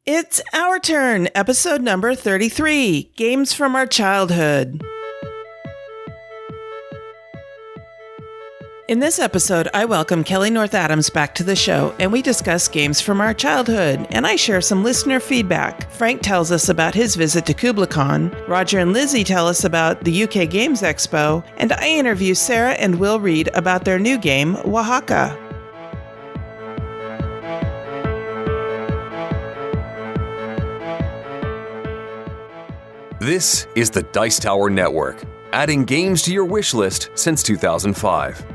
It's our turn, episode number 33, Games from Our Childhood. In this episode, I welcome Kelly North Adams back to the show, and we discuss games from our childhood, and I share some listener feedback. Frank tells us about his visit to Kubla Con, Roger and Lizzie tell us about the UK Games Expo, and I interview Sarah and Will Reed about their new game, Oaxaca. This is the Dice Tower Network, adding games to your wish list since 2005.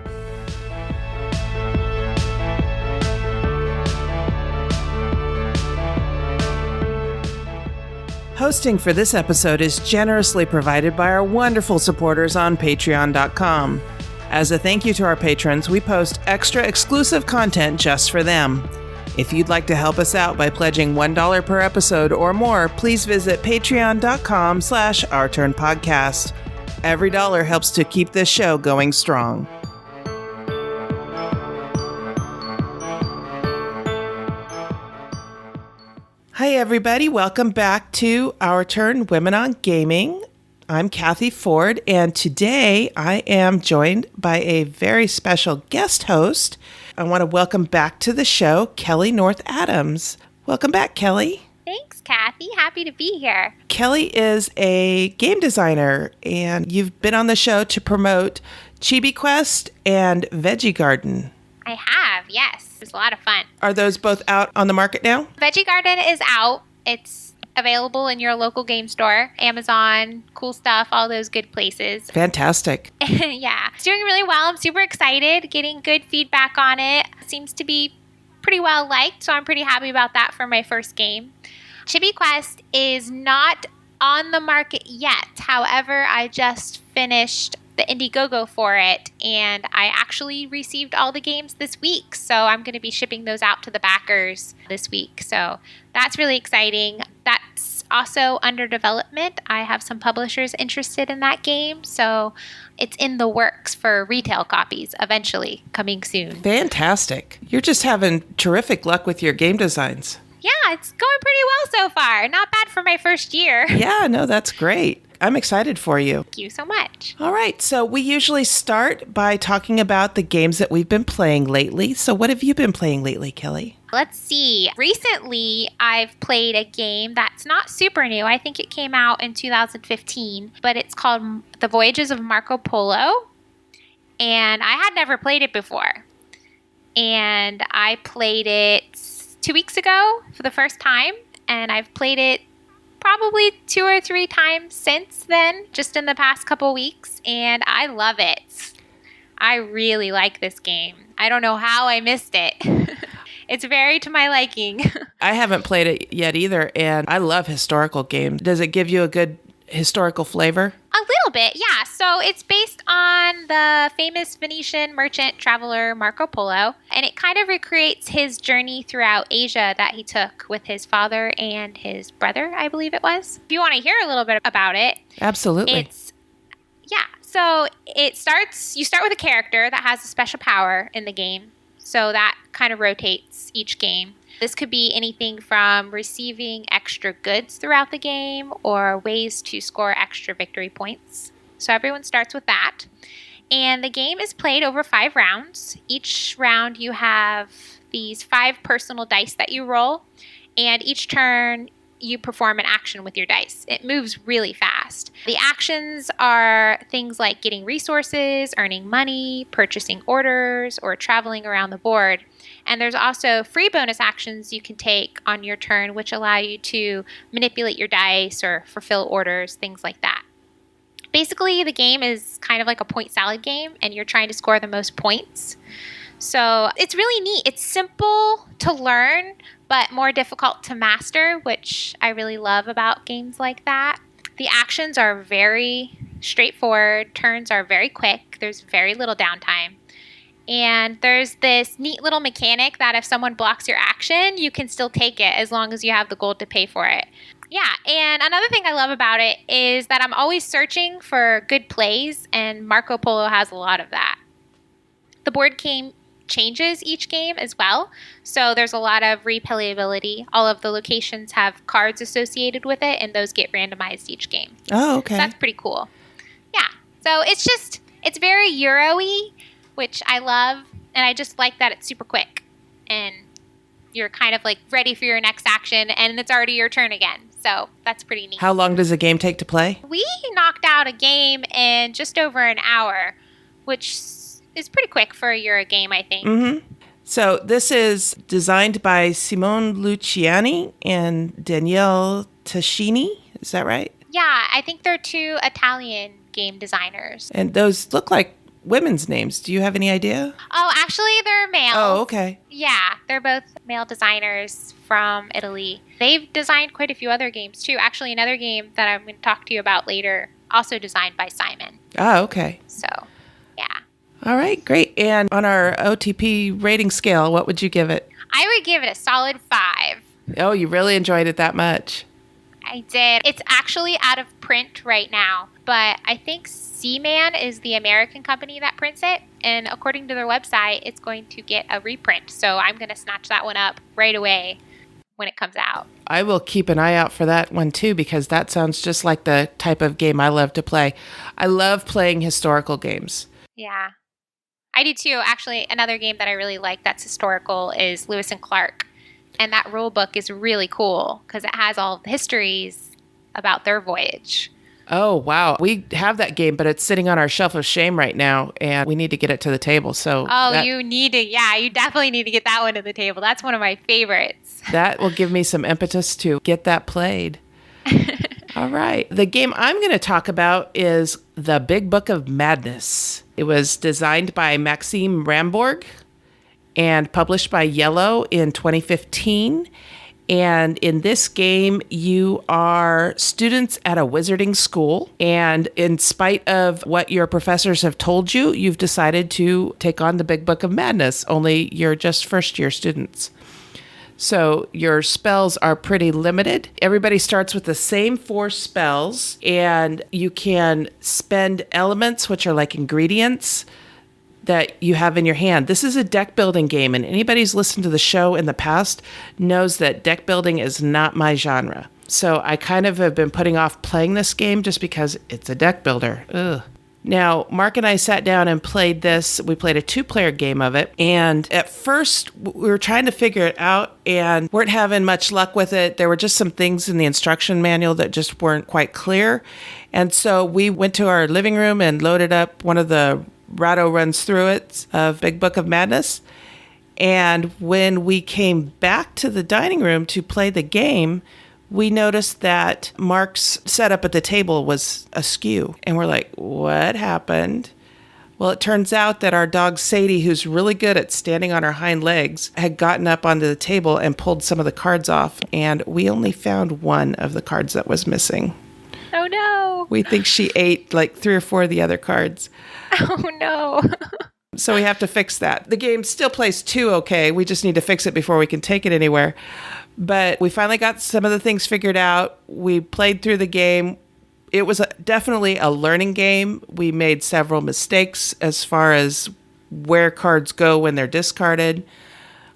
Hosting for this episode is generously provided by our wonderful supporters on Patreon.com. As a thank you to our patrons, we post extra exclusive content just for them. If you'd like to help us out by pledging $1 per episode or more, please visit patreon.com/OurTurnPodcast. Every dollar helps to keep this show going strong. Hi, everybody. Welcome back to Our Turn Women on Gaming. I'm Cathy Ford, and today I am joined by a very special guest host. I want to welcome back to the show, Kelly North Adams. Welcome back, Kelly. Thanks, Cathy. Happy to be here. Kelly is a game designer, and you've been on the show to promote Chibi Quest and Veggie Garden. I have, yes. It was a lot of fun. Are those both out on the market now? Veggie Garden is out. It's available in your local game store, Amazon, Cool Stuff, all those good places. Fantastic. Yeah. It's doing really well. I'm super excited, getting good feedback on it. Seems to be pretty well liked, so I'm pretty happy about that for my first game. Chibi Quest is not on the market yet. However, I just finished the Indiegogo for it, and I actually received all the games this week, so I'm going to be shipping those out to the backers this week. So that's really exciting. That's also under development. I have some publishers interested in that game, so it's in the works for retail copies eventually, coming soon. Fantastic. You're just having terrific luck with your game designs. Yeah, it's going pretty well so far. Not bad for my first year. Yeah, no, that's great. I'm excited for you. Thank you so much. All right, so we usually start by talking about the games that we've been playing lately. So what have you been playing lately, Kelly? Let's see. Recently, I've played a game that's not super new. I think it came out in 2015, but it's called The Voyages of Marco Polo. And I had never played it before. And I played it 2 weeks ago for the first time, and I've played it probably 2 or 3 times since then, just in the past couple weeks, and I love it. I really like this game. I don't know how I missed it. It's very to my liking. I haven't played it yet either, and I love historical games. Does it give you a good historical flavor? A little bit, yeah. So it's based on the famous Venetian merchant traveler Marco Polo, and it kind of recreates his journey throughout Asia that he took with his father and his brother, I believe it was. If you want to hear a little bit about it. Absolutely. So you start with a character that has a special power in the game. So that kind of rotates each game. This could be anything from receiving extra goods throughout the game or ways to score extra victory points. So everyone starts with that. And the game is played over 5 rounds. Each round you have these 5 personal dice that you roll. And each turn you perform an action with your dice. It moves really fast. The actions are things like getting resources, earning money, purchasing orders, or traveling around the board. And there's also free bonus actions you can take on your turn, which allow you to manipulate your dice or fulfill orders, things like that. Basically, the game is kind of like a point salad game, and you're trying to score the most points. So it's really neat. It's simple to learn, but more difficult to master, which I really love about games like that. The actions are very straightforward. Turns are very quick. There's very little downtime. And there's this neat little mechanic that if someone blocks your action, you can still take it as long as you have the gold to pay for it. Yeah, and another thing I love about it is that I'm always searching for good plays, and Marco Polo has a lot of that. The board game changes each game as well. So there's a lot of replayability. All of the locations have cards associated with it, and those get randomized each game. Oh, okay. So that's pretty cool. Yeah. So it's very Euro-y, which I love. And I just like that it's super quick. And you're kind of like ready for your next action, and it's already your turn again. So that's pretty neat. How long does a game take to play? We knocked out a game in just over an hour, which is pretty quick for a Euro game, I think. Mm-hmm. So this is designed by Simone Luciani and Daniele Tascini. Is that right? Yeah, I think they're two Italian game designers. And those look like women's names. Do you have any idea? Oh, actually, they're male. Oh, okay. Yeah, they're both male designers from Italy. They've designed quite a few other games, too. Actually, another game that I'm going to talk to you about later, also designed by Simon. Oh, okay. So, yeah. All right, great. And on our OTP rating scale, what would you give it? I would give it a solid 5. Oh, you really enjoyed it that much? I did. It's actually out of print right now, but I think Seaman is the American company that prints it, and according to their website, it's going to get a reprint. So I'm going to snatch that one up right away when it comes out. I will keep an eye out for that one too, because that sounds just like the type of game I love to play. I love playing historical games. Yeah. I do too. Actually, another game that I really like that's historical is Lewis and Clark. And that rule book is really cool because it has all the histories about their voyage. Oh, wow. We have that game, but it's sitting on our shelf of shame right now, and we need to get it to the table. So you need to. Yeah, you definitely need to get that one to the table. That's one of my favorites. That will give me some impetus to get that played. All right. The game I'm going to talk about is The Big Book of Madness. It was designed by Maxime Rambourg and published by Yellow in 2015. And in this game, you are students at a wizarding school. And in spite of what your professors have told you, you've decided to take on the Big Book of Madness, only you're just first-year students. So your spells are pretty limited. Everybody starts with the same 4 spells, and you can spend elements, which are like ingredients, that you have in your hand. This is a deck building game, and anybody who's listened to the show in the past knows that deck building is not my genre. So I kind of have been putting off playing this game just because it's a deck builder. Ugh. Now, Mark and I sat down and played this. We played a 2-player game of it. And at first, we were trying to figure it out and weren't having much luck with it. There were just some things in the instruction manual that just weren't quite clear. And so we went to our living room and loaded up one of the Ratto Runs Through It of Big Book of Madness. And when we came back to the dining room to play the game, we noticed that Mark's setup at the table was askew. And we're like, what happened? Well, it turns out that our dog Sadie, who's really good at standing on her hind legs, had gotten up onto the table and pulled some of the cards off. And we only found one of the cards that was missing. Oh, no. We think she ate like 3 or 4 of the other cards. Oh, no. So we have to fix that. The game still plays 2 okay. We just need to fix it before we can take it anywhere. But we finally got some of the things figured out. We played through the game. It was definitely a learning game. We made several mistakes as far as where cards go when they're discarded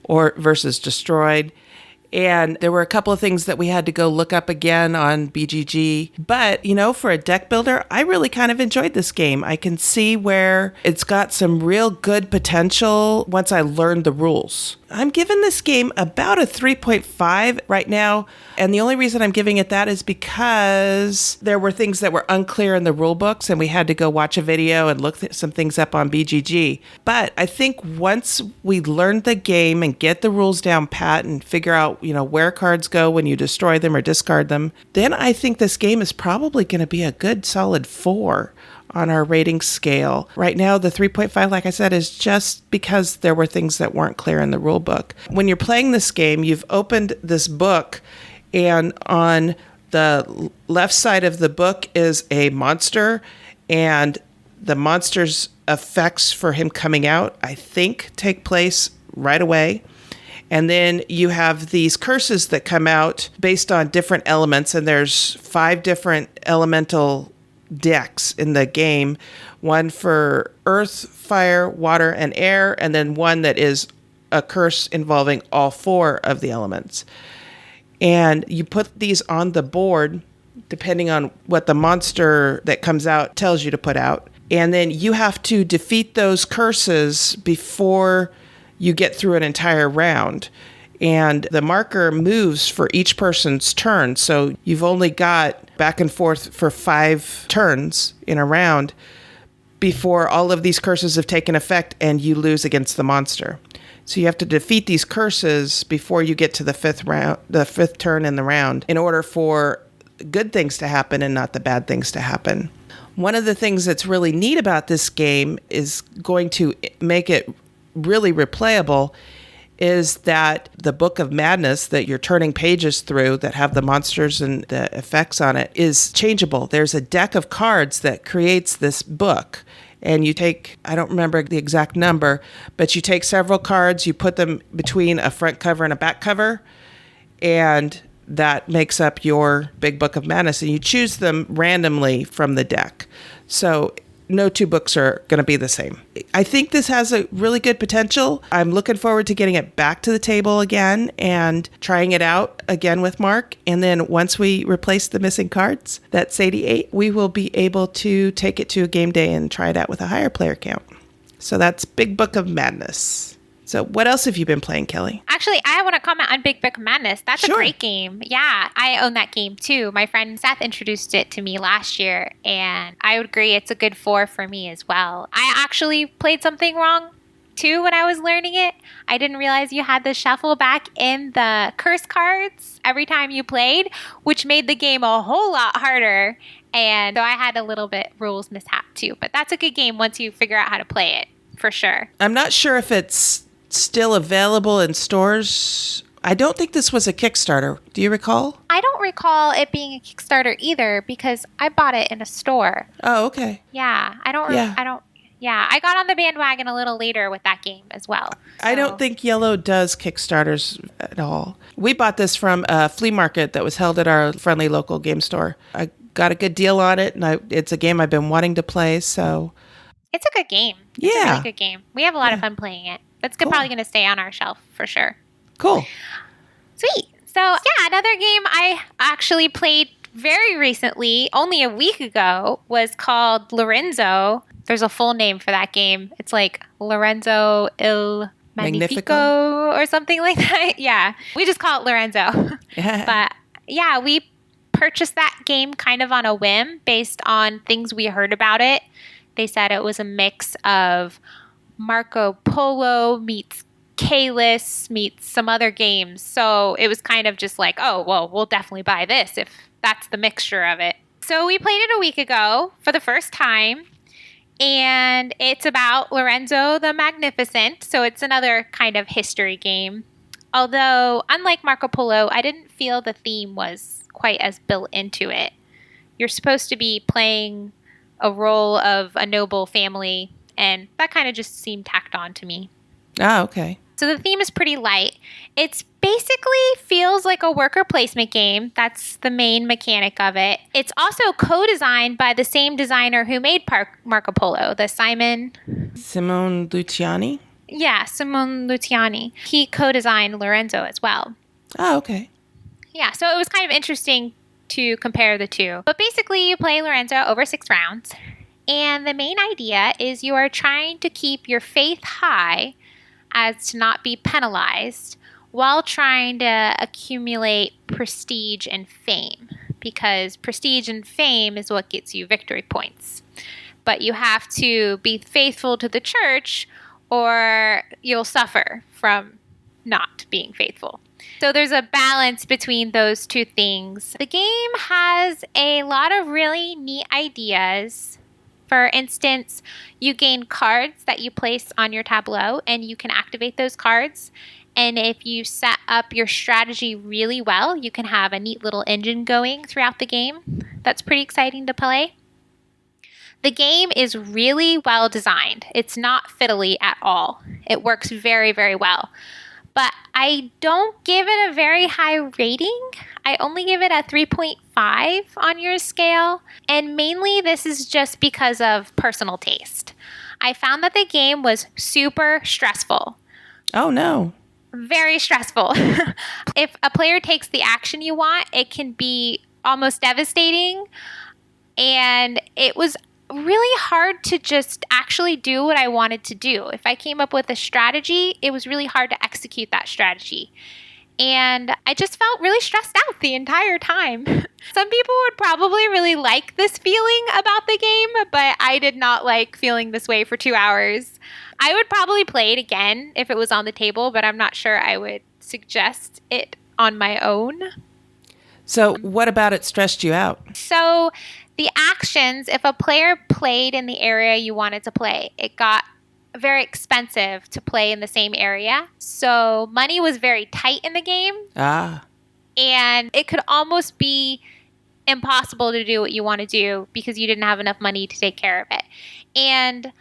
or versus destroyed. And there were a couple of things that we had to go look up again on BGG. But, for a deck builder, I really kind of enjoyed this game. I can see where it's got some real good potential once I learned the rules. I'm giving this game about a 3.5 right now. And the only reason I'm giving it that is because there were things that were unclear in the rule books and we had to go watch a video and look some things up on BGG. But I think once we learn the game and get the rules down pat and figure out, where cards go when you destroy them or discard them, then I think this game is probably going to be a good solid 4 on our rating scale. Right now, the 3.5, like I said, is just because there were things that weren't clear in the rule book. When you're playing this game, you've opened this book, and on the left side of the book is a monster, and the monster's effects for him coming out, I think, take place right away. And then you have these curses that come out based on different elements, and there's 5 different elemental decks in the game, one for earth, fire, water, and air, and then one that is a curse involving all 4 of the elements. And you put these on the board depending on what the monster that comes out tells you to put out. And then you have to defeat those curses before you get through an entire round. And the marker moves for each person's turn. So you've only got back and forth for 5 turns in a round before all of these curses have taken effect and you lose against the monster. So you have to defeat these curses before you get to the 5th turn in the round in order for good things to happen and not the bad things to happen. One of the things that's really neat about this game is going to make it really replayable is that the Book of Madness that you're turning pages through that have the monsters and the effects on it is changeable. There's a deck of cards that creates this book. And you take, I don't remember the exact number, but you take several cards, you put them between a front cover and a back cover, and that makes up your big Book of Madness. And you choose them randomly from the deck. So no 2 books are going to be the same. I think this has a really good potential. I'm looking forward to getting it back to the table again and trying it out again with Mark. And then once we replace the missing cards, that's 88, we will be able to take it to a game day and try it out with a higher player count. So that's Big Book of Madness. So what else have you been playing, Kelly? Actually, I want to comment on Big Book of Madness. That's Sure. a great game. Yeah, I own that game too. My friend Seth introduced it to me last year, and I would agree it's a good 4 for me as well. I actually played something wrong too when I was learning it. I didn't realize you had to shuffle back in the curse cards every time you played, which made the game a whole lot harder. And so I had a little bit rules mishap too. But that's a good game once you figure out how to play it, for sure. I'm not sure if it's still available in stores. I don't think this was a Kickstarter. Do you recall? I don't recall it being a Kickstarter either because I bought it in a store. Oh, okay. Yeah, I got on the bandwagon a little later with that game as well. So. I don't think Yellow does Kickstarters at all. We bought this from a flea market that was held at our friendly local game store. I got a good deal on it, and it's a game I've been wanting to play, so... It's a good game. It's a Yeah. really good game. We have a lot of fun playing it. It's Cool. probably going to stay on our shelf for sure. Cool. Sweet. So, yeah, another game I actually played very recently, only a week ago, was called Lorenzo. There's a full name for that game. It's like Lorenzo Il Magnifico or something like that. Yeah. We just call it Lorenzo. But, yeah, we purchased that game kind of on a whim based on things we heard about it. They said it was a mix of Marco Polo meets Kalis meets some other games. So it was kind of just like, oh, well, we'll definitely buy this if that's the mixture of it. So we played it a week ago for the first time. And it's about Lorenzo the Magnificent. So it's another kind of history game. Although, unlike Marco Polo, I didn't feel the theme was quite as built into it. You're supposed to be playing a role of a noble family, and that kind of just seemed tacked on to me. Ah, okay. So the theme is pretty light. It's basically feels like a worker placement game. That's the main mechanic of it. It's also co-designed by the same designer who made Marco Polo, the Simone Luciani? Yeah, Simone Luciani. He co-designed Lorenzo as well. Oh, okay. Yeah, so it was kind of interesting to compare the two. But basically, you play Lorenzo over 6 rounds. And the main idea is you are trying to keep your faith high as to not be penalized while trying to accumulate prestige and fame. Because prestige and fame is what gets you victory points. But you have to be faithful to the church or you'll suffer from not being faithful. So there's a balance between those two things. The game has a lot of really neat ideas. For instance, you gain cards that you place on your tableau and you can activate those cards. And if you set up your strategy really well, you can have a neat little engine going throughout the game. That's pretty exciting to play. The game is really well designed. It's not fiddly at all. It works very, very well. but I don't give it a very high rating. I only give it a 3.5 on your scale. And mainly this is just because of personal taste. I found that the game was super stressful. Oh, no. Very stressful. If a player takes the action you want, it can be almost devastating. And it was really hard to just actually do what I wanted to do. If I came up with a strategy, it was really hard to execute that strategy. And I just felt really stressed out the entire time. Some people would probably really like this feeling about the game, but I did not like feeling this way for 2 hours. I would probably play it again if it was on the table, but I'm not sure I would suggest it on my own. So what about it stressed you out? So the actions, if a player played in the area you wanted to play, it got very expensive to play in the same area. So money was very tight in the game. And it could almost be impossible to do what you want to do because you didn't have enough money to take care of it. And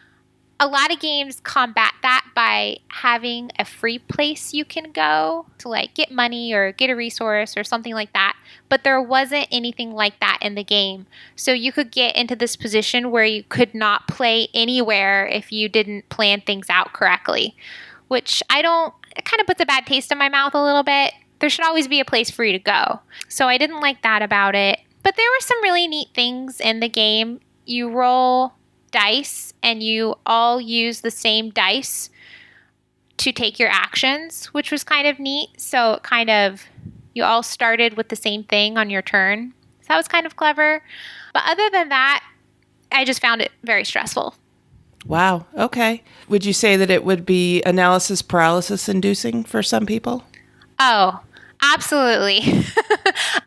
a lot of games combat that by having a free place you can go to like get money or get a resource or something like that. But there wasn't anything like that in the game. So you could get into this position where you could not play anywhere if you didn't plan things out correctly, which it kind of puts a bad taste in my mouth a little bit. There should always be a place for you to go. So I didn't like that about it. But there were some really neat things in the game. You roll dice and you all use the same dice to take your actions, which was kind of neat. So you all started with the same thing on your turn. So that was kind of clever. But other than that, I just found it very stressful. Wow. Okay. Would you say that it would be analysis paralysis inducing for some people? Oh, absolutely.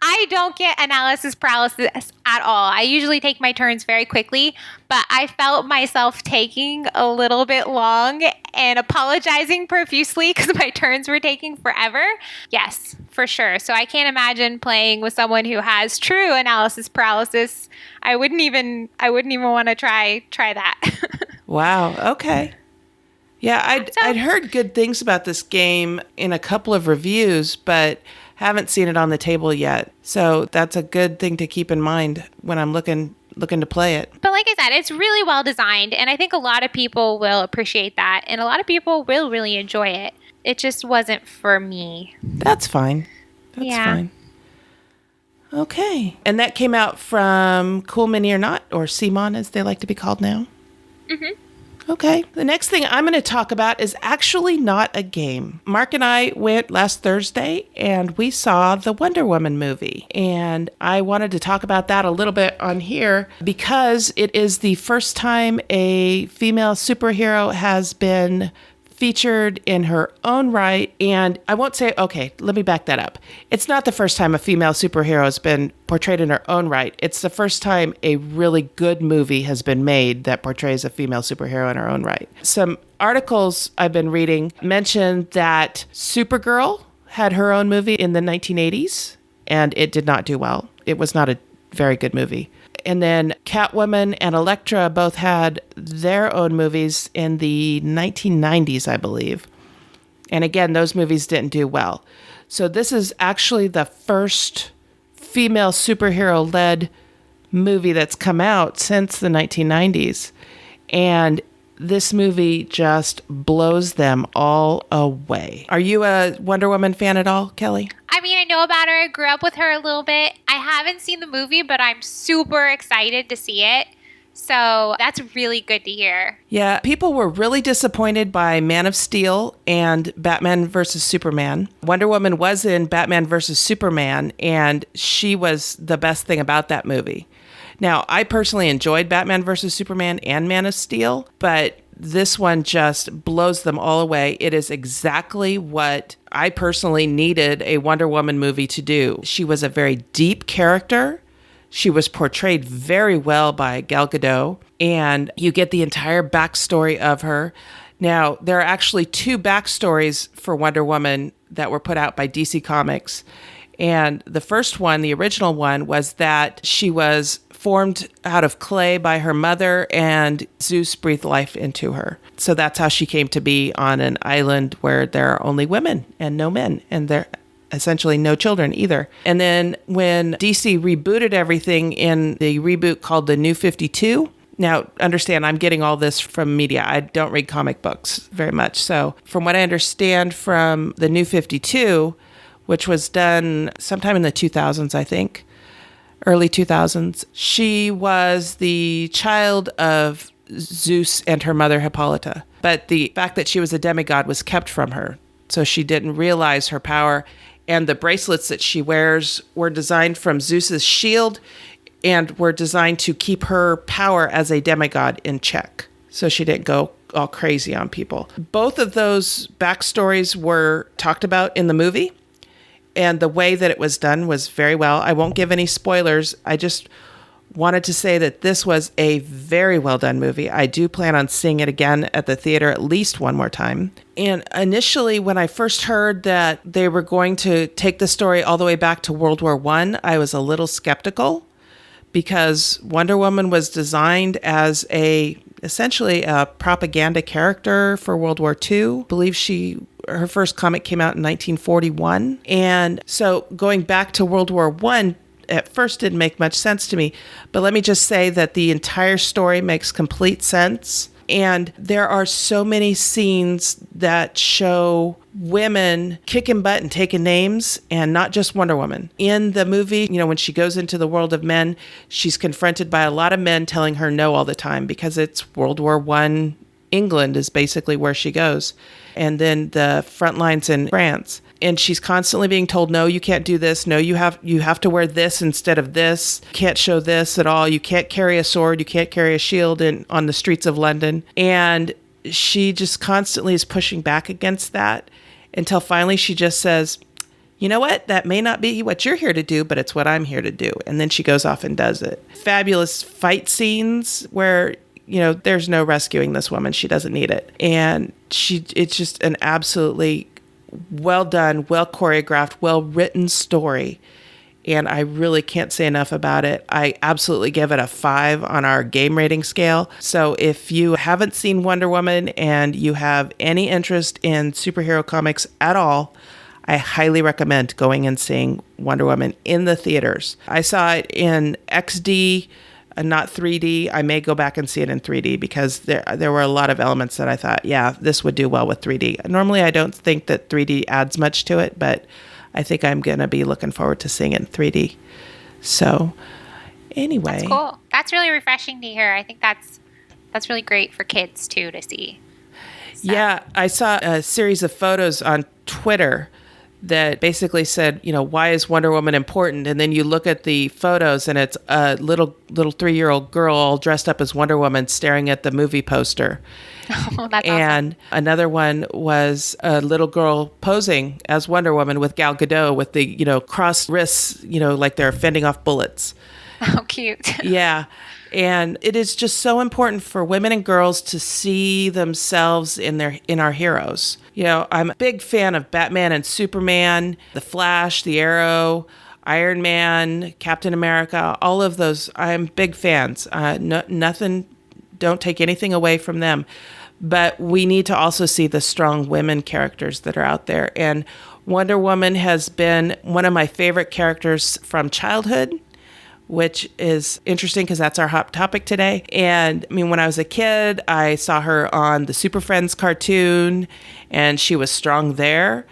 I don't get analysis paralysis at all. I usually take my turns very quickly, but I felt myself taking a little bit long and apologizing profusely because my turns were taking forever. Yes, for sure. So I can't imagine playing with someone who has true analysis paralysis. I wouldn't even want to try that. Wow. Okay. Yeah, I'd heard good things about this game in a couple of reviews, but haven't seen it on the table yet. So that's a good thing to keep in mind when I'm looking to play it. But like I said, it's really well designed, and I think a lot of people will appreciate that, and a lot of people will really enjoy it. It just wasn't for me. That's fine. That's fine. Okay. And that came out from Cool Mini or Not, or CMON as they like to be called now. Mm-hmm. Okay. The next thing I'm going to talk about is actually not a game. Mark and I went last Thursday and we saw the Wonder Woman movie. And I wanted to talk about that a little bit on here because it is the first time a female superhero has been featured in her own right. And I won't say, okay, let me back that up. It's not the first time a female superhero has been portrayed in her own right. It's the first time a really good movie has been made that portrays a female superhero in her own right. Some articles I've been reading mention that Supergirl had her own movie in the 1980s, and it did not do well. It was not a very good movie. And then Catwoman and Elektra both had their own movies in the 1990s, I believe. And again, those movies didn't do well. So this is actually the first female superhero-led movie that's come out since the 1990s. And this movie just blows them all away. Are you a Wonder Woman fan at all, Kelly? I mean, I know about her. I grew up with her a little bit. I haven't seen the movie, but I'm super excited to see it. So that's really good to hear. Yeah, people were really disappointed by Man of Steel and Batman vs. Superman. Wonder Woman was in Batman vs. Superman, and she was the best thing about that movie. Now, I personally enjoyed Batman vs. Superman and Man of Steel, but this one just blows them all away. It is exactly what I personally needed a Wonder Woman movie to do. She was a very deep character. She was portrayed very well by Gal Gadot, and you get the entire backstory of her. Now, there are actually 2 backstories for Wonder Woman that were put out by DC Comics. And the first one, the original one, was that she was formed out of clay by her mother, and Zeus breathed life into her. So that's how she came to be on an island where there are only women and no men, and there essentially no children either. And then when DC rebooted everything in the reboot called The New 52, now understand I'm getting all this from media. I don't read comic books very much. So from what I understand from The New 52, which was done sometime in the 2000s, I think, early 2000s, she was the child of Zeus and her mother Hippolyta. But the fact that she was a demigod was kept from her. So she didn't realize her power. And the bracelets that she wears were designed from Zeus's shield and were designed to keep her power as a demigod in check. So she didn't go all crazy on people. Both of those backstories were talked about in the movie. And the way that it was done was very well. I won't give any spoilers. I just wanted to say that this was a very well done movie. I do plan on seeing it again at the theater at least one more time. And initially, when I first heard that they were going to take the story all the way back to World War I was a little skeptical because Wonder Woman was designed as essentially a propaganda character for World War II. I believe her first comic came out in 1941. And so going back to World War I, at first didn't make much sense to me. But let me just say that the entire story makes complete sense. And there are so many scenes that show women kicking butt and taking names, and not just Wonder Woman. In the movie, when she goes into the world of men, she's confronted by a lot of men telling her no all the time because it's World War I. England is basically where she goes. And then the front lines in France. And she's constantly being told, no, you can't do this. No, you have to wear this instead of this. You can't show this at all. You can't carry a sword. You can't carry a shield on the streets of London. And she just constantly is pushing back against that until finally she just says, you know what? That may not be what you're here to do, but it's what I'm here to do. And then she goes off and does it. Fabulous fight scenes where there's no rescuing this woman. She doesn't need it. And it's just an absolutely well done, well choreographed, well written story. And I really can't say enough about it. I absolutely give it a 5 on our game rating scale. So if you haven't seen Wonder Woman and you have any interest in superhero comics at all, I highly recommend going and seeing Wonder Woman in the theaters. I saw it in XD, not 3D. I may go back and see it in 3D because there were a lot of elements that I thought, yeah, this would do well with 3D. Normally, I don't think that 3D adds much to it, but I think I'm going to be looking forward to seeing it in 3D. So anyway. That's cool. That's really refreshing to hear. I think that's really great for kids, too, to see. So. Yeah, I saw a series of photos on Twitter that basically said, why is Wonder Woman important? And then you look at the photos and it's a little 3-year-old girl all dressed up as Wonder Woman staring at the movie poster. Oh, that's and awesome. Another one was a little girl posing as Wonder Woman with Gal Gadot with the, crossed wrists, like they're fending off bullets. Oh, cute. Yeah. And it is just so important for women and girls to see themselves in our heroes. I'm a big fan of Batman and Superman, The Flash, The Arrow, Iron Man, Captain America, all of those. I'm big fans. Don't take anything away from them. But we need to also see the strong women characters that are out there. And Wonder Woman has been one of my favorite characters from childhood, which is interesting because that's our hot topic today. And when I was a kid, I saw her on the Super Friends cartoon, and she was strong there.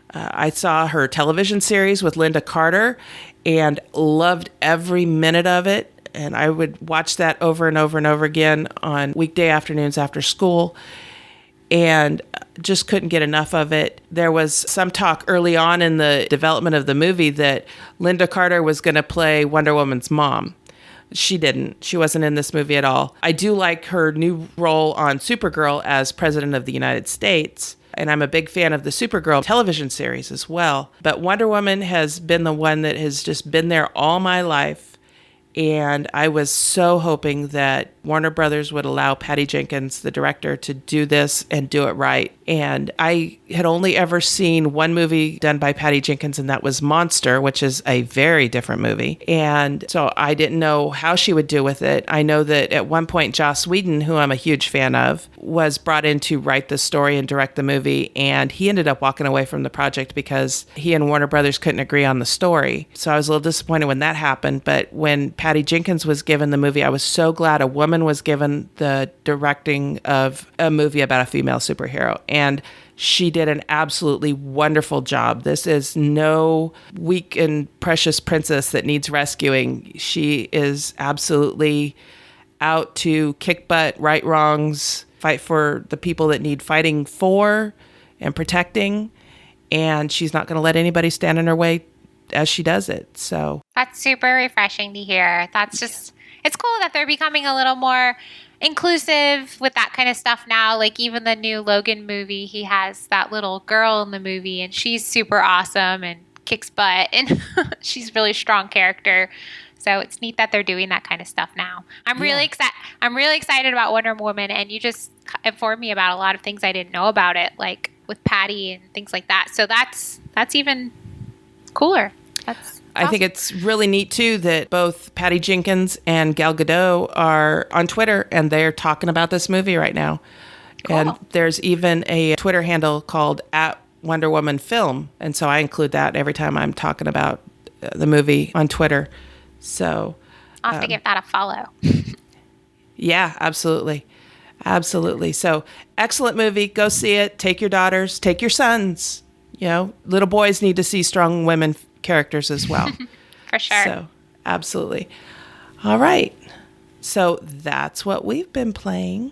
I saw her television series with Linda Carter and loved every minute of it. And I would watch that over and over and over again on weekday afternoons after school. And just couldn't get enough of it. There was some talk early on in the development of the movie that Linda Carter was going to play Wonder Woman's mom. She didn't. She wasn't in this movie at all. I do like her new role on Supergirl as President of the United States. And I'm a big fan of the Supergirl television series as well. But Wonder Woman has been the one that has just been there all my life. And I was so hoping that Warner Brothers would allow Patty Jenkins, the director, to do this and do it right. And I had only ever seen one movie done by Patty Jenkins, and that was Monster, which is a very different movie. And so I didn't know how she would do with it. I know that at one point, Joss Whedon, who I'm a huge fan of, was brought in to write the story and direct the movie. And he ended up walking away from the project because he and Warner Brothers couldn't agree on the story. So I was a little disappointed when that happened. But when Patty Jenkins was given the movie, I was so glad a woman was given the directing of a movie about a female superhero. And she did an absolutely wonderful job. This is no weak and precious princess that needs rescuing. She is absolutely out to kick butt, right wrongs, fight for the people that need fighting for and protecting. And she's not going to let anybody stand in her way as she does it. So that's super refreshing to hear. That's just, it's cool that they're becoming a little more inclusive with that kind of stuff now. Like even the new Logan movie, he has that little girl in the movie and she's super awesome and kicks butt and she's a really strong character. So it's neat that they're doing that kind of stuff now. I'm really excited about Wonder Woman, and you just informed me about a lot of things I didn't know about it, like with Patty and things like that. So that's even cooler. That's I think it's really neat, too, that both Patty Jenkins and Gal Gadot are on Twitter, and they're talking about this movie right now. Cool. And there's even a Twitter handle called @WonderWomanFilm, and so I include that every time I'm talking about the movie on Twitter. So I'll have to give that a follow. Yeah, absolutely. Absolutely. So excellent movie. Go see it. Take your daughters. Take your sons. You know, little boys need to see strong women characters as well. For sure. So absolutely. All right. So that's what we've been playing.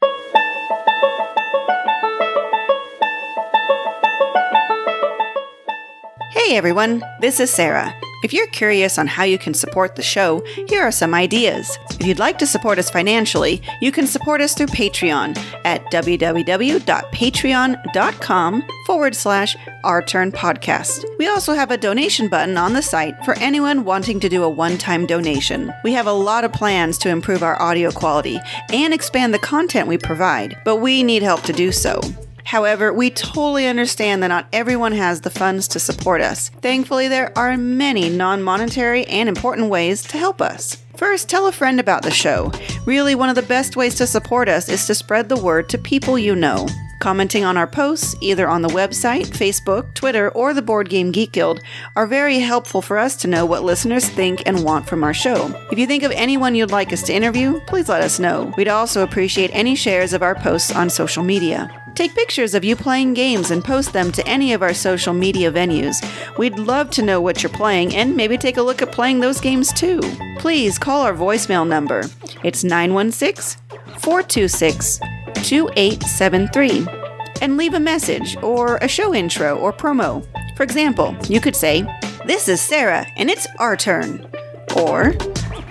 Hey everyone, this is Sarah. If you're curious on how you can support the show, here are some ideas. If you'd like to support us financially, you can support us through Patreon at www.patreon.com/OurTurnPodcast. We also have a donation button on the site for anyone wanting to do a one-time donation. We have a lot of plans to improve our audio quality and expand the content we provide, but we need help to do so. However, we totally understand that not everyone has the funds to support us. Thankfully, there are many non-monetary and important ways to help us. First, tell a friend about the show. Really, one of the best ways to support us is to spread the word to people you know. Commenting on our posts, either on the website, Facebook, Twitter, or the Board Game Geek Guild, are very helpful for us to know what listeners think and want from our show. If you think of anyone you'd like us to interview, please let us know. We'd also appreciate any shares of our posts on social media. Take pictures of you playing games and post them to any of our social media venues. We'd love to know what you're playing and maybe take a look at playing those games too. Please call our voicemail number. It's 916-426-2873. And leave a message or a show intro or promo. For example, you could say, "This is Sarah and it's our turn." Or,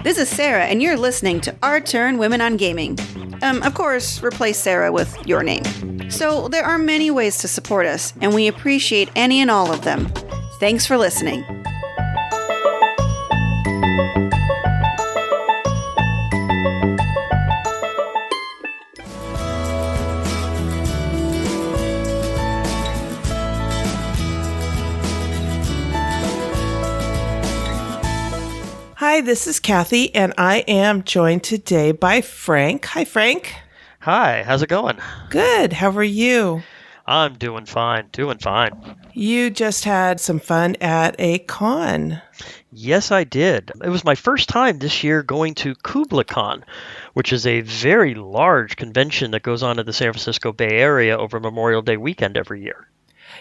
"This is Sarah and you're listening to Our Turn Women on Gaming." Of course, replace Sarah with your name. So there are many ways to support us, and we appreciate any and all of them. Thanks for listening. Hi, this is Cathy, and I am joined today by Frank. Hi, Frank. Hi, how's it going? Good. How are you? I'm doing fine, You just had some fun at a con. Yes, I did. It was my first time this year going to Kubla Con, which is a very large convention that goes on in the San Francisco Bay Area over Memorial Day weekend every year.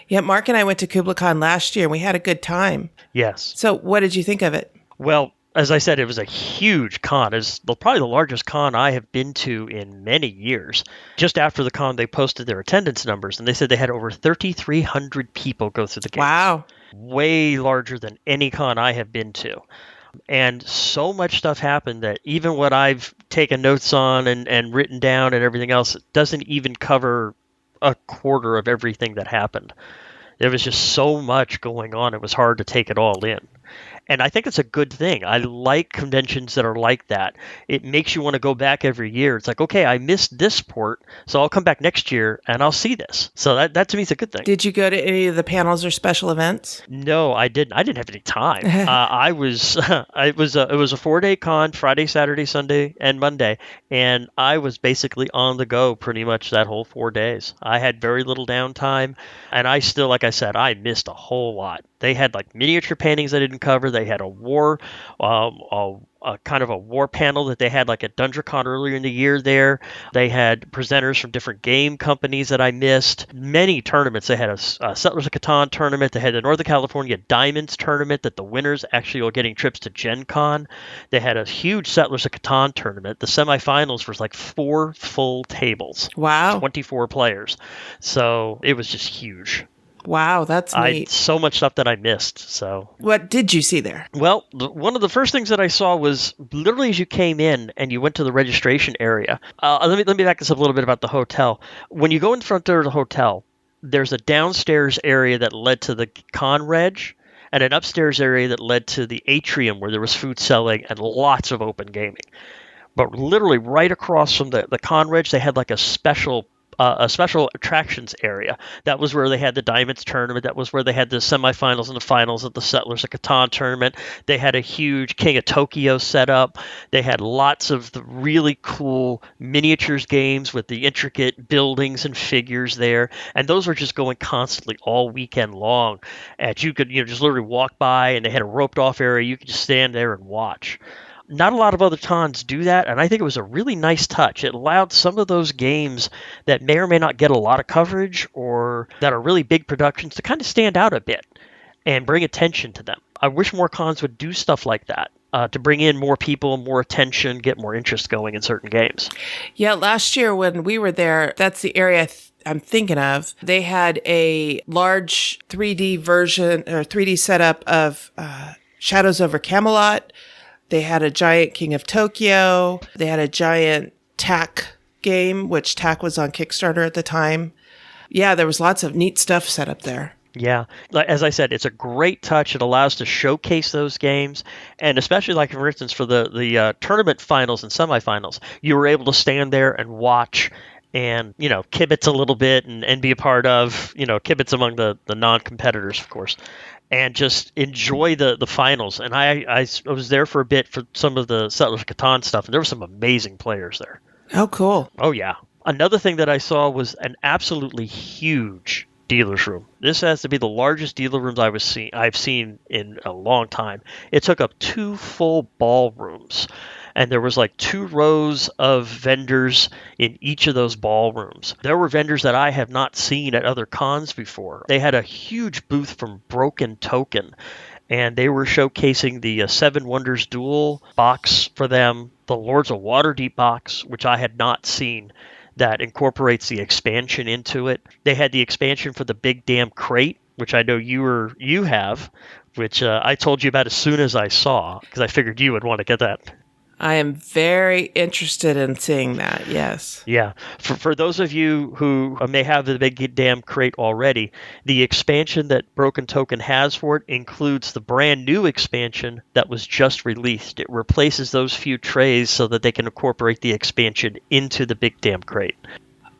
Yeah, Mark and I went to Kubla Con last year, and we had a good time. Yes. So what did you think of it? Well, as I said, it was a huge con. It's probably the largest con I have been to in many years. Just after the con, they posted their attendance numbers, and they said they had over 3,300 people go through the gates. Wow. Way larger than any con I have been to. And so much stuff happened that even what I've taken notes on and written down and everything else doesn't even cover a quarter of everything that happened. There was just so much going on, it was hard to take it all in. And I think it's a good thing. I like conventions that are like that. It makes you want to go back every year. It's like, okay, I missed this port, so I'll come back next year and I'll see this. So that to me is a good thing. Did you go to any of the panels or special events? No, I didn't. I didn't have any time. I was. It was a 4-day con, Friday, Saturday, Sunday, and Monday, and I was basically on the go pretty much that whole 4 days. I had very little downtime, and I still, like I said, I missed a whole lot. They had like miniature paintings I didn't cover. They had a war, a kind of a war panel that they had like at DungeonCon earlier in the year there. They had presenters from different game companies that I missed. Many tournaments. They had a Settlers of Catan tournament. They had a Northern California Diamonds tournament that the winners actually are getting trips to Gen Con. They had a huge Settlers of Catan tournament. The semifinals was like 4 full tables. Wow. 24 players. So it was just huge. Wow, that's neat. So much stuff that I missed. So what did you see there? Well, one of the first things that I saw was literally as you came in and you went to the registration area. Let me back this up a little bit about the hotel. When you go in front door of the hotel, there's a downstairs area that led to the con reg and an upstairs area that led to the atrium where there was food selling and lots of open gaming. But literally right across from the con reg, they had like a special attractions area. That was where they had the Diamonds tournament. That was where they had the semifinals and the finals of the Settlers of Catan tournament. They had a huge King of Tokyo set up. They had lots of the really cool miniatures games with the intricate buildings and figures there. And those were just going constantly all weekend long. And you could just literally walk by, and they had a roped off area. You could just stand there and watch. Not a lot of other cons do that, and I think it was a really nice touch. It allowed some of those games that may or may not get a lot of coverage or that are really big productions to kind of stand out a bit and bring attention to them. I wish more cons would do stuff like that to bring in more people, more attention, get more interest going in certain games. Yeah, last year when we were there, that's the area I'm thinking of. They had a large 3D version or 3D setup of Shadows over Camelot. They had a giant King of Tokyo. They had a giant TAC game, which TAC was on Kickstarter at the time. Yeah, there was lots of neat stuff set up there. Yeah. As I said, it's a great touch. It allows to showcase those games. And especially like, for instance, for the tournament finals and semifinals, you were able to stand there and watch and, kibitz a little bit and be a part of, kibitz among the non-competitors, of course. And just enjoy the finals. And I was there for a bit for some of the Settlers of Catan stuff, and there were some amazing players there. Oh, cool. Oh, yeah. Another thing that I saw was an absolutely huge dealer's room. This has to be the largest dealer rooms I've seen in a long time. It took up 2 full ballrooms. And there was like 2 rows of vendors in each of those ballrooms. There were vendors that I have not seen at other cons before. They had a huge booth from Broken Token, and they were showcasing the 7 Wonders Duel box for them, the Lords of Waterdeep box, which I had not seen, that incorporates the expansion into it. They had the expansion for the Big Damn Crate, which I know you have, which I told you about as soon as I saw, because I figured you would want to get that. I am very interested in seeing that, yes. Yeah. For those of you who may have the Big Damn Crate already, the expansion that Broken Token has for it includes the brand new expansion that was just released. It replaces those few trays so that they can incorporate the expansion into the Big Damn Crate.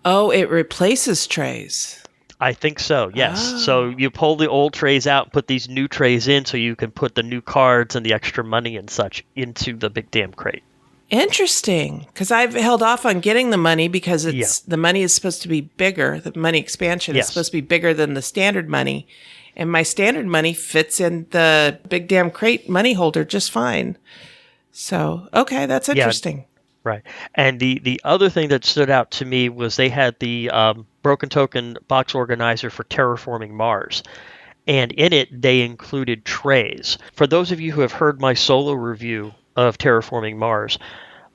Oh, it replaces trays. I think so, yes. Oh. So you pull the old trays out and put these new trays in so you can put the new cards and the extra money and such into the Big Damn Crate. Interesting, because I've held off on getting the money because the money is supposed to be bigger. The money expansion is supposed to be bigger than the standard money. And my standard money fits in the Big Damn Crate money holder just fine. So, okay, that's interesting. Yeah. Right. And the other thing that stood out to me was they had the Broken Token box organizer for Terraforming Mars. And in it, they included trays. For those of you who have heard my solo review of Terraforming Mars,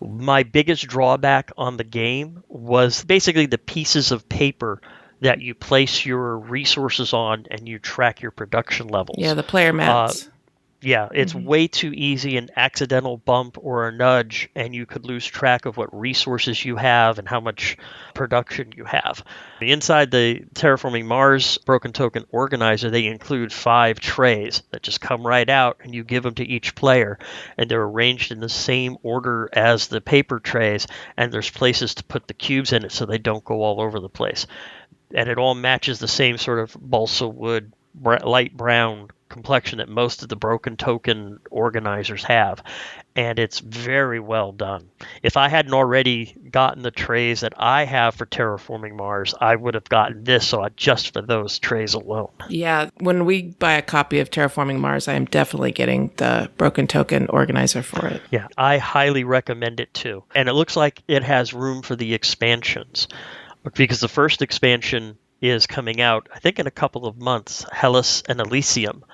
my biggest drawback on the game was basically the pieces of paper that you place your resources on and you track your production levels. Yeah, the player mats. Yeah, it's way too easy. An accidental bump or a nudge, and you could lose track of what resources you have and how much production you have. Inside the Terraforming Mars Broken Token Organizer, they include 5 trays that just come right out, and you give them to each player, and they're arranged in the same order as the paper trays, and there's places to put the cubes in it so they don't go all over the place. And it all matches the same sort of balsa wood light brown complexion that most of the broken token organizers have, and it's very well done. If I hadn't already gotten the trays that I have for Terraforming Mars, I would have gotten this just for those trays alone. Yeah, when we buy a copy of Terraforming Mars, I am definitely getting the broken token organizer for it. Yeah, I highly recommend it too. And it looks like it has room for the expansions, because the first expansion is coming out, I think, in a couple of months, Hellas and Elysium.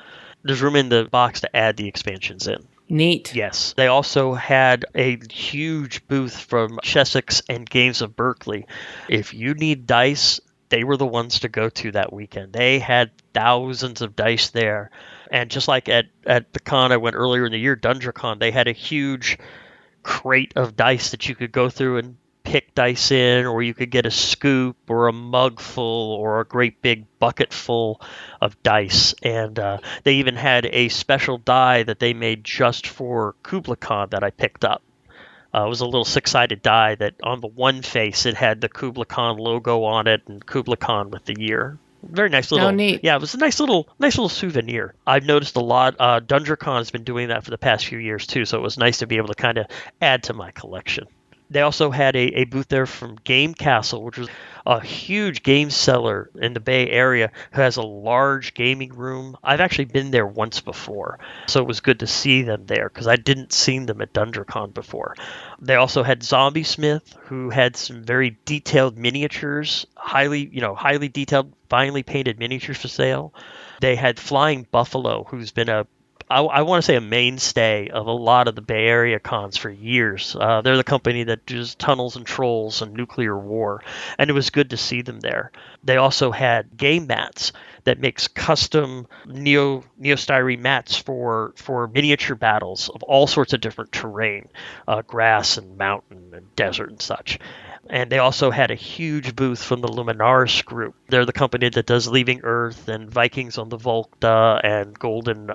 There's room in the box to add the expansions in. Neat. Yes. They also had a huge booth from Chessex and Games of Berkeley. If you need dice, they were the ones to go to that weekend. They had thousands of dice there. And just like at the con I went earlier in the year, DungeonCon, they had a huge crate of dice that you could go through and pick dice in, or you could get a scoop or a mug full or a great big bucket full of dice. And they even had a special die that they made just for Kubla Con that I picked up. It was a little 6-sided die that on the one face it had the Kubla Con logo on it and Kubla Con with the year. Very nice little. Oh, neat. Yeah, it was a nice little souvenir. I've noticed a lot. DungeonCon has been doing that for the past few years too, so it was nice to be able to kind of add to my collection. They also had a booth there from Game Castle, which was a huge game seller in the Bay Area who has a large gaming room. I've actually been there once before, so it was good to see them there because I didn't see them at DungeonCon before. They also had Zombie Smith, who had some very detailed miniatures, highly detailed, finely painted miniatures for sale. They had Flying Buffalo, who's been I want to say a mainstay of a lot of the Bay Area cons for years. They're the company that does Tunnels and Trolls and Nuclear War, and it was good to see them there. They also had Game Mats that makes custom neostyrene mats for miniature battles of all sorts of different terrain, grass and mountain and desert and such. And they also had a huge booth from the Luminaris group. They're the company that does Leaving Earth and Vikings on the Volta and Golden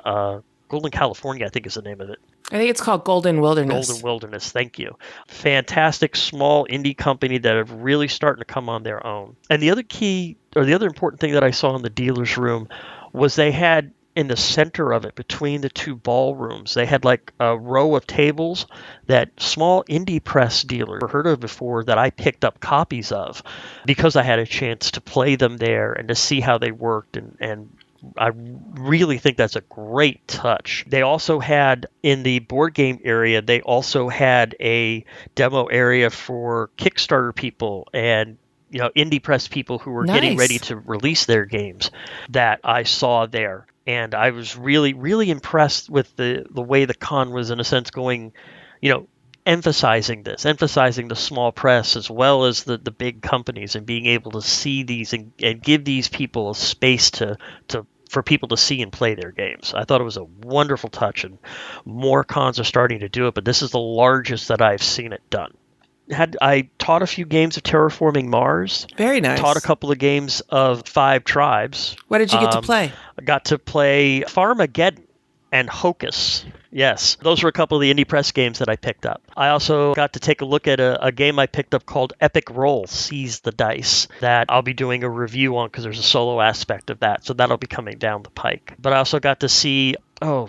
California, I think is the name of it. I think it's called Golden Wilderness. Golden Wilderness, thank you. Fantastic small indie company that are really starting to come on their own. And the other important thing that I saw in the dealer's room was they had in the center of it, between the 2 ballrooms, they had like a row of tables that small indie press dealers heard of before that I picked up copies of because I had a chance to play them there and to see how they worked, and I really think that's a great touch. They also had, in the board game area, they also had a demo area for Kickstarter people and indie press people who were getting ready to release their games that I saw there. And I was really, really impressed with the way the con was, in a sense, going, emphasizing the small press as well as the big companies, and being able to see these and give these people a space for people to see and play their games. I thought it was a wonderful touch, and more cons are starting to do it, but this is the largest that I've seen it done. I taught a few games of Terraforming Mars. Very nice. Taught a couple of games of 5 Tribes. What did you get to play? I got to play Farmageddon and Hocus. Yes, those were a couple of the indie press games that I picked up. I also got to take a look at a game I picked up called Epic Roll, Seize the Dice, that I'll be doing a review on because there's a solo aspect of that, so that'll be coming down the pike. But I also got to see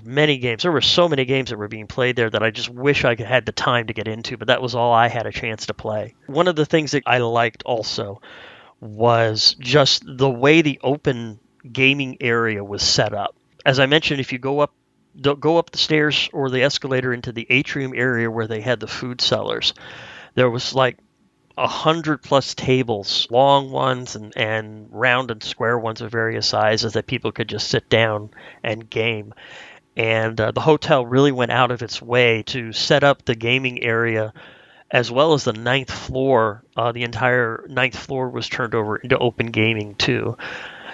many games. There were so many games that were being played there that I just wish I had the time to get into, but that was all I had a chance to play. One of the things that I liked also was just the way the open gaming area was set up. As I mentioned, if you go up the stairs or the escalator into the atrium area where they had the food sellers, there was like 100+ tables, long ones and round and square ones of various sizes that people could just sit down and game. And the hotel really went out of its way to set up the gaming area, as well as the 9th floor. The entire 9th floor was turned over into open gaming too.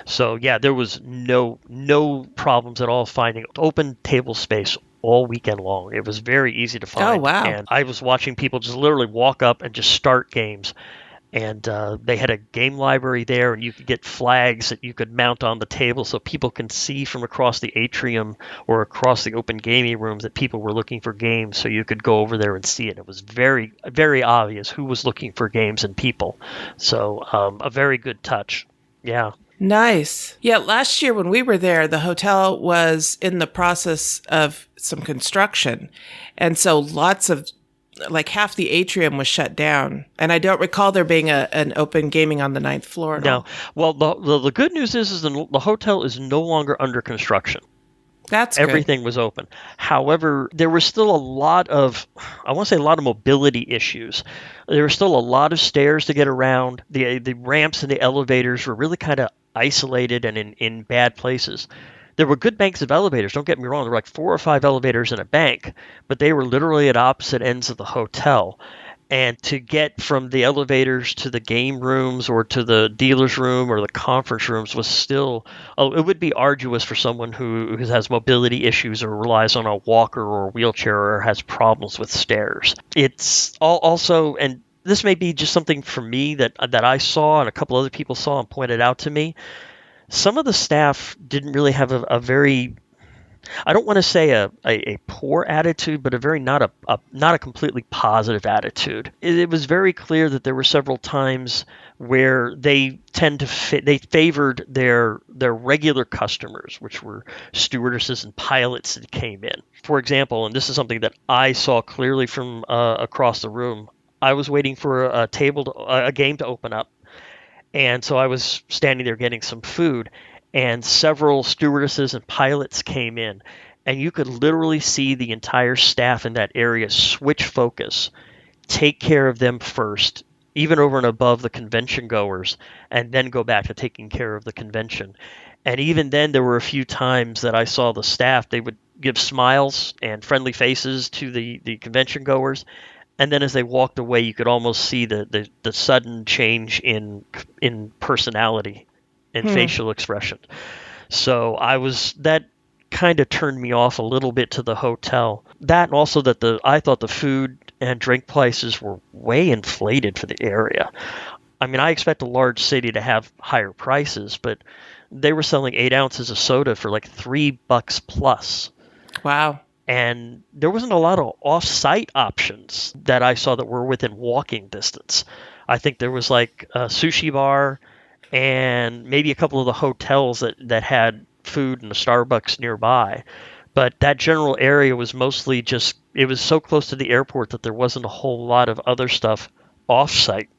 So yeah, there was no problems at all finding open table space all weekend long. It was very easy to find. Oh, wow. And I was watching people just literally walk up and just start games. And they had a game library there, and you could get flags that you could mount on the table so people can see from across the atrium or across the open gaming rooms that people were looking for games, so you could go over there and see it. It was very, very obvious who was looking for games and people. So a very good touch. Yeah. Nice. Yeah, last year when we were there, the hotel was in the process of some construction. And so lots of, like half the atrium was shut down. And I don't recall there being an open gaming on the 9th floor at all. No. Well, the good news is the hotel is no longer under construction. That's good. Everything was open. However, there was still a lot of mobility issues. There were still a lot of stairs to get around. The ramps and the elevators were really kind of isolated and in bad places. There were good banks of elevators, don't get me wrong. There were like 4 or 5 elevators in a bank, but they were literally at opposite ends of the hotel. And to get from the elevators to the game rooms or to the dealer's room or the conference rooms was still, it would be arduous for someone who has mobility issues or relies on a walker or a wheelchair or has problems with stairs. It's also, and this may be just something for me that I saw and a couple other people saw and pointed out to me, some of the staff didn't really have a very, I don't want to say a poor attitude, but a very not a completely positive attitude. It was very clear that there were several times where they they favored their regular customers, which were stewardesses and pilots that came in. For example, and this is something that I saw clearly from across the room, I was waiting for a game to open up. And so I was standing there getting some food, and several stewardesses and pilots came in, and you could literally see the entire staff in that area switch focus, take care of them first, even over and above the convention goers, and then go back to taking care of the convention. And even then, there were a few times that I saw the staff, they would give smiles and friendly faces to the convention goers. And then as they walked away, you could almost see the sudden change in personality and facial expression. So that kind of turned me off a little bit to the hotel. That and also that I thought the food and drink prices were way inflated for the area. I mean, I expect a large city to have higher prices, but they were selling 8 ounces of soda for like $3 plus. Wow. And there wasn't a lot of off-site options that I saw that were within walking distance. I think there was like a sushi bar and maybe a couple of the hotels that had food and a Starbucks nearby. But that general area was mostly it was so close to the airport that there wasn't a whole lot of other stuff off-site.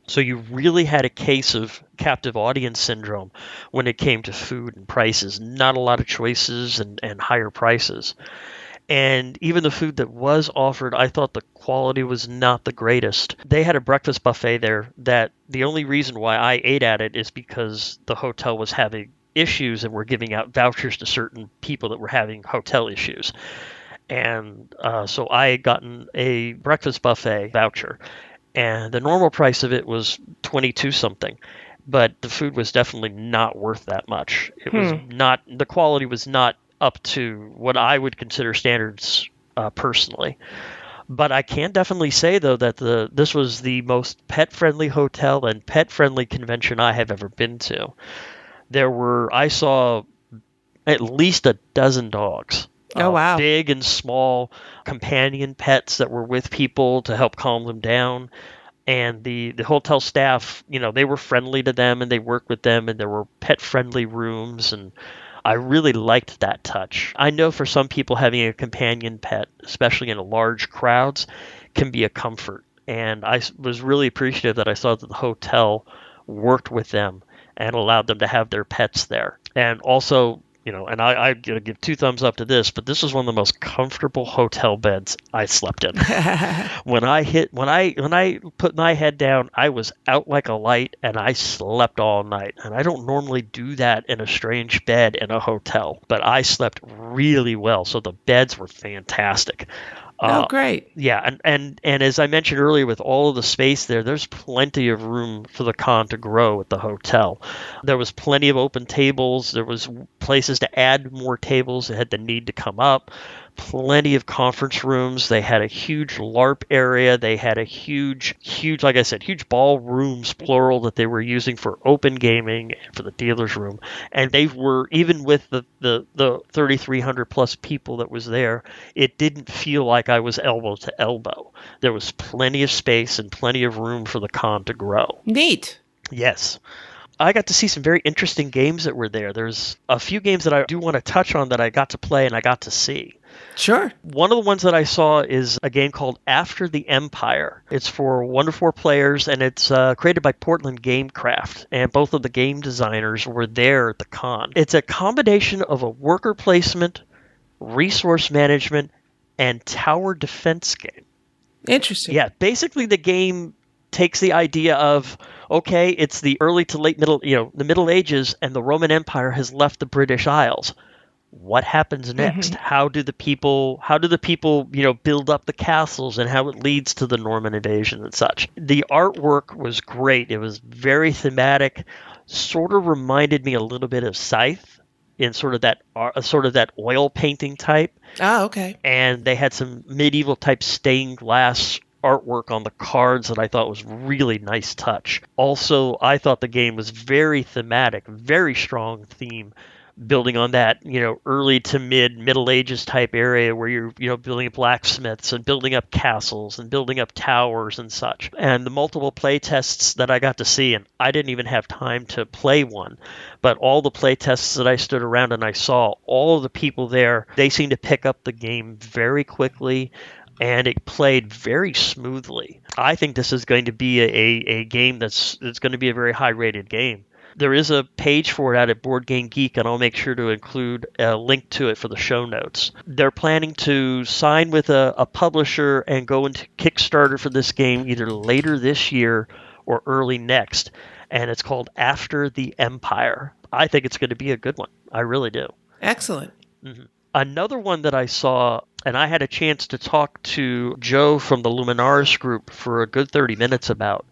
So you really had a case of captive audience syndrome when it came to food and prices. Not a lot of choices and higher prices. And even the food that was offered, I thought the quality was not the greatest. They had a breakfast buffet there that the only reason why I ate at it is because the hotel was having issues and were giving out vouchers to certain people that were having hotel issues. And so I had gotten a breakfast buffet voucher. And the normal price of it was $22 something, but the food was definitely not worth that much. It was not, the quality was not up to what I would consider standards personally. But I can definitely say though that this was the most pet-friendly hotel and pet-friendly convention I have ever been to. I saw at least a dozen dogs. Oh, wow. Big and small companion pets that were with people to help calm them down. And the hotel staff, they were friendly to them and they worked with them, and there were pet-friendly rooms, and I really liked that touch. I know for some people having a companion pet, especially in large crowds, can be a comfort. And I was really appreciative that I saw that the hotel worked with them and allowed them to have their pets there. And also, and I gotta give 2 thumbs up to this, but this was one of the most comfortable hotel beds I slept in. When I put my head down, I was out like a light, and I slept all night. And I don't normally do that in a strange bed in a hotel, but I slept really well. So the beds were fantastic. Oh, great. Yeah, and as I mentioned earlier, with all of the space there, there's plenty of room for the con to grow at the hotel. There was plenty of open tables. There was places to add more tables that had the need to come up. Plenty of conference rooms. They had a huge LARP area. They had a huge, like I said, huge ballrooms, plural, that they were using for open gaming and for the dealer's room. And they were, even with the 3,300 plus people that was there, it didn't feel like I was elbow to elbow. There was plenty of space and plenty of room for the con to grow. Neat. Yes. I got to see some very interesting games that were there. There's a few games that I do want to touch on that I got to play and I got to see. Sure. One of the ones that I saw is a game called After the Empire. It's for 1 to 4 players, and it's created by Portland Gamecraft, and both of the game designers were there at the con. It's a combination of a worker placement, resource management, and tower defense game. Interesting. Yeah, basically the game takes the idea of, okay, it's the early to late middle, the Middle Ages, and the Roman Empire has left the British Isles. What happens next? Mm-hmm. How do the people, build up the castles, and how it leads to the Norman invasion and such? The artwork was great. It was very thematic. Sort of reminded me a little bit of Scythe in sort of that oil painting type. Oh, okay. And they had some medieval type stained glass artwork on the cards that I thought was really nice touch. Also, I thought the game was very thematic, very strong theme, building on that, early to Middle Ages type area where you're building blacksmiths and building up castles and building up towers and such. And the multiple play tests that I got to see, and I didn't even have time to play one, but all the play tests that I stood around and I saw, all of the people there, they seemed to pick up the game very quickly, and it played very smoothly. I think this is going to be a game that's going to be a very high-rated game. There is a page for it out at Board Game Geek, and I'll make sure to include a link to it for the show notes. They're planning to sign with a publisher and go into Kickstarter for this game either later this year or early next, and it's called After the Empire. I think it's going to be a good one. I really do. Excellent. Mm-hmm. Another one that I saw, and I had a chance to talk to Joe from the Luminaris group for a good 30 minutes about,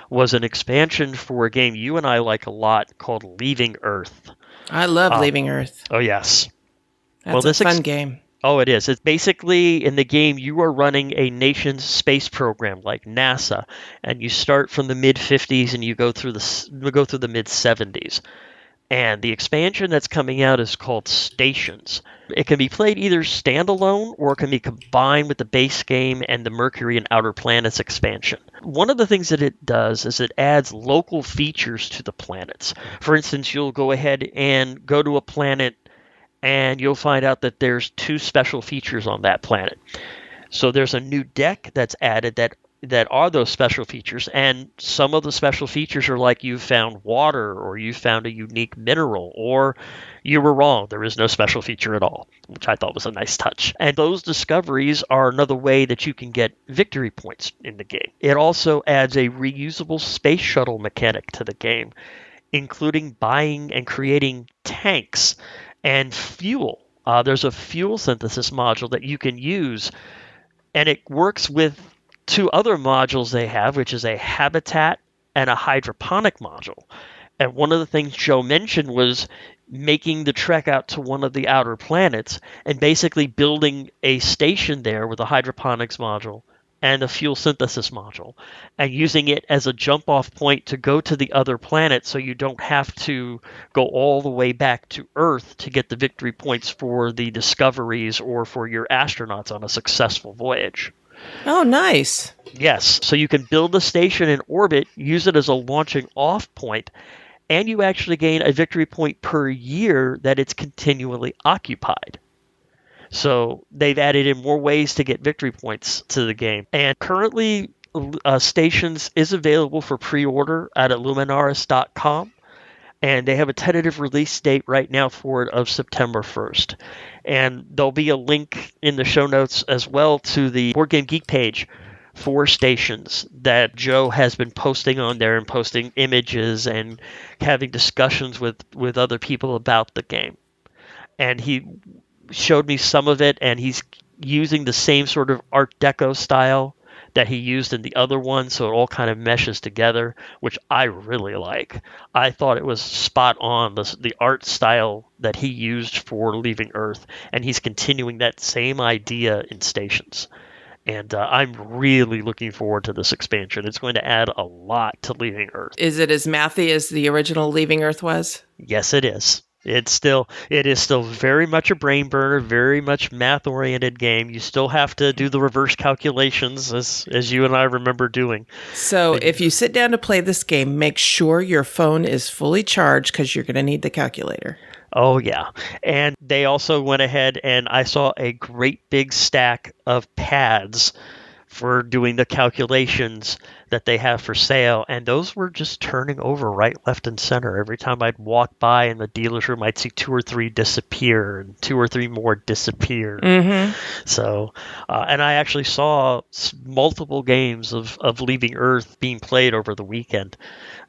was an expansion for a game you and I like a lot called Leaving Earth. I love Leaving Earth. Oh, yes. That's a fun game. Oh, it is. It's basically, in the game, you are running a nation's space program like NASA, and you start from the mid-50s and you go through the mid-70s. And the expansion that's coming out is called Stations. It can be played either standalone or it can be combined with the base game and the Mercury and Outer Planets expansion. One of the things that it does is it adds local features to the planets. For instance, you'll go ahead and go to a planet and you'll find out that there's 2 special features on that planet. So there's a new deck that's added that are those special features, and some of the special features are like you found water, or you found a unique mineral, or you were wrong, there is no special feature at all, which I thought was a nice touch. And those discoveries are another way that you can get victory points in the game. It also adds a reusable space shuttle mechanic to the game, including buying and creating tanks and fuel. There's a fuel synthesis module that you can use, and it works with 2 other modules they have, which is a habitat and a hydroponic module. And one of the things Joe mentioned was making the trek out to one of the outer planets and basically building a station there with a hydroponics module and a fuel synthesis module, and using it as a jump-off point to go to the other planet so you don't have to go all the way back to Earth to get the victory points for the discoveries or for your astronauts on a successful voyage. Oh, nice. Yes, so you can build a station in orbit, use it as a launching off point, and you actually gain a victory point per year that it's continually occupied. So they've added in more ways to get victory points to the game. And currently, Stations is available for pre-order at Luminaris.com. And they have a tentative release date right now for it of September 1st. And there'll be a link in the show notes as well to the Board Game Geek page for Stations that Joe has been posting on there and posting images and having discussions with other people about the game. And he showed me some of it, and he's using the same sort of Art Deco style that he used in the other one, so it all kind of meshes together, which I really like. I thought it was spot on, the art style that he used for Leaving Earth, and he's continuing that same idea in Stations. And I'm really looking forward to this expansion. It's going to add a lot to Leaving Earth. Is it as mathy as the original Leaving Earth was? Yes, it is. It is still very much a brain burner, very much math-oriented game. You still have to do the reverse calculations, as you and I remember doing. So if you sit down to play this game, make sure your phone is fully charged because you're going to need the calculator. Oh, yeah. And they also went ahead and I saw a great big stack of pads for doing the calculations that they have for sale, and those were just turning over right, left, and center. Every time I'd walk by in the dealer's room, I'd see 2 or 3 disappear, and 2 or 3 more disappear. Mm-hmm. So, and I actually saw multiple games of Leaving Earth being played over the weekend,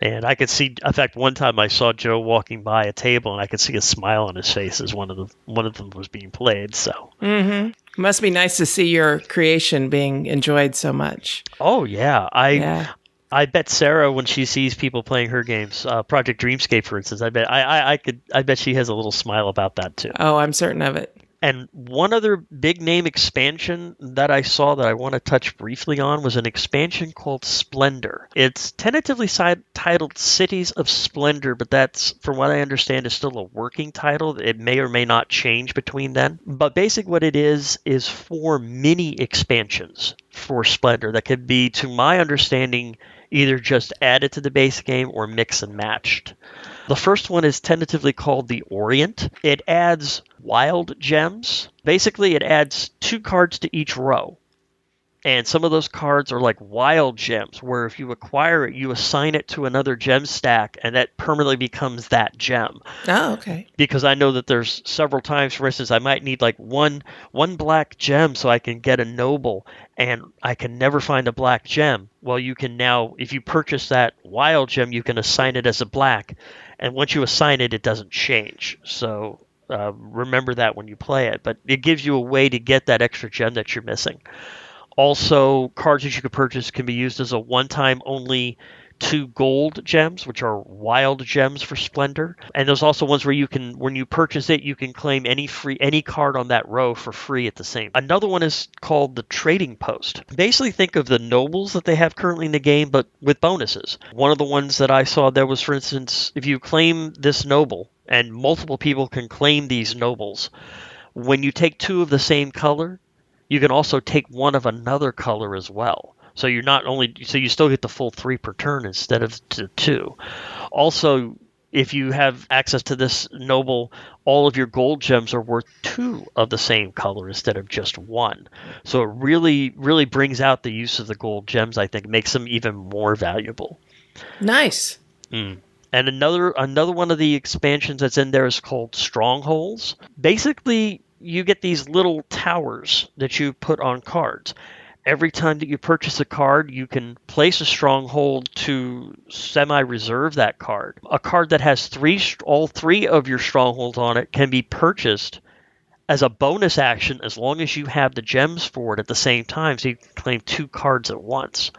and I could see. In fact, one time I saw Joe walking by a table, and I could see a smile on his face as one of them was being played. So. Mm-hmm. Must be nice to see your creation being enjoyed so much. Oh yeah, I bet Sarah, when she sees people playing her games, Project Dreamscape, for instance, I bet she has a little smile about that too. Oh, I'm certain of it. And one other big name expansion that I saw that I want to touch briefly on was an expansion called Splendor. It's tentatively titled Cities of Splendor, but that's, from what I understand, is still a working title. It may or may not change between then. But basically what it is 4 mini expansions for Splendor that could be, to my understanding, either just added to the base game or mix and matched. The first one is tentatively called the Orient. It adds wild gems. Basically, it adds 2 cards to each row. And some of those cards are like wild gems, where if you acquire it, you assign it to another gem stack, and that permanently becomes that gem. Oh, okay. Because I know that there's several times, for instance, I might need like one black gem so I can get a noble, and I can never find a black gem. Well, you can now, if you purchase that wild gem, you can assign it as a black, and once you assign it, it doesn't change. So remember that when you play it. But it gives you a way to get that extra gem that you're missing. Also, cards that you can purchase can be used as a one-time only 2 gold gems, which are wild gems for Splendor. And there's also ones where you can, when you purchase it, you can claim any card on that row for free at the same. Another one is called the Trading Post. Basically, think of the nobles that they have currently in the game, but with bonuses. One of the ones that I saw there was, for instance, if you claim this noble, and multiple people can claim these nobles, when you take 2 of the same color, you can also take 1 of another color as well. So you still get the full 3 per turn instead of 2. Also, if you have access to this noble, all of your gold gems are worth 2 of the same color instead of just 1. So it really, really brings out the use of the gold gems, I think, makes them even more valuable. Nice. And another one of the expansions that's in there is called Strongholds. Basically, you get these little towers that you put on cards. Every time that you purchase a card, you can place a stronghold to semi-reserve that card. A card that has all 3 of your strongholds on it can be purchased as a bonus action as long as you have the gems for it at the same time, so you can claim 2 cards at once.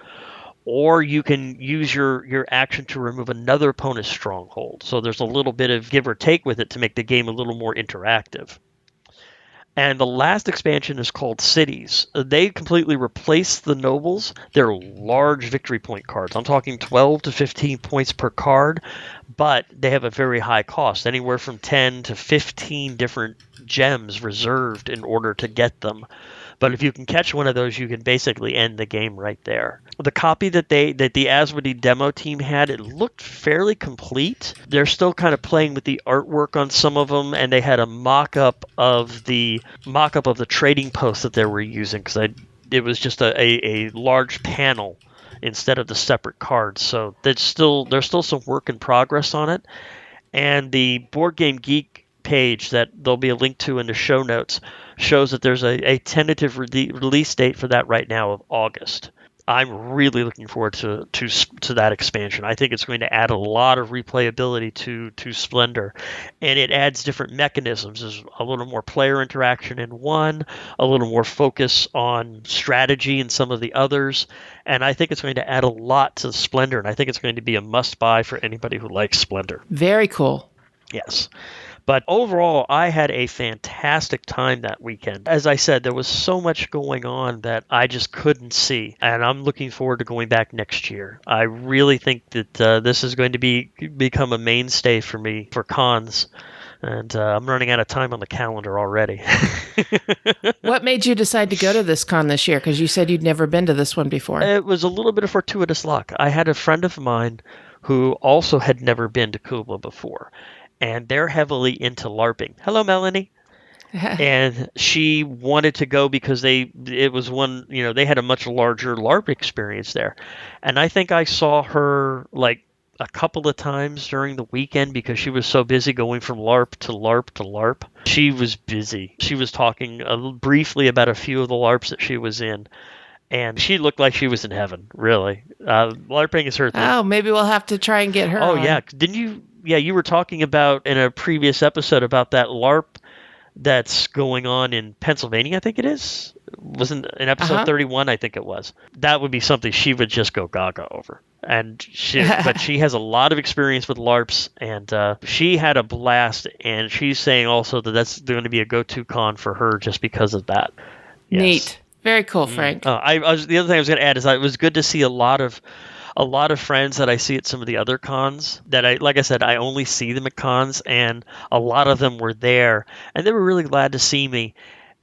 Or you can use your action to remove another opponent's stronghold. So there's a little bit of give or take with it to make the game a little more interactive. And the last expansion is called Cities. They completely replace the nobles. They're large victory point cards. I'm talking 12 to 15 points per card, but they have a very high cost, anywhere from 10 to 15 different gems reserved in order to get them. But if you can catch one of those, you can basically end the game right there. The copy that the Asmodee demo team had, it looked fairly complete. They're still kind of playing with the artwork on some of them, and they had a mock-up of the trading post that they were using, because it was just a large panel instead of the separate cards. So there's still some work in progress on it. And the Board Game Geek page that there'll be a link to in the show notes shows that there's a tentative release date for that right now of August. I'm really looking forward to that expansion. I think it's going to add a lot of replayability to Splendor, and it adds different mechanisms. There's a little more player interaction in one, a little more focus on strategy in some of the others, and I think it's going to add a lot to Splendor, and I think it's going to be a must-buy for anybody who likes Splendor. Very cool. Yes. But overall, I had a fantastic time that weekend. As I said, there was so much going on that I just couldn't see. And I'm looking forward to going back next year. I really think that this is going to become a mainstay for me for cons. And I'm running out of time on the calendar already. What made you decide to go to this con this year? Because you said you'd never been to this one before. It was a little bit of fortuitous luck. I had a friend of mine who also had never been to Kubla before. And they're heavily into LARPing. Hello, Melanie. And she wanted to go because they had a much larger LARP experience there. And I think I saw her like a couple of times during the weekend because she was so busy going from LARP to LARP to LARP. She was busy. She was talking briefly about a few of the LARPs that she was in. And she looked like she was in heaven, really. LARPing is her thing. Oh, maybe we'll have to try and get her on. Yeah. Didn't you? Yeah, you were talking about in a previous episode about that LARP that's going on in Pennsylvania, I think it is. Wasn't in episode 31, I think it was. That would be something she would just go gaga over. And but she has a lot of experience with LARPs, and she had a blast. And she's saying also that that's going to be a go-to con for her just because of that. Yes. Neat. Very cool, Frank. The other thing I was going to add is it was good to see a lot of friends that I see at some of the other cons that like I said, I only see them at cons, and a lot of them were there, and they were really glad to see me.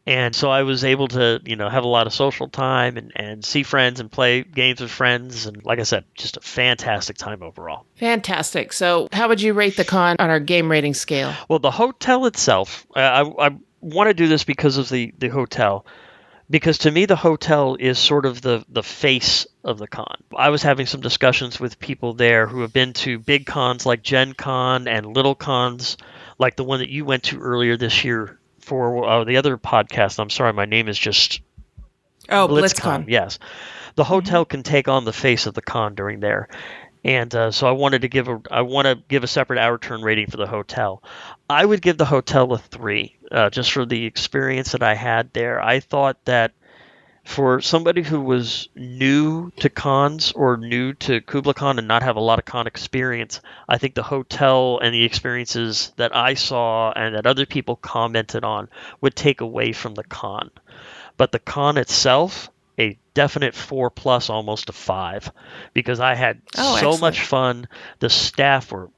And so I was able to, have a lot of social time and see friends and play games with friends. And like I said, just a fantastic time overall. Fantastic. So how would you rate the con on our game rating scale? Well, the hotel itself, I want to do this because of the hotel. Because to me, the hotel is sort of the face of the con. I was having some discussions with people there who have been to big cons like Gen Con and little cons like the one that you went to earlier this year for the other podcast. I'm sorry, my name is just... Oh, BlitzCon. Yes. The hotel can take on the face of the con during there. And so I want to give a separate hour turn rating for the hotel. I would give the hotel a 3, just for the experience that I had there. I thought that for somebody who was new to cons or new to Kubla Con and not have a lot of con experience, I think the hotel and the experiences that I saw and that other people commented on would take away from the con. But the con itself, a definite 4+, almost a 5, because I had so much fun. The staff were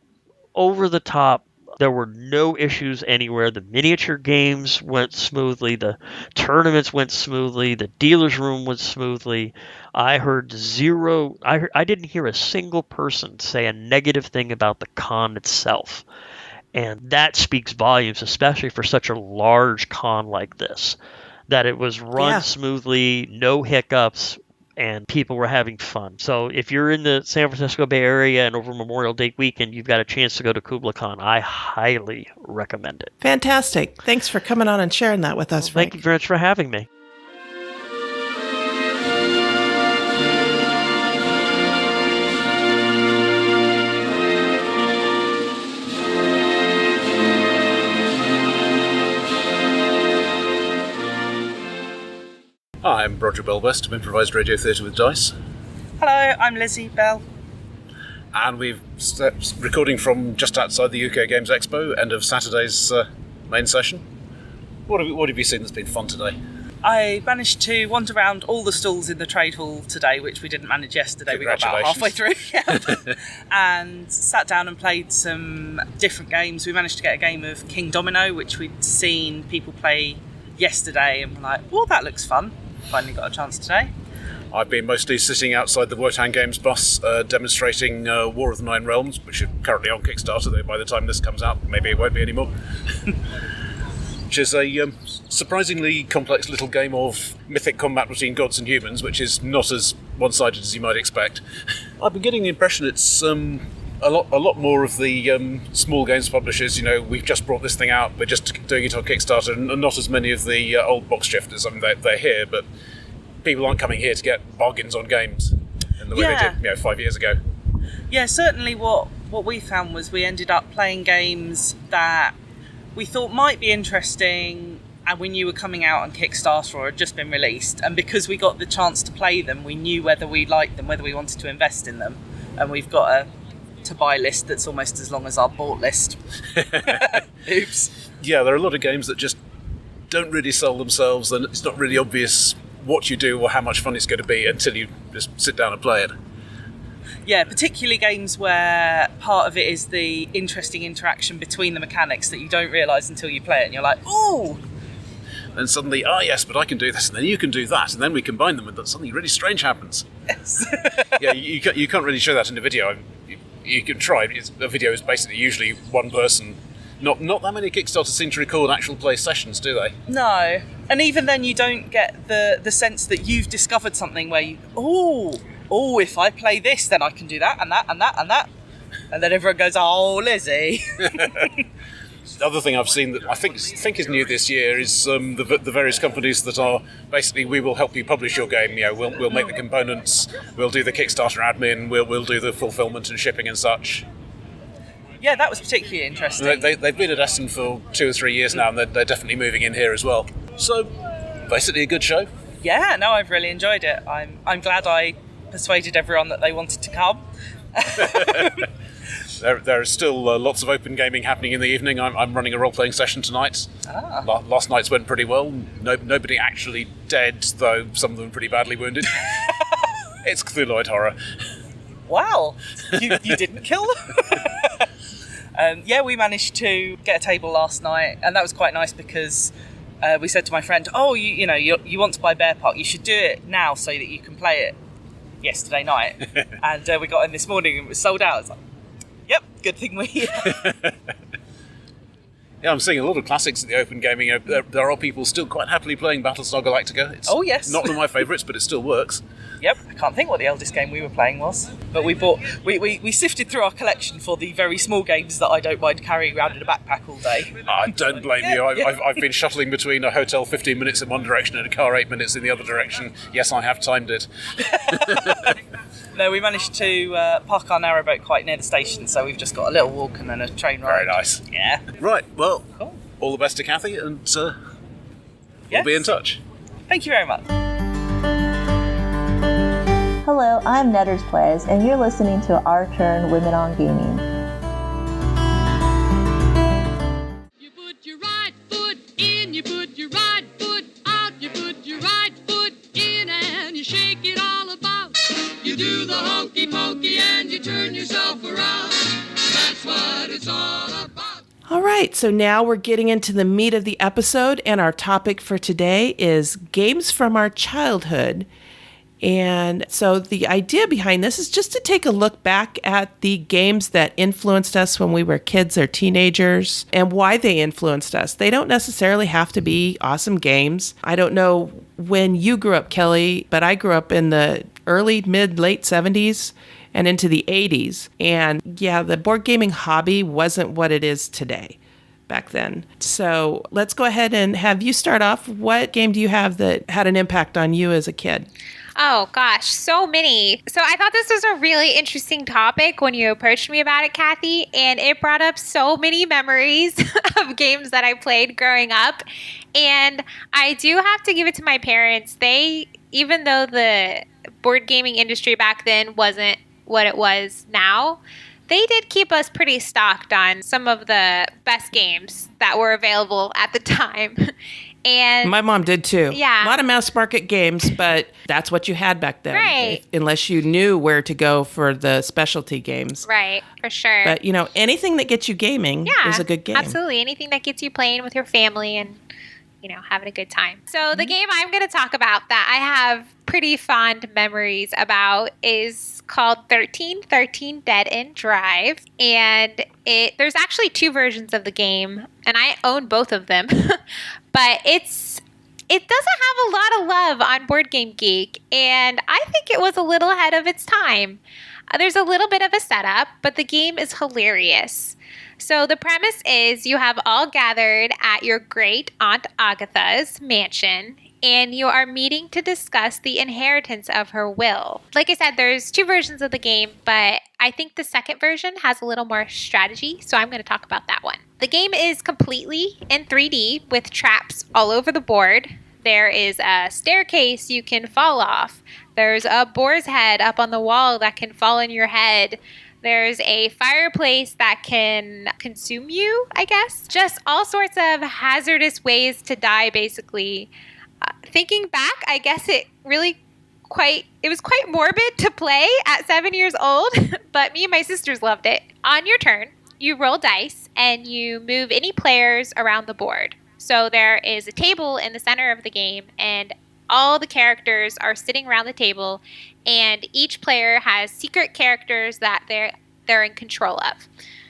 over the top. There were no issues anywhere. The miniature games went smoothly. The tournaments went smoothly. The dealer's room went smoothly. I heard zero. I didn't hear a single person say a negative thing about the con itself. And that speaks volumes, especially for such a large con like this. That it was run smoothly, no hiccups, and people were having fun. So if you're in the San Francisco Bay Area and over Memorial Day weekend, you've got a chance to go to Kubla Con. I highly recommend it. Fantastic. Thanks for coming on and sharing that with us, Frank. Thank you very much for having me. Hi, I'm Roger Bellwest of Improvised Radio Theatre with Dice. Hello, I'm Lizzie Bell. And we're recording from just outside the UK Games Expo, end of Saturday's main session. What have you seen that's been fun today? I managed to wander around all the stalls in the trade hall today, which we didn't manage yesterday. We got about halfway through. And sat down and played some different games. We managed to get a game of King Domino, which we'd seen people play yesterday, and we're like, oh, that looks fun. Finally got a chance today. I've been mostly sitting outside the Wotan Games bus demonstrating War of the Nine Realms, which is currently on Kickstarter, though by the time this comes out, maybe it won't be anymore. Which is a surprisingly complex little game of mythic combat between gods and humans, which is not as one-sided as you might expect. I've been getting the impression it's a lot more of the small games publishers, we've just brought this thing out, we're just doing it on Kickstarter, and not as many of the old box shifters. I mean, they're here, but people aren't coming here to get bargains on games in the way they did 5 years ago. Yeah, certainly what we found was we ended up playing games that we thought might be interesting and we knew were coming out on Kickstarter or had just been released. And because we got the chance to play them, we knew whether we liked them, whether we wanted to invest in them. And we've got a to-buy list that's almost as long as our bought list. Oops. Yeah, there are a lot of games that just don't really sell themselves, and it's not really obvious what you do or how much fun it's going to be until you just sit down and play it. Yeah, particularly games where part of it is the interesting interaction between the mechanics that you don't realise until you play it, and you're like, ooh! And suddenly, yes, but I can do this, and then you can do that, and then we combine them, and something really strange happens. Yes. Yeah, you can't really show that in a video. You can try. A video is basically usually one person. Not that many Kickstarters seem to record actual play sessions, do they? No. And even then you don't get the sense that you've discovered something where you, if I play this, then I can do that and that and that and that. And then everyone goes, oh, Lizzie. The other thing I've seen that I think is new this year is the various companies that are basically, we will help you publish your game. We'll make the components, we'll do the Kickstarter admin, we'll do the fulfillment and shipping and such. Yeah, that was particularly interesting. They've been at Essen for 2 or 3 years now, and they're definitely moving in here as well. So, basically a good show. Yeah, no, I've really enjoyed it. I'm glad I persuaded everyone that they wanted to come. There is still lots of open gaming happening in the evening. I'm running a role-playing session tonight. Last night's went pretty well. Nobody actually dead, though some of them pretty badly wounded. It's Cthulhuid horror. Wow, you didn't kill them? Yeah, we managed to get a table last night, and that was quite nice because we said to my friend, you want to buy Bear Park, you should do it now so that you can play it yesterday night. And we got in this morning and it was sold out. It's like, yep, good thing we're here. Yeah, I'm seeing a lot of classics at the open gaming. There are people still quite happily playing Battlestar Galactica. It's yes. Not one of my favourites, but it still works. Yep, I can't think what the eldest game we were playing was. But we sifted through our collection for the very small games that I don't mind carrying around in a backpack all day. I don't blame you. I've been shuttling between a hotel 15 minutes in one direction and a car 8 minutes in the other direction. Yes, I have timed it. No, we managed to park our narrowboat quite near the station, so we've just got a little walk and then a train ride. Very nice. Yeah. Right, well, cool. All the best to Cathy, and we'll be in touch. Thank you very much. Hello, I'm Netters Plays, and you're listening to Our Turn Women on Gaming. You put your right foot in, you put your right foot out, you put your right foot in, and you shake it all about. You do the hokey pokey and you turn yourself around. That's what it's all about. All right, so now we're getting into the meat of the episode, and our topic for today is games from our childhood. And so the idea behind this is just to take a look back at the games that influenced us when we were kids or teenagers and why they influenced us. They don't necessarily have to be awesome games. I don't know when you grew up, Kelly, but I grew up in the early, late 70s and into the 80s. And yeah, the board gaming hobby wasn't what it is today back then. So let's go ahead and have you start off. What game do you have that had an impact on you as a kid? Oh gosh, so many. So I thought this was a really interesting topic when you approached me about it, Cathy, and it brought up so many memories of games that I played growing up. And I do have to give it to my parents. They, even though the board gaming industry back then wasn't what it was now, they did keep us pretty stocked on some of the best games that were available at the time. And my mom did too. Yeah. A lot of mass market games, but that's what you had back then. Right. Unless you knew where to go for the specialty games. Right, for sure. But, anything that gets you gaming is a good game. Absolutely. Anything that gets you playing with your family and, having a good time. So the game I'm going to talk about that I have pretty fond memories about is called 1313 Dead End Drive. And there's actually 2 versions of the game, and I own both of them. But it doesn't have a lot of love on Board Game Geek, and I think it was a little ahead of its time. There's a little bit of a setup, but the game is hilarious. So the premise is you have all gathered at your great Aunt Agatha's mansion, and you are meeting to discuss the inheritance of her will. Like I said, there's 2 versions of the game, but I think the second version has a little more strategy, so I'm going to talk about that one. The game is completely in 3D with traps all over the board. There is a staircase you can fall off. There's a boar's head up on the wall that can fall on your head. There's a fireplace that can consume you, I guess. Just all sorts of hazardous ways to die, basically. Thinking back, I guess it was quite morbid to play at 7 years old, but me and my sisters loved it. On your turn, you roll dice and you move any players around the board. So there is a table in the center of the game, and all the characters are sitting around the table, and each player has secret characters that they're in control of.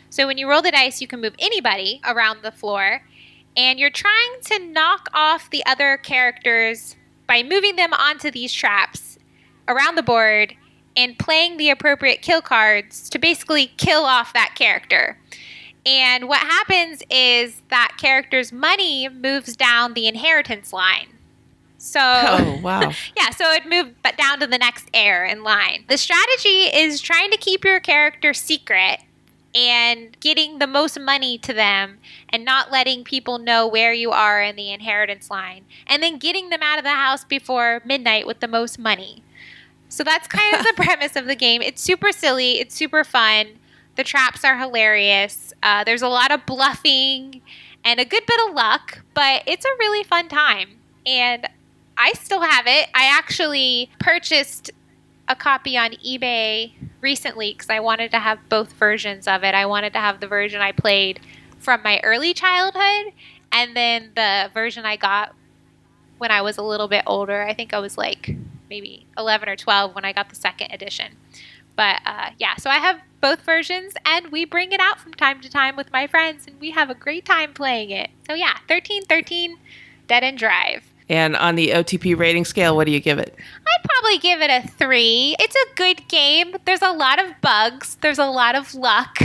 So when you roll the dice, you can move anybody around the floor, and you're trying to knock off the other characters by moving them onto these traps around the board and playing the appropriate kill cards to basically kill off that character. And what happens is that character's money moves down the inheritance line. So, wow. Yeah, so it moved down to the next heir in line. The strategy is trying to keep your character secret and getting the most money to them and not letting people know where you are in the inheritance line, and then getting them out of the house before midnight with the most money. So that's kind of the premise of the game. It's super silly. It's super fun. The traps are hilarious. There's a lot of bluffing and a good bit of luck, but it's a really fun time. And I still have it. I actually purchased a copy on eBay recently because I wanted to have both versions of it. I wanted to have the version I played from my early childhood, and then the version I got when I was a little bit older. I think I was like maybe 11 or 12 when I got the second edition. But yeah, so I have both versions, and we bring it out from time to time with my friends, and we have a great time playing it. So yeah, 1313 Dead End Drive. And on the OTP rating scale, what do you give it? I'd probably give it a 3. It's a good game. There's a lot of bugs. There's a lot of luck.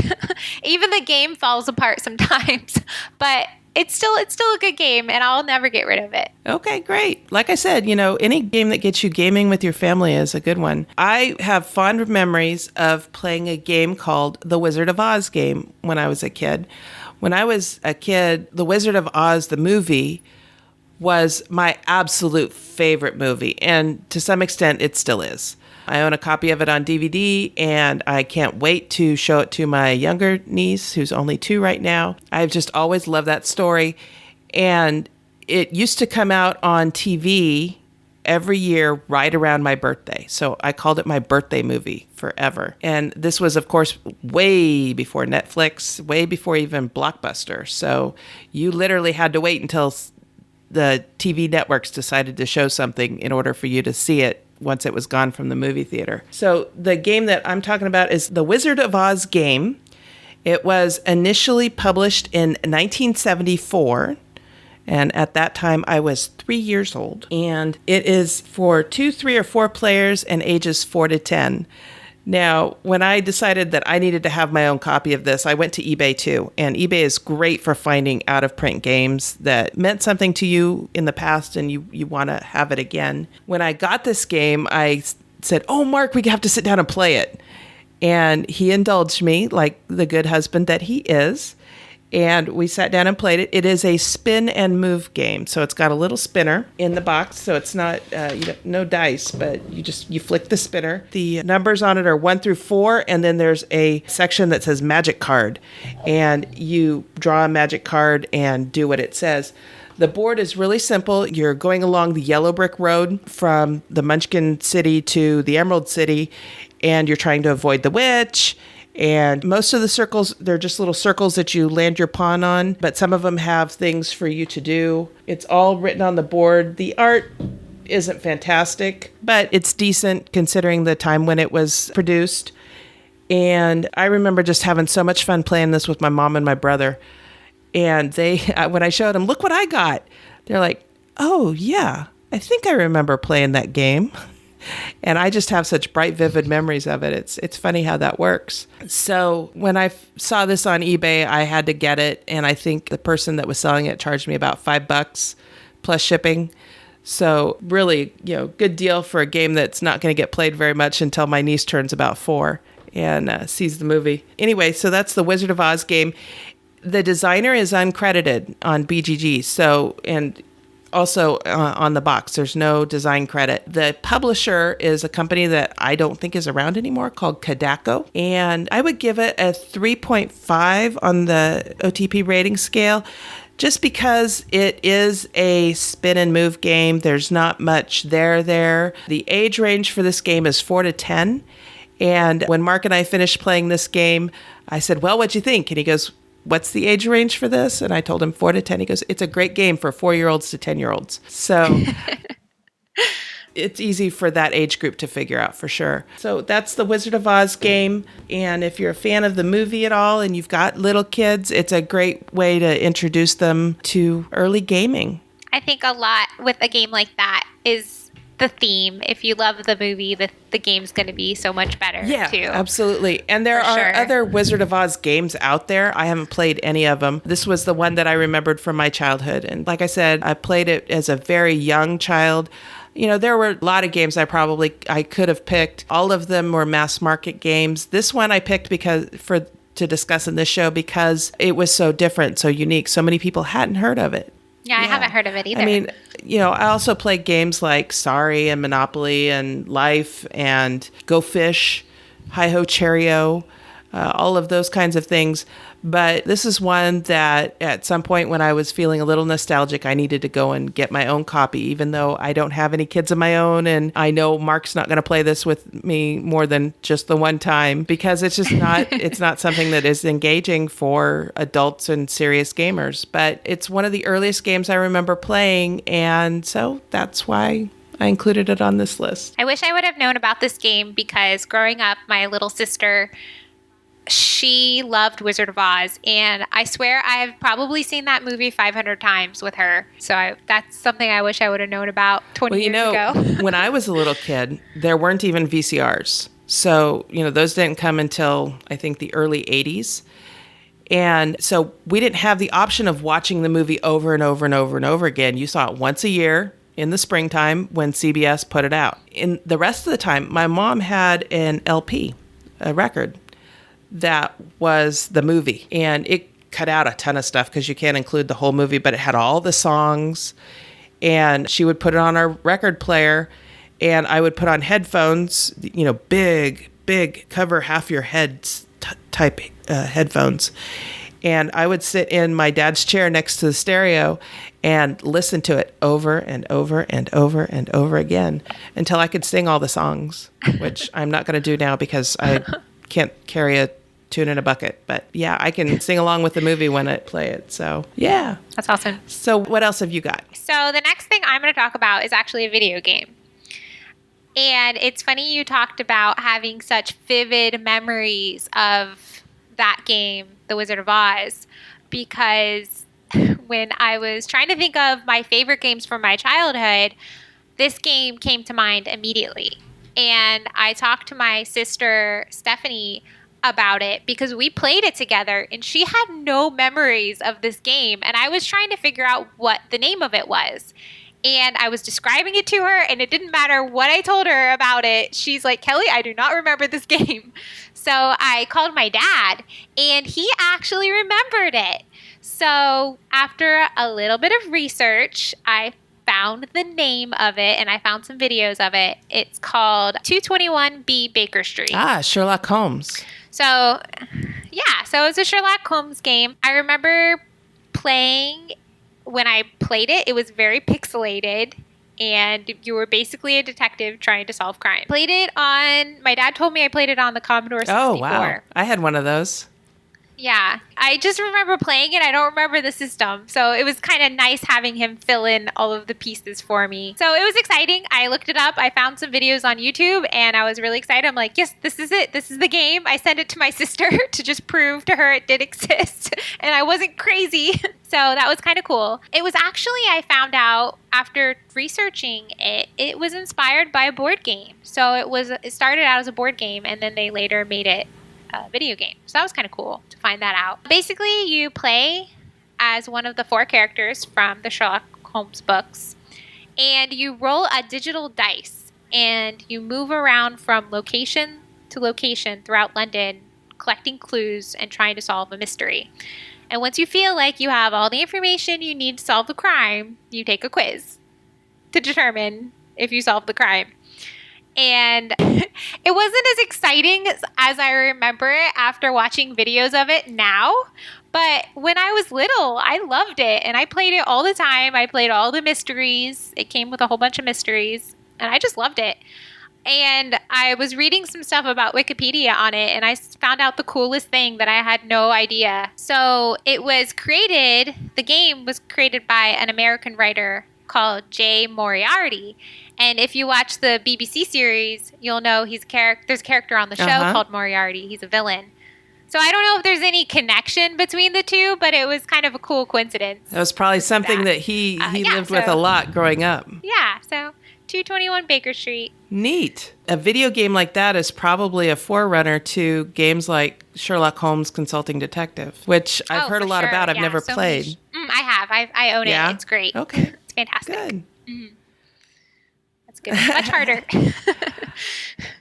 Even the game falls apart sometimes. But it's still a good game, and I'll never get rid of it. Okay, great. Like I said, any game that gets you gaming with your family is a good one. I have fond memories of playing a game called The Wizard of Oz game when I was a kid. When I was a kid, The Wizard of Oz, the movie, was my absolute favorite movie, and to some extent it still is. I own a copy of it on DVD, and I can't wait to show it to my younger niece, who's only 2 right now. I've just always loved that story, and it used to come out on TV every year right around my birthday. So I called it my birthday movie forever. And this was, of course, way before Netflix, way before even Blockbuster. So you literally had to wait until the TV networks decided to show something in order for you to see it once it was gone from the movie theater. So the game that I'm talking about is the Wizard of Oz game. It was initially published in 1974, and at that time I was 3 years old. And it is for 2, 3, or 4 players and ages 4 to 10. Now, when I decided that I needed to have my own copy of this, I went to eBay too. And eBay is great for finding out-of-print games that meant something to you in the past and you want to have it again. When I got this game, I said, "Oh, Mark, we have to sit down and play it." And he indulged me like the good husband that he is. And we sat down and played it. It is a spin and move game. So it's got a little spinner in the box. So it's not, no dice, but you flick the spinner. The numbers on it are 1 through 4. And then there's a section that says magic card. And you draw a magic card and do what it says. The board is really simple. You're going along the yellow brick road from the Munchkin City to the Emerald City. And you're trying to avoid the witch. And most of the circles, they're just little circles that you land your pawn on, but some of them have things for you to do. It's all written on the board. The art isn't fantastic, but it's decent considering the time when it was produced. And I remember just having so much fun playing this with my mom and my brother. And they, when I showed them, "Look what I got," they're like, "Oh yeah, I think I remember playing that game." And I just have such bright, vivid memories of it. It's funny how that works. So when I saw this on eBay, I had to get it. And I think the person that was selling it charged me about $5 plus shipping. So really, good deal for a game that's not going to get played very much until my niece turns about 4 and sees the movie. Anyway, so that's the Wizard of Oz game. The designer is uncredited on BGG. So, and also on the box, there's no design credit. The publisher is a company that I don't think is around anymore called Kadako. And I would give it a 3.5 on the OTP rating scale, just because it is a spin and move game. There's not much there. The age range for this game is 4 to 10. And when Mark and I finished playing this game, I said, well, what'd you think? And he goes, what's the age range for this? And I told him 4 to 10. He goes, it's a great game for 4-year-olds to 10-year-olds. So it's easy for that age group to figure out for sure. So that's the Wizard of Oz game. And if you're a fan of the movie at all and you've got little kids, it's a great way to introduce them to early gaming. I think a lot with a game like that is the theme. If you love the movie, the game's going to be so much better too. Yeah, absolutely. And there are other Wizard of Oz games out there. I haven't played any of them. This was the one that I remembered from my childhood. And like I said, I played it as a very young child. There were a lot of games I could have picked. All of them were mass market games. This one I picked to discuss in this show because it was so different, so unique. So many people hadn't heard of it. Yeah, I haven't heard of it either. I mean, I also played games like Sorry and Monopoly and Life and Go Fish, Hi-Ho Cherry-O, all of those kinds of things. But this is one that at some point when I was feeling a little nostalgic, I needed to go and get my own copy, even though I don't have any kids of my own. And I know Mark's not going to play this with me more than just the one time because it's just not, it's not something that is engaging for adults and serious gamers. But it's one of the earliest games I remember playing. And so that's why I included it on this list. I wish I would have known about this game because growing up, my little sister, she loved Wizard of Oz, and I swear I have probably seen that movie 500 times with her. So that's something I wish I would have known about 20 years ago. When I was a little kid, there weren't even VCRs. So, those didn't come until, I think, the early 80s. And so we didn't have the option of watching the movie over and over and over and over again. You saw it once a year in the springtime when CBS put it out. In the rest of the time, my mom had an LP, a record, that was the movie. And it cut out a ton of stuff because you can't include the whole movie, but it had all the songs. And she would put it on our record player, and I would put on headphones, big cover half your head type headphones. And I would sit in my dad's chair next to the stereo and listen to it over and over and over and over again until I could sing all the songs, which I'm not going to do now because I can't carry a tune in a bucket. But yeah, I can sing along with the movie when I play it. So yeah. That's awesome. So what else have you got? So the next thing I'm going to talk about is actually a video game. And it's funny you talked about having such vivid memories of that game, The Wizard of Oz, because when I was trying to think of my favorite games from my childhood, this game came to mind immediately. And I talked to my sister, Stephanie, about it because we played it together and she had no memories of this game. And I was trying to figure out what the name of it was. And I was describing it to her and it didn't matter what I told her about it. She's like, Kelly, I do not remember this game. So I called my dad and he actually remembered it. So after a little bit of research, I found the name of it and I found some videos of it. It's called 221B Baker Street. Ah, Sherlock Holmes. So, yeah. So it was a Sherlock Holmes game. I remember playing, when I played it, it was very pixelated. And you were basically a detective trying to solve crime. Played it on, my dad told me I played it on the Commodore 64. Oh, wow. I had one of those. Yeah, I just remember playing it. I don't remember the system. So it was kind of nice having him fill in all of the pieces for me. So it was exciting. I looked it up. I found some videos on YouTube and I was really excited. I'm like, yes, this is it. This is the game. I sent it to my sister to just prove to her it did exist. And I wasn't crazy. So that was kind of cool. It was actually, I found out after researching it, it was inspired by a board game. So it started out as a board game and then they later made it a video game. So that was kind of cool to find that out. Basically, you play as one of the 4 characters from the Sherlock Holmes books, And you roll a digital dice, and you move around from location to location throughout London, collecting clues and trying to solve a mystery. And once you feel like you have all the information you need to solve the crime, you take a quiz to determine if you solved the crime. And it wasn't as exciting as I remember it after watching videos of it now. But when I was little, I loved it. And I played it all the time. I played all the mysteries. It came with a whole bunch of mysteries. And I just loved it. And I was reading some stuff about Wikipedia on it. And I found out the coolest thing that I had no idea. So the game was created by an American writer called Jay Moriarty. And if you watch the BBC series, you'll know there's a character on the show called Moriarty. He's a villain. So I don't know if there's any connection between the two, but it was kind of a cool coincidence. That was probably something that he lived with a lot growing up. Yeah, so 221 Baker Street. Neat. A video game like that is probably a forerunner to games like Sherlock Holmes Consulting Detective, which I've heard a lot about. I've never played. I have. I own it. It's great. Okay. It's fantastic. Good. Mm-hmm. That's good. Much harder.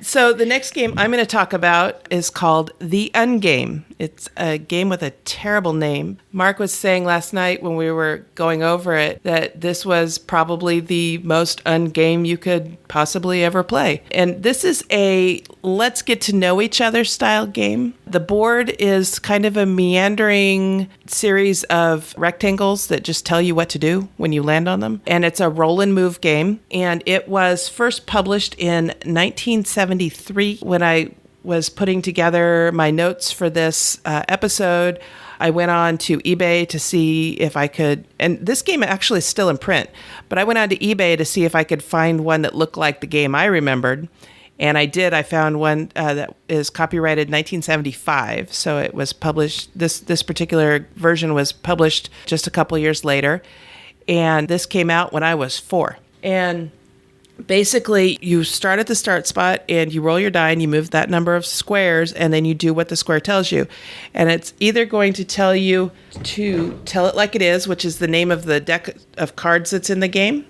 So the next game I'm going to talk about is called The Ungame. It's a game with a terrible name. Mark was saying last night when we were going over it that this was probably the most ungame you could possibly ever play. And this is a let's get to know each other style game. The board is kind of a meandering series of rectangles that just tell you what to do when you land on them. And it's a roll and move game. And it was first published in 1973. When I was putting together my notes for this episode, I went on to eBay to see if I could, and this game actually is still in print, but I went on to eBay to see if I could find one that looked like the game I remembered. And I did. I found one that is copyrighted 1975. So it was published, this particular version was published just a couple years later. And this came out when I was 4. And basically, you start at the start spot and you roll your die and you move that number of squares and then you do what the square tells you. And it's either going to tell you to tell it like it is, which is the name of the deck of cards that's in the game,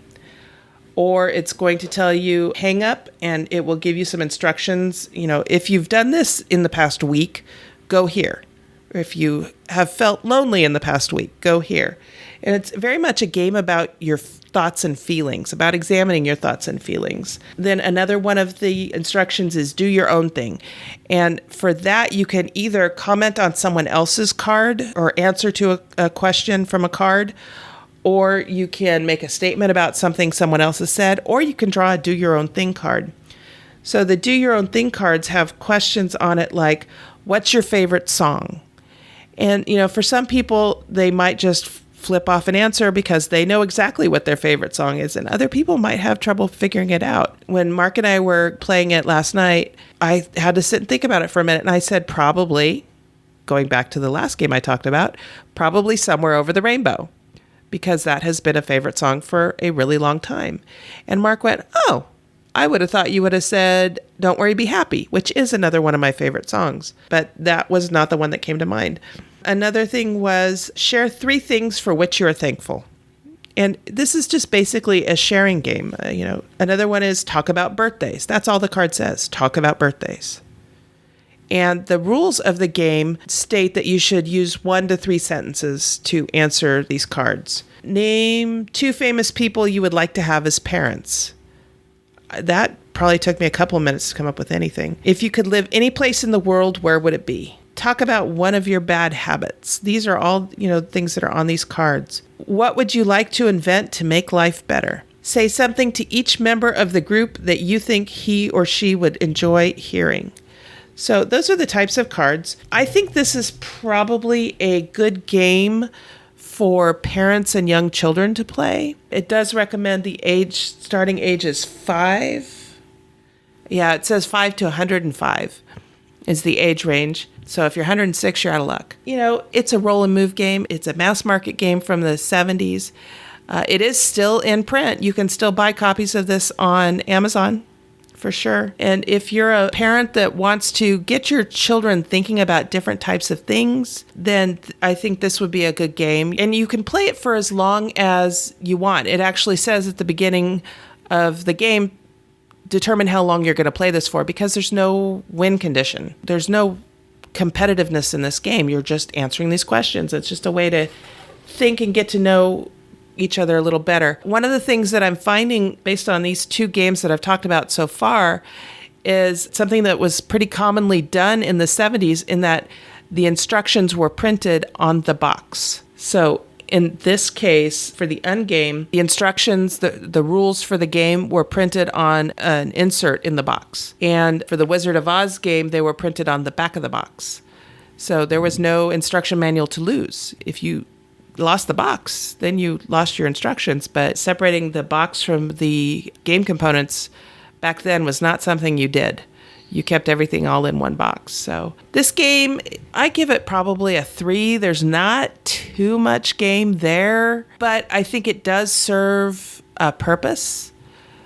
or it's going to tell you hang up and it will give you some instructions. You know, if you've done this in the past week, go here. Or if you have felt lonely in the past week, go here. And it's very much a game about your thoughts and feelings, about examining your thoughts and feelings. Then another one of the instructions is do your own thing. And for that, you can either comment on someone else's card or answer to a question from a card, or you can make a statement about something someone else has said, or you can draw a do your own thing card. So the do your own thing cards have questions on it like, what's your favorite song? And, you know, for some people, they might just flip off an answer because they know exactly what their favorite song is, and other people might have trouble figuring it out. When Mark and I were playing it last night, I had to sit and think about it for a minute, and I said probably, going back to the last game I talked about, probably Somewhere Over the Rainbow, because that has been a favorite song for a really long time. And Mark went, oh, I would have thought you would have said Don't Worry, Be Happy, which is another one of my favorite songs, but that was not the one that came to mind. Another thing was share 3 things for which you're thankful. And this is just basically a sharing game. Another one is talk about birthdays. That's all the card says, talk about birthdays. And the rules of the game state that you should use 1 to 3 sentences to answer these cards. Name 2 famous people you would like to have as parents. That probably took me a couple of minutes to come up with anything. If you could live any place in the world, where would it be? Talk about one of your bad habits. These are all, things that are on these cards. What would you like to invent to make life better? Say something to each member of the group that you think he or she would enjoy hearing. So those are the types of cards. I think this is probably a good game for parents and young children to play. It does recommend the starting age is 5. Yeah, it says 5 to 105 is the age range. So if you're 106, you're out of luck. It's a roll and move game. It's a mass market game from the 70s. It is still in print. You can still buy copies of this on Amazon For sure. And if you're a parent that wants to get your children thinking about different types of things, then I think this would be a good game. And you can play it for as long as you want. It actually says at the beginning of the game, determine how long you're going to play this for, because there's no win condition. There's no competitiveness in this game. You're just answering these questions. It's just a way to think and get to know each other a little better. One of the things that I'm finding based on these two games that I've talked about so far is something that was pretty commonly done in the 70s, in that the instructions were printed on the box. So in this case, for the Ungame, the instructions, the rules for the game were printed on an insert in the box. And for the Wizard of Oz game, they were printed on the back of the box. So there was no instruction manual to lose. If you lost the box, then you lost your instructions. But separating the box from the game components back then was not something you did. You kept everything all in one box. So this game, I give it probably a 3. There's not too much game there, but I think it does serve a purpose.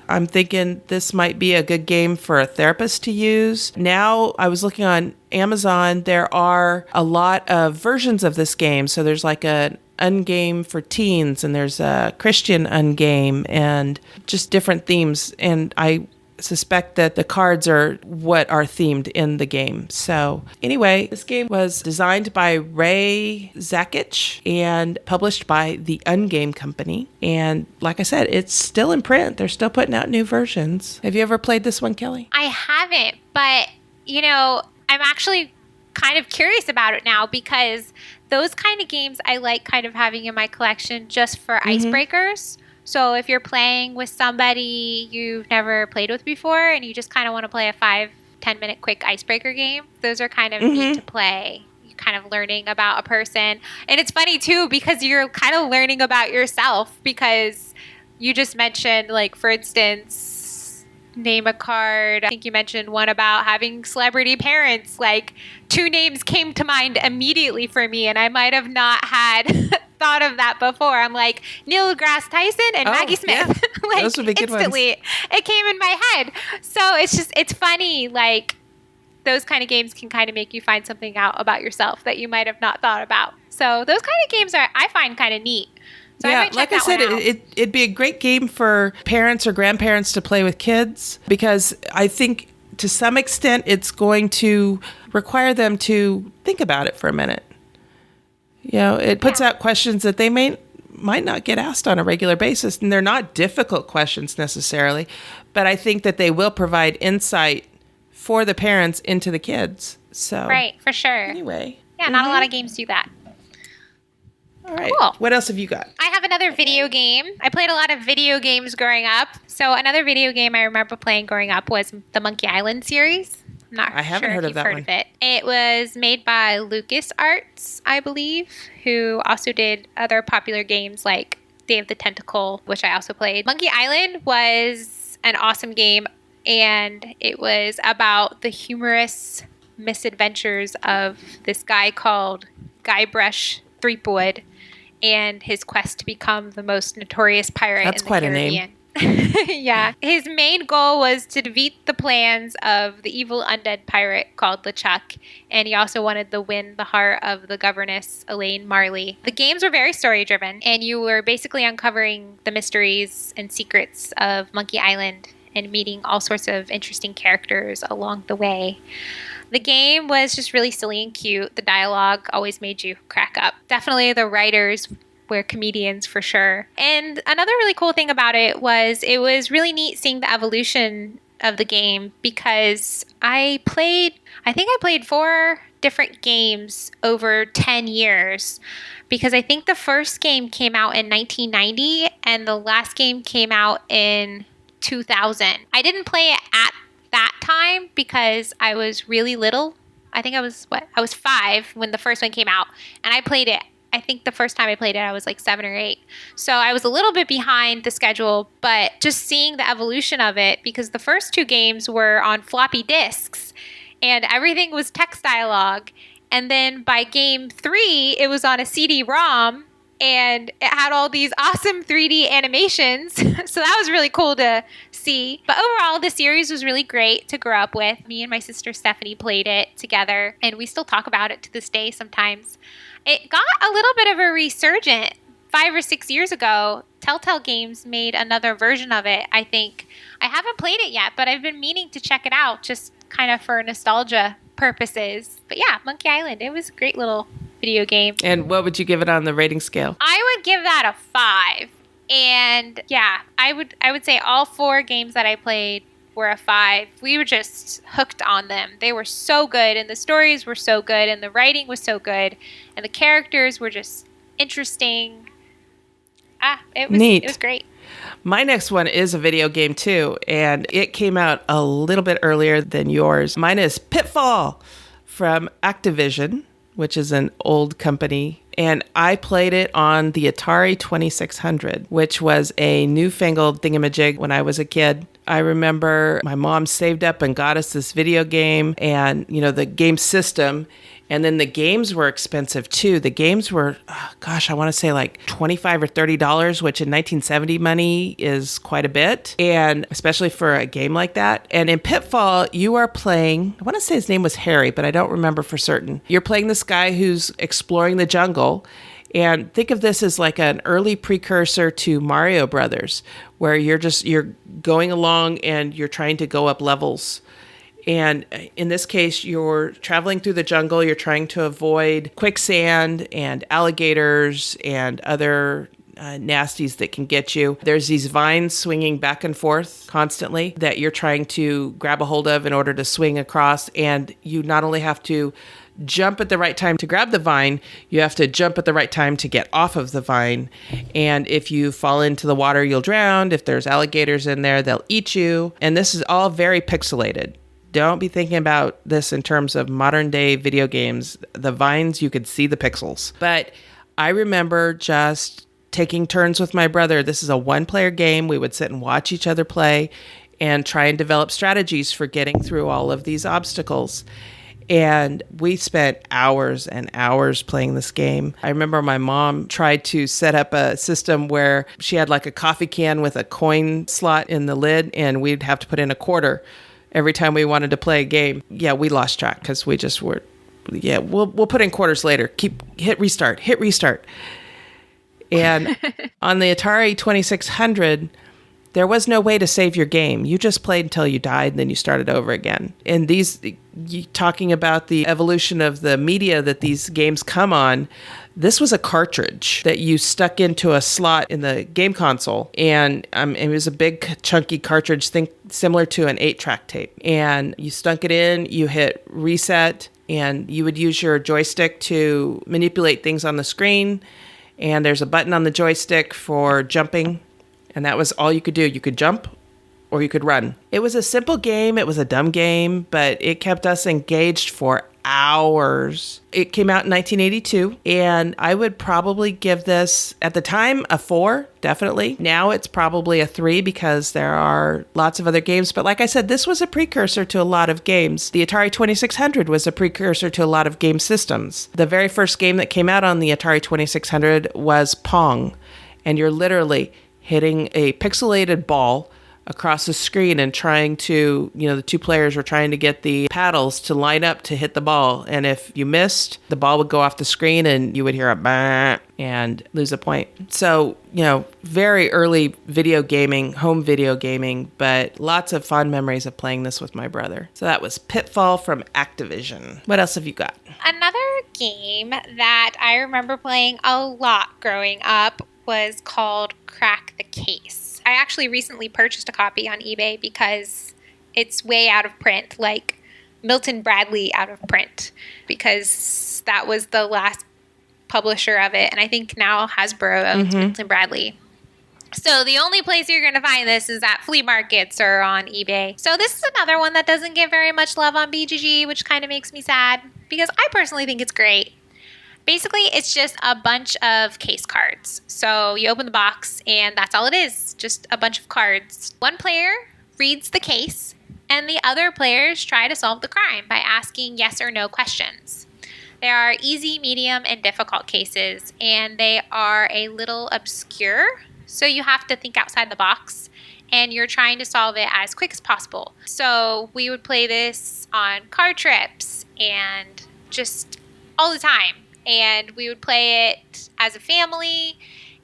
I'm thinking this might be a good game for a therapist to use. Now, I was looking on Amazon, there are a lot of versions of this game. So there's like an Ungame for teens, and there's a Christian Ungame, and just different themes. And I suspect that the cards are what are themed in the game. So anyway, this game was designed by Ray Zakich and published by the Ungame Company. And like I said, it's still in print. They're still putting out new versions. Have you ever played this one, Kelly? I haven't, but, I'm actually kind of curious about it now, because those kind of games I like kind of having in my collection just for icebreakers. So if you're playing with somebody you've never played with before and you just kind of want to play a 5-10 minute quick icebreaker game, those are kind of neat to play. You're kind of learning about a person. And it's funny too, because you're kind of learning about yourself, because you just mentioned, like, for instance, name a card. I think you mentioned one about having celebrity parents. Like, 2 names came to mind immediately for me, and I might have not had thought of that before. I'm like, Neil deGrasse Tyson and Maggie Smith. Yeah. Like, those would be good instantly, ones. it came in my head. So it's funny, like, those kind of games can kind of make you find something out about yourself that you might have not thought about. So those kind of games I find kind of neat. So yeah, like I said, it'd be a great game for parents or grandparents to play with kids, because I think to some extent it's going to require them to think about it for a minute. It puts out questions that they might not get asked on a regular basis, and they're not difficult questions necessarily, but I think that they will provide insight for the parents into the kids. So right, for sure. Anyway. Yeah, not a lot of games do that. All right. Cool. What else have you got? I have another video game. I played a lot of video games growing up. So another video game I remember playing growing up was the Monkey Island series. I haven't heard of that one. It was made by LucasArts, I believe, who also did other popular games like Day of the Tentacle, which I also played. Monkey Island was an awesome game, and it was about the humorous misadventures of this guy called Guybrush Threepwood and his quest to become the most notorious pirate in the Caribbean. That's quite a name. Yeah. His main goal was to defeat the plans of the evil undead pirate called LeChuck, and he also wanted to win the heart of the governess, Elaine Marley. The games were very story-driven, and you were basically uncovering the mysteries and secrets of Monkey Island and meeting all sorts of interesting characters along the way. The game was just really silly and cute. The dialogue always made you crack up. Definitely the writers were comedians for sure. And another really cool thing about it was really neat seeing the evolution of the game, because I think I played 4 different games over 10 years, because I think the first game came out in 1990 and the last game came out in 2000. I didn't play it at that time because I was really little. I think I was 5 when the first one came out, and I played it. I think the first time I played it, I was like 7 or 8. So I was a little bit behind the schedule, but just seeing the evolution of it, because the first 2 games were on floppy disks and everything was text dialogue. And then by game 3, it was on a CD-ROM, and it had all these awesome 3D animations. So that was really cool to see. But overall, the series was really great to grow up with. Me and my sister Stephanie played it together, and we still talk about it to this day sometimes. It got a little bit of a resurgence 5 or 6 years ago. Telltale Games made another version of it, I think. I haven't played it yet, but I've been meaning to check it out just kind of for nostalgia purposes. But yeah, Monkey Island, it was a great little video game. And what would you give it on the rating scale? I would give that a 5. And yeah, I would say all 4 games that I played were a 5. We were just hooked on them. They were so good, and the stories were so good, and the writing was so good, and the characters were just interesting. Neat. It was great. My next one is a video game too, and it came out a little bit earlier than yours. Mine is Pitfall from Activision, which is an old company. And I played it on the Atari 2600, which was a newfangled thingamajig when I was a kid. I remember my mom saved up and got us this video game and, the game system. And then the games were expensive too. The games were, I want to say like $25 or $30, which in 1970 money is quite a bit. And especially for a game like that. And in Pitfall, you are playing, I want to say his name was Harry, but I don't remember for certain. You're playing this guy who's exploring the jungle. And think of this as like an early precursor to Mario Brothers, where you're going along and you're trying to go up levels. And in this case, you're traveling through the jungle. You're trying to avoid quicksand and alligators and other nasties that can get you. There's these vines swinging back and forth constantly that you're trying to grab a hold of in order to swing across. And you not only have to jump at the right time to grab the vine, you have to jump at the right time to get off of the vine. And if you fall into the water, you'll drown. If there's alligators in there, they'll eat you. And this is all very pixelated. Don't be thinking about this in terms of modern day video games. The vines, you could see the pixels. But I remember just taking turns with my brother. This is a one-player game. We would sit and watch each other play and try and develop strategies for getting through all of these obstacles. And we spent hours and hours playing this game. I remember my mom tried to set up a system where she had like a coffee can with a coin slot in the lid, and we'd have to put in a quarter every time we wanted to play a game. Yeah, we lost track because we just were, we'll put in quarters later. Hit restart. And on the Atari 2600, there was no way to save your game. You just played until you died, and then you started over again. And talking about the evolution of the media that these games come on, this was a cartridge that you stuck into a slot in the game console. And it was a big, chunky cartridge, similar to an 8-track tape. And you stunk it in, you hit reset, and you would use your joystick to manipulate things on the screen. And there's a button on the joystick for jumping. And that was all you could do. You could jump or you could run. It was a simple game. It was a dumb game, but it kept us engaged for hours. It came out in 1982, and I would probably give this, at the time, a 4, definitely. Now it's probably a 3 because there are lots of other games. But like I said, this was a precursor to a lot of games. The Atari 2600 was a precursor to a lot of game systems. The very first game that came out on the Atari 2600 was Pong, and you're literally hitting a pixelated ball across the screen and trying to, the two players were trying to get the paddles to line up to hit the ball. And if you missed, the ball would go off the screen and you would hear a bang and lose a point. So, very early video gaming, home video gaming, but lots of fond memories of playing this with my brother. So that was Pitfall from Activision. What else have you got? Another game that I remember playing a lot growing up was called Crack the Case. I actually recently purchased a copy on eBay because it's way out of print, like Milton Bradley out of print, because that was the last publisher of it. And I think now Hasbro owns Milton Bradley. So the only place you're going to find this is at flea markets or on eBay. So this is another one that doesn't get very much love on BGG, which kind of makes me sad because I personally think it's great. Basically, it's just a bunch of case cards. So you open the box and that's all it is, just a bunch of cards. One player reads the case and the other players try to solve the crime by asking yes or no questions. There are easy, medium, and difficult cases, and they are a little obscure, so you have to think outside the box, and you're trying to solve it as quick as possible. So we would play this on car trips and just all the time, and we would play it as a family,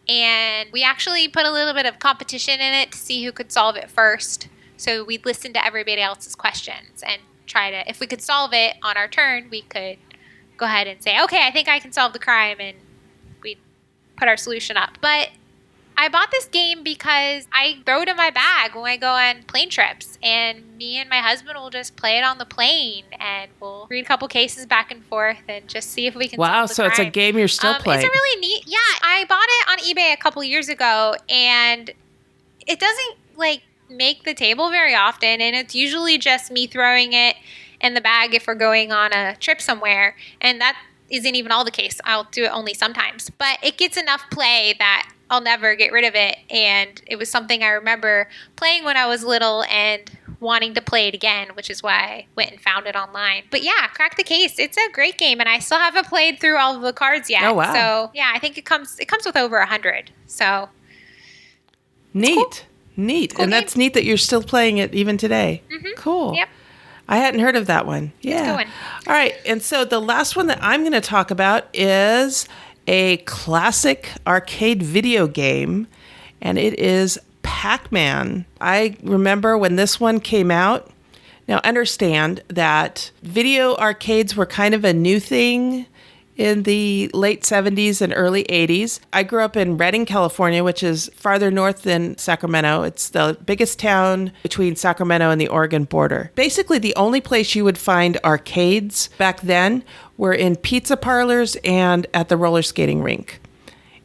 and we actually put a little bit of competition in it to see who could solve it first. So we'd listen to everybody else's questions and try to, if we could solve it on our turn, we could go ahead and say, okay, I think I can solve the crime, and we'd put our solution up. But I bought this game because I throw it in my bag when I go on plane trips, and me and my husband will just play it on the plane, and we'll read a couple cases back and forth and just see if we can solve the so crime. it's a game you're still playing. It's a really neat, I bought it on eBay a couple years ago, and it doesn't make the table very often, and it's usually just me throwing it in the bag if we're going on a trip somewhere, and that isn't even all the case. I'll do it only sometimes, but it gets enough play that I'll never get rid of it, and it was something I remember playing when I was little and wanting to play it again, which is why I went and found it online. But yeah, Crack the Case. It's a great game, and I still haven't played through all of the cards yet. Oh, wow. So yeah, I think it comes with over 100. So neat. Cool. Neat. Cool And game. that's neat that you're still playing it even today. Mm-hmm. Cool. Yep. I hadn't heard of that one. Yeah. It's a good one. All right. And so the last one that I'm going to talk about is a classic arcade video game, and it is Pac-Man. I remember when this one came out. Now, understand that video arcades were kind of a new thing in the late 70s and early 80s. I grew up in Redding, California, which is farther north than Sacramento. It's the biggest town between Sacramento and the Oregon border. Basically, the only place you would find arcades back then were in pizza parlors and at the roller skating rink.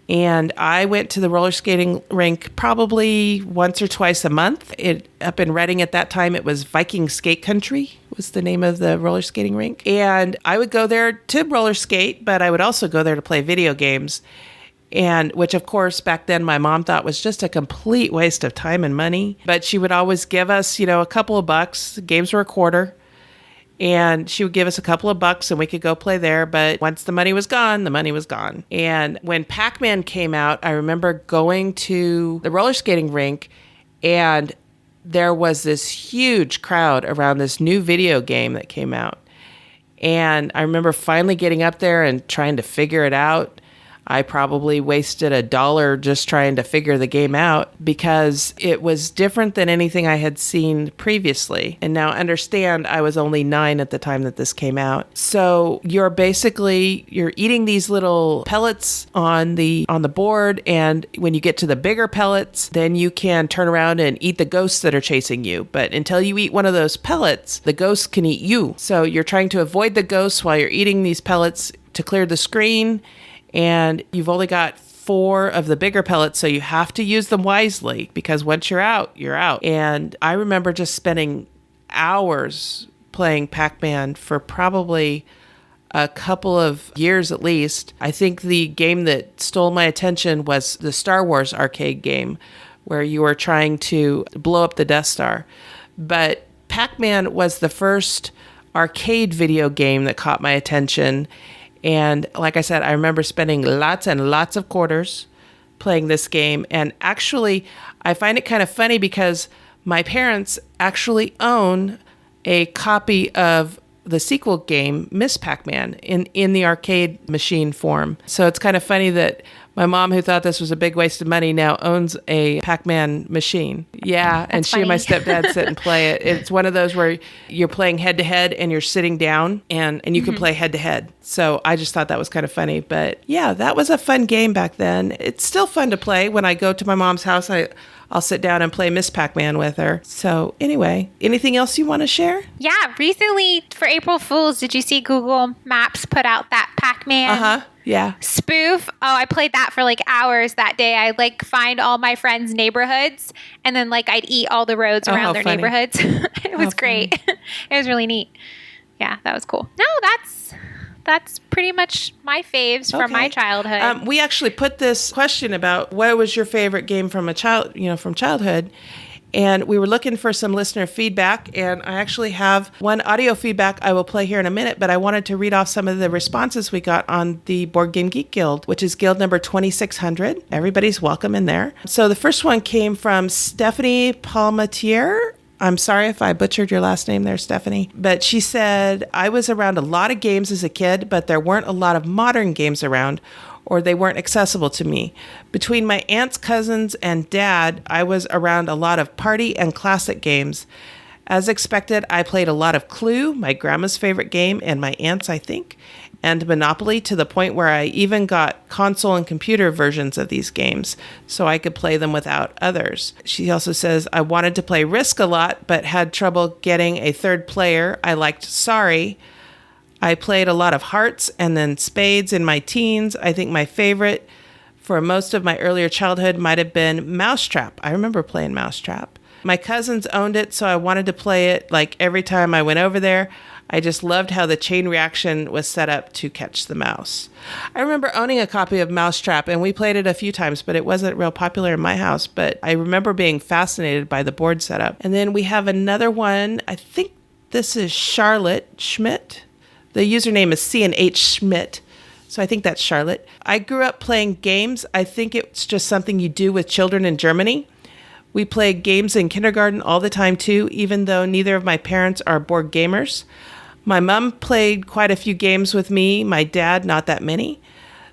And I went to the roller skating rink probably once or twice a month. Up in Redding at that time, it was Viking Skate Country was the name of the roller skating rink. And I would go there to roller skate, but I would also go there to play video games. And which, of course, back then my mom thought was just a complete waste of time and money. But she would always give us, a couple of bucks. Games were a quarter. And she would give us a couple of bucks and we could go play there. But once the money was gone, the money was gone. And when Pac-Man came out, I remember going to the roller skating rink, and there was this huge crowd around this new video game that came out. And I remember finally getting up there and trying to figure it out. I probably wasted $1 just trying to figure the game out because it was different than anything I had seen previously. And now understand, I was only 9 at the time that this came out. So you're eating these little pellets on the board, and when you get to the bigger pellets, then you can turn around and eat the ghosts that are chasing you. But until you eat one of those pellets, the ghosts can eat you. So you're trying to avoid the ghosts while you're eating these pellets to clear the screen. And you've only got 4 of the bigger pellets, so you have to use them wisely because once you're out, you're out. And I remember just spending hours playing Pac-Man for probably a couple of years at least. I think the game that stole my attention was the Star Wars arcade game where you were trying to blow up the Death Star. But Pac-Man was the first arcade video game that caught my attention. And like I said, I remember spending lots and lots of quarters playing this game. And actually, I find it kind of funny because my parents actually own a copy of the sequel game, Miss Pac-Man, in the arcade machine form. So it's kind of funny that my mom, who thought this was a big waste of money, now owns a Pac-Man machine. Yeah, and she and my stepdad sit and play it. It's one of those where you're playing head-to-head and you're sitting down and you can play head-to-head. So I just thought that was kind of funny. But yeah, that was a fun game back then. It's still fun to play. When I go to my mom's house, I'll sit down and play Miss Pac-Man with her. So anyway, anything else you want to share? Yeah, recently for April Fools, did you see Google Maps put out that Pac-Man Yeah. spoof? Oh, I played that for hours that day. I'd find all my friends' neighborhoods, and then I'd eat all the roads around their neighborhoods. It was great. It was really neat. Yeah, that was cool. No, that's pretty much my faves from my childhood. We actually put this question about what was your favorite game from childhood, And we were looking for some listener feedback, and I actually have one audio feedback I will play here in a minute, but I wanted to read off some of the responses we got on the Board Game Geek Guild, which is guild number 2600. Everybody's welcome in there. So the first one came from Stephanie Palmatier. I'm sorry if I butchered your last name there, Stephanie. But she said, I was around a lot of games as a kid, but there weren't a lot of modern games around, or they weren't accessible to me. Between my aunts, cousins, and dad, I was around a lot of party and classic games. As expected, I played a lot of Clue, my grandma's favorite game, and my aunt's, I think, and Monopoly, to the point where I even got console and computer versions of these games so I could play them without others. She also says, I wanted to play Risk a lot, but had trouble getting a third player. I liked Sorry. I played a lot of Hearts and then Spades in my teens. I think my favorite for most of my earlier childhood might have been Mousetrap. I remember playing Mousetrap. My cousins owned it, so I wanted to play it like every time I went over there. I just loved how the chain reaction was set up to catch the mouse. I remember owning a copy of Mousetrap, and we played it a few times, but it wasn't real popular in my house. But I remember being fascinated by the board setup. And then we have another one. I think this is Charlotte Schmidt. The username is C&H Schmidt. So I think that's Charlotte. I grew up playing games. I think it's just something you do with children in Germany. We played games in kindergarten all the time too, even though neither of my parents are board gamers. My mom played quite a few games with me. My dad, not that many.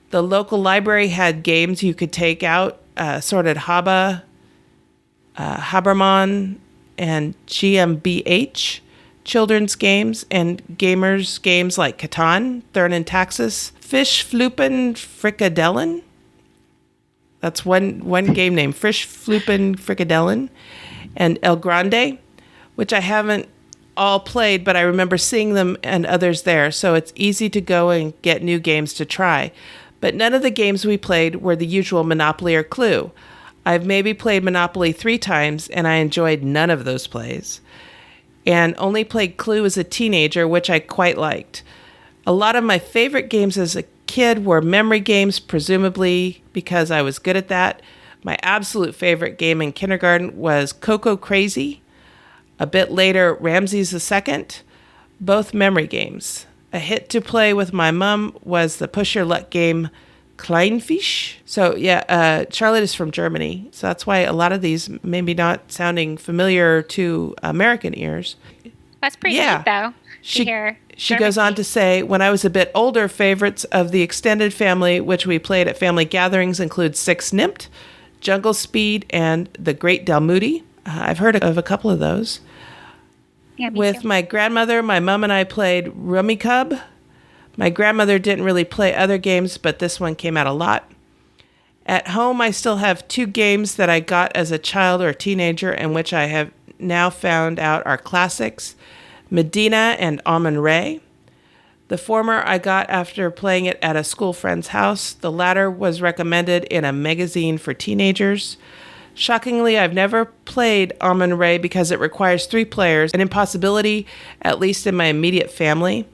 The local library had games you could take out, sorted Habermann, and GmbH. Children's games and gamers games like Catan, Thurn and Taxis, Fish Flupen Frikadellen. That's one game name, Fish Flupen Frikadellen, and El Grande, which I haven't all played, but I remember seeing them and others there, so it's easy to go and get new games to try. But none of the games we played were the usual Monopoly or Clue. I've maybe played Monopoly 3 times, and I enjoyed none of those plays. And only played Clue as a teenager, which I quite liked. A lot of my favorite games as a kid were memory games, presumably because I was good at that. My absolute favorite game in kindergarten was Coco Crazy. A bit later, Ramses II, both memory games. A hit to play with my mom was the push your luck game Kleinfisch. So yeah, Charlotte is from Germany, so that's why a lot of these maybe not sounding familiar to American ears. That's pretty neat, though. She goes on to say, when I was a bit older, favorites of the extended family, which we played at family gatherings, include Six Nimmt, Jungle Speed, and The Great Dalmuti. I've heard of a couple of those. Yeah, With my grandmother, my mom and I played Rummikub. My grandmother didn't really play other games, but this one came out a lot. At home, I still have 2 games that I got as a child or teenager and which I have now found out are classics, Medina and Amun-Re. The former I got after playing it at a school friend's house. The latter was recommended in a magazine for teenagers. Shockingly, I've never played Amun-Re because it requires 3 players, an impossibility, at least in my immediate family.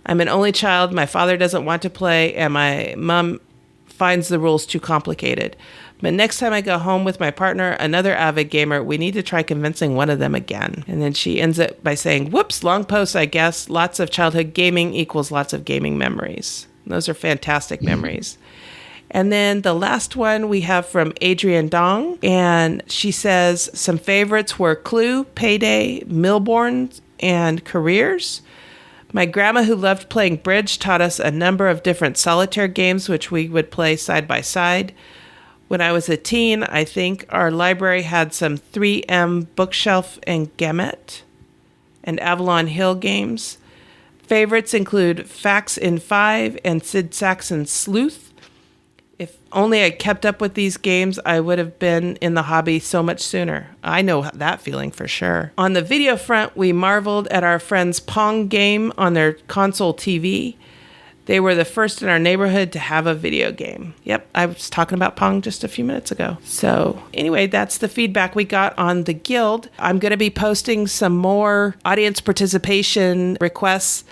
I'm an only child, my father doesn't want to play, and my mom finds the rules too complicated. But next time I go home with my partner, another avid gamer, we need to try convincing one of them again. And then she ends it by saying, whoops, long post, I guess. Lots of childhood gaming equals lots of gaming memories. Those are fantastic memories. And then the last one we have from Adrienne Dong, and she says some favorites were Clue, Payday, Milbourne, and Careers. My grandma, who loved playing bridge, taught us a number of different solitaire games, which we would play side by side. When I was a teen, I think our library had some 3M Bookshelf and Gamut and Avalon Hill games. Favorites include Facts in 5 and Sid Sackson's Sleuth. If only I kept up with these games, I would have been in the hobby so much sooner. I know that feeling for sure. On the video front, we marveled at our friends' Pong game on their console TV. They were the first in our neighborhood to have a video game. Yep, I was talking about Pong just a few minutes ago. So anyway, that's the feedback we got on the Guild. I'm going to be posting some more audience participation requests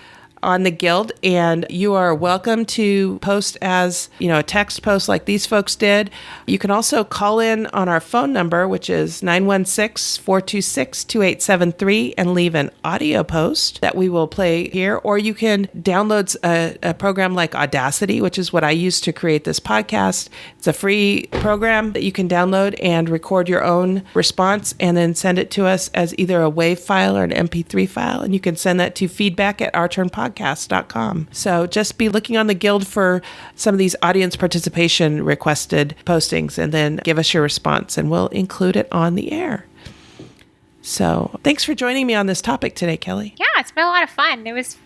on the Guild, and you are welcome to post as, a text post like these folks did. You can also call in on our phone number, which is 916-426-2873, and leave an audio post that we will play here. Or you can download a program like Audacity, which is what I use to create this podcast. It's a free program that you can download and record your own response and then send it to us as either a WAV file or an MP3 file. And you can send that to feedback@ourturnpodcast.com. So just be looking on the Guild for some of these audience participation requested postings, and then give us your response and we'll include it on the air. So thanks for joining me on this topic today, Kelly. Yeah, it's been a lot of fun. It was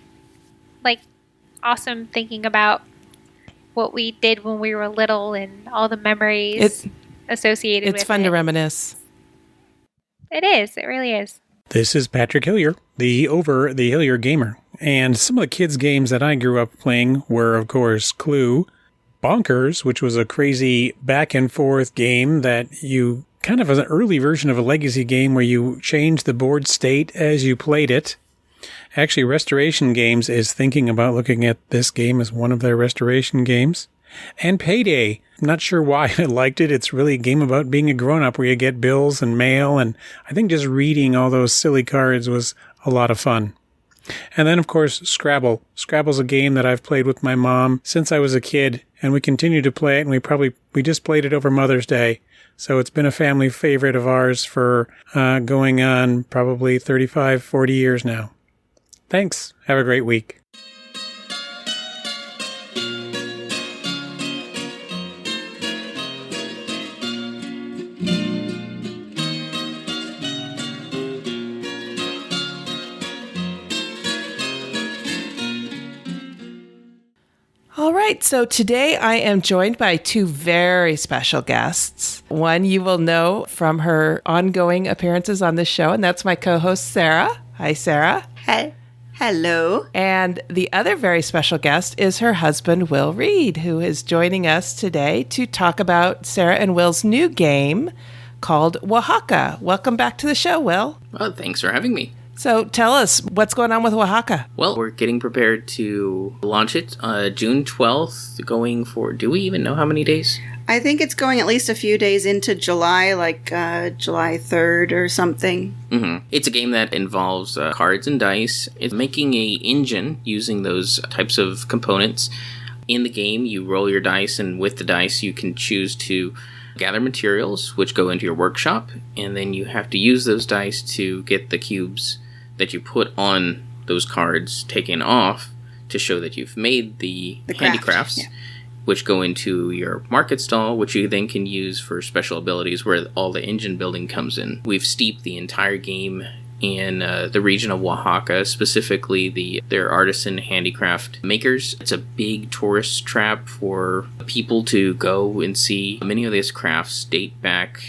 awesome thinking about what we did when we were little and all the memories associated with it. It's fun to reminisce. It is. It really is. This is Patrick Hillier, the Hillier Gamer. And some of the kids' games that I grew up playing were, of course, Clue, Bonkers, which was a crazy back and forth game that you kind of an early version of a legacy game where you changed the board state as you played it. Actually, Restoration Games is thinking about looking at this game as one of their restoration games. And Payday. I'm not sure why I liked it. It's really a game about being a grown-up where you get bills and mail, and I think just reading all those silly cards was a lot of fun. And then, of course, Scrabble. Scrabble's a game that I've played with my mom since I was a kid, and we continue to play it, and we just played it over Mother's Day. So it's been a family favorite of ours for going on probably 35, 40 years now. Thanks. Have a great week. All right, so today I am joined by two very special guests. One you will know from her ongoing appearances on this show, and that's my co-host, Sarah. Hi, Sarah. Hey. Hello. And the other very special guest is her husband, Will Reed, who is joining us today to talk about Sarah and Will's new game called Oaxaca. Welcome back to the show, Will. Well, thanks for having me. So tell us, what's going on with Oaxaca? Well, we're getting prepared to launch it June 12th, going for, do we even know how many days? I think it's going at least a few days into July, like July 3rd or something. Mm-hmm. It's a game that involves cards and dice. It's making a engine using those types of components. In the game, you roll your dice, and with the dice, you can choose to gather materials, which go into your workshop, and then you have to use those dice to get the cubes that you put on those cards taken off to show that you've made the handicrafts. Yeah. Which go into your market stall, which you then can use for special abilities where all the engine building comes in. We've steeped the entire game in the region of Oaxaca, specifically their artisan handicraft makers. It's a big tourist trap for people to go and see. Many of these crafts date back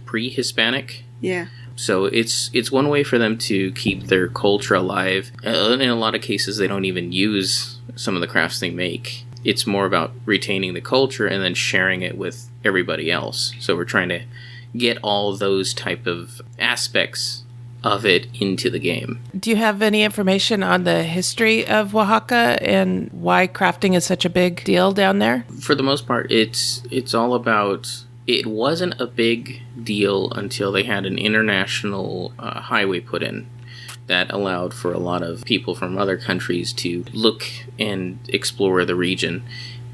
pre-Hispanic. Yeah. So it's one way for them to keep their culture alive. In a lot of cases, they don't even use some of the crafts they make. It's more about retaining the culture and then sharing it with everybody else. So we're trying to get all those type of aspects of it into the game. Do you have any information on the history of Oaxaca and why crafting is such a big deal down there? For the most part, it's all about... It wasn't a big deal until they had an international highway put in that allowed for a lot of people from other countries to look and explore the region.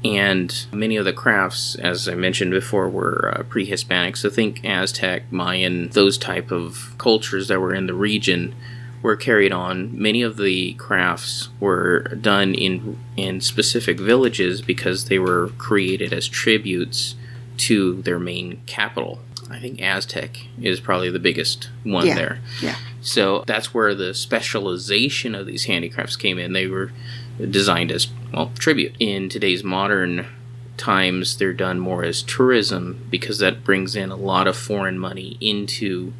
And many of the crafts, as I mentioned before, were pre-Hispanic. So think Aztec, Mayan, those type of cultures that were in the region were carried on. Many of the crafts were done in specific villages because they were created as tributes to their main capital. I think Aztec is probably the biggest one there. Yeah. So that's where the specialization of these handicrafts came in. They were designed as, tribute. In today's modern times, they're done more as tourism because that brings in a lot of foreign money into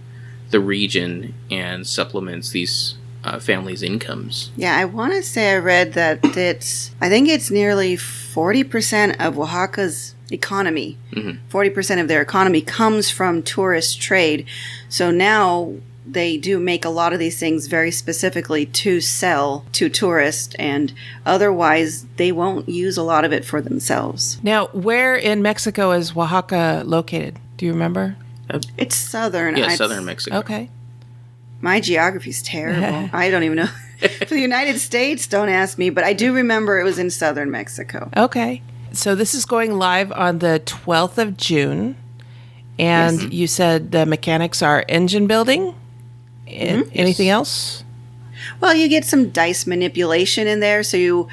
the region and supplements these families' incomes. Yeah, I want to say I read that I think it's nearly 40% of Oaxaca's economy. Mm-hmm. 40% of their economy comes from tourist trade. So now they do make a lot of these things very specifically to sell to tourists, and otherwise they won't use a lot of it for themselves. Now, where in Mexico is Oaxaca located? Do you remember? It's southern. Yeah, southern Mexico. Okay. My geography's terrible. I don't even know. For the United States, don't ask me, but I do remember it was in southern Mexico. Okay. So this is going live on the 12th of June. And Yes. you said the mechanics are engine building? Anything else? Well, you get some dice manipulation in there, so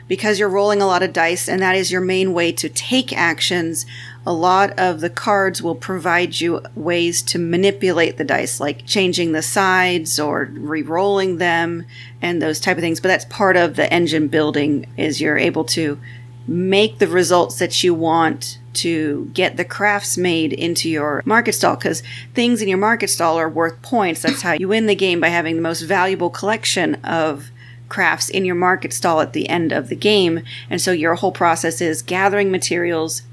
because you're rolling a lot of dice, and that is your main way to take actions, a lot of the cards will provide you ways to manipulate the dice, like changing the sides or re-rolling them and those type of things. But that's part of the engine building, is you're able to make the results that you want to get the crafts made into your market stall, because things in your market stall are worth points. That's how you win the game, by having the most valuable collection of crafts in your market stall at the end of the game. And so your whole process is gathering materials,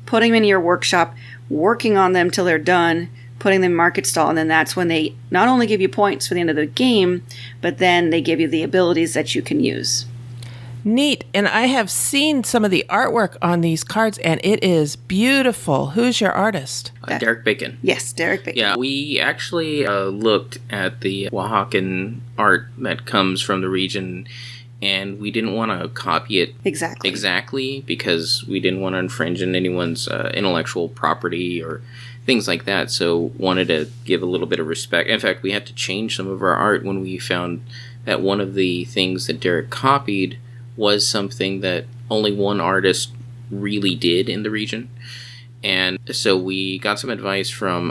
putting them in your workshop, working on them till they're done, putting them in market stall, and then that's when they not only give you points for the end of the game, but then they give you the abilities that you can use. Neat. And I have seen some of the artwork on these cards, and it is beautiful. Who's your artist? Derek Bacon. Yes, Derek Bacon. Yeah, we actually looked at the Oaxacan art that comes from the region, and we didn't want to copy it exactly because we didn't want to infringe on anyone's intellectual property or things like that. So wanted to give a little bit of respect. In fact, we had to change some of our art when we found that one of the things that Derek copied was something that only one artist really did in the region. And so we got some advice from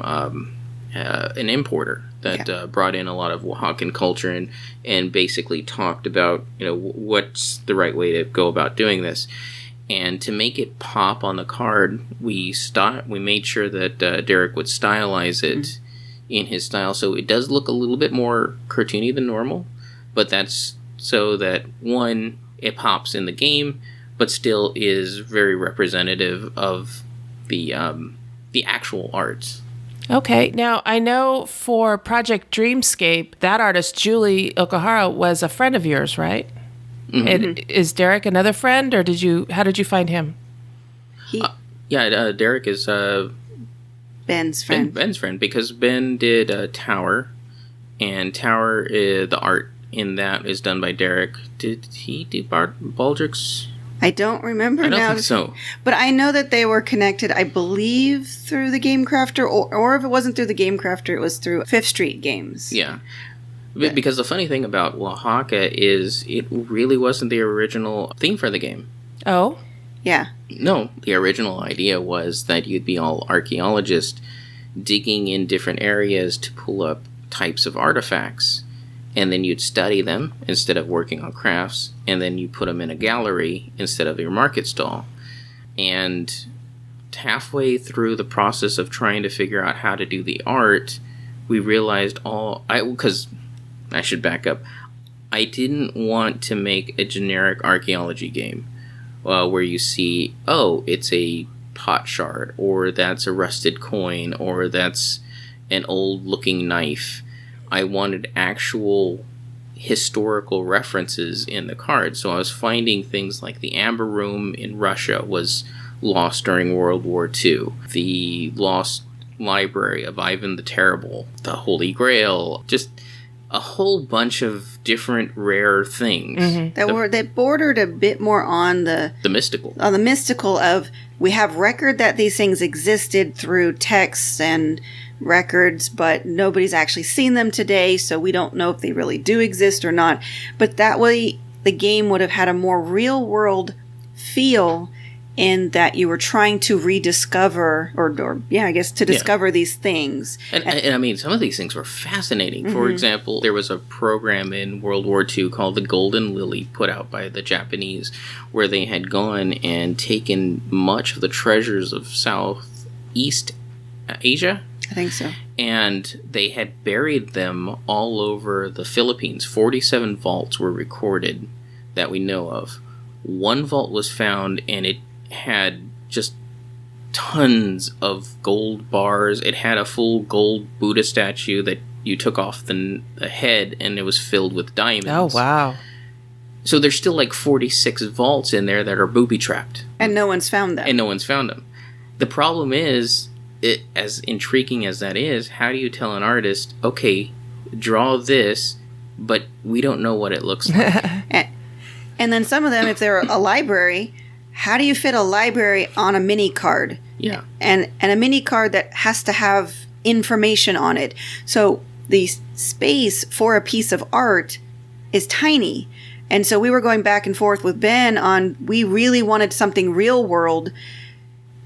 an importer that brought in a lot of Oaxacan culture and basically talked about, what's the right way to go about doing this. And to make it pop on the card, we made sure that Derek would stylize it in his style. So it does look a little bit more cartoony than normal, but that's so that, one, it pops in the game, but still is very representative of the actual arts. Okay. Now, I know for Project Dreamscape, that artist, Julie Okahara, was a friend of yours, right? Mm-hmm. Is Derek another friend, or how did you find him? Derek is Ben's friend. Ben's friend, because Ben did Tower, and Tower, the art in that is done by Derek. Did he do Baldrick's? I don't remember now. I don't think so. But I know that they were connected, I believe, through the Game Crafter, or if it wasn't through the Game Crafter, it was through Fifth Street Games. Yeah. Because the funny thing about Oaxaca is it really wasn't the original theme for the game. Oh? Yeah. No, the original idea was that you'd be all archaeologists digging in different areas to pull up types of artifacts. And then you'd study them instead of working on crafts, and then you put them in a gallery instead of your market stall. And halfway through the process of trying to figure out how to do the art, we realized because I should back up. I didn't want to make a generic archaeology game where you see, it's a pot shard, or that's a rusted coin, or that's an old-looking knife. I wanted actual historical references in the card. So I was finding things like the Amber Room in Russia was lost during World War II. The Lost Library of Ivan the Terrible, the Holy Grail, just a whole bunch of different rare things. Mm-hmm. That bordered a bit more on the mystical. On the mystical of, we have record that these things existed through texts and records, but nobody's actually seen them today, so we don't know if they really do exist or not. But that way, the game would have had a more real-world feel in that you were trying to rediscover, discover these things. And I mean, some of these things were fascinating. Mm-hmm. For example, there was a program in World War II called the Golden Lily, put out by the Japanese, where they had gone and taken much of the treasures of Southeast Asia. I think so. And they had buried them all over the Philippines. 47 vaults were recorded that we know of. One vault was found, and it had just tons of gold bars. It had a full gold Buddha statue that you took off the head and it was filled with diamonds. Oh, wow. So there's still like 46 vaults in there that are booby-trapped. And no one's found them. And no one's found them. The problem is, as intriguing as that is, how do you tell an artist, okay, draw this, but we don't know what it looks like? And then some of them, if they're a library, how do you fit a library on a mini card? Yeah. And a mini card that has to have information on it. So the space for a piece of art is tiny. And so we were going back and forth with Ben on, we really wanted something real world.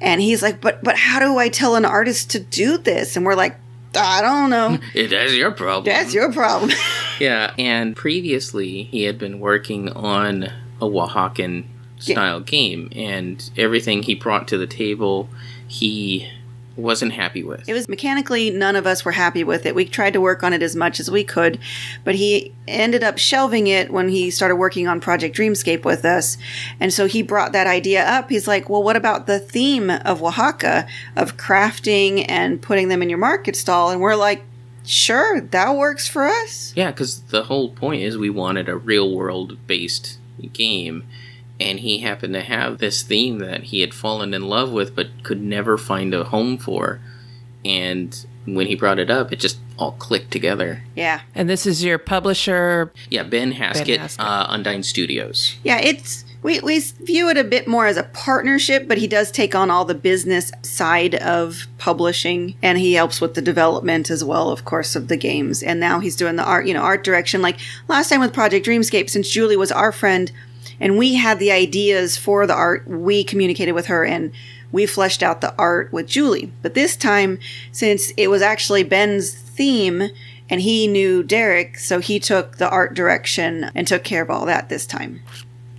And he's like, but how do I tell an artist to do this? And we're like, I don't know. That's your problem. That's your problem. Yeah, and previously he had been working on a Oaxacan style game, and everything he brought to the table, he wasn't happy with. It was mechanically, none of us were happy with it. We tried to work on it as much as we could, but he ended up shelving it when he started working on Project Dreamscape with us. And so he brought that idea up. He's like, well, what about the theme of Oaxaca, of crafting and putting them in your market stall? And we're like, sure, that works for us. Yeah, because the whole point is we wanted a real world based game. And he happened to have this theme that he had fallen in love with but could never find a home for. And when he brought it up, it just all clicked together. Yeah. And this is your publisher? Yeah, Ben Haskett, Undyne Studios. Yeah, we view it a bit more as a partnership, but he does take on all the business side of publishing, and he helps with the development as well, of course, of the games. And now he's doing the art direction. Like last time with Project Dreamscape, since Julie was our friend, and we had the ideas for the art, we communicated with her and we fleshed out the art with Julie. But this time, since it was actually Ben's theme and he knew Derek, so he took the art direction and took care of all that this time.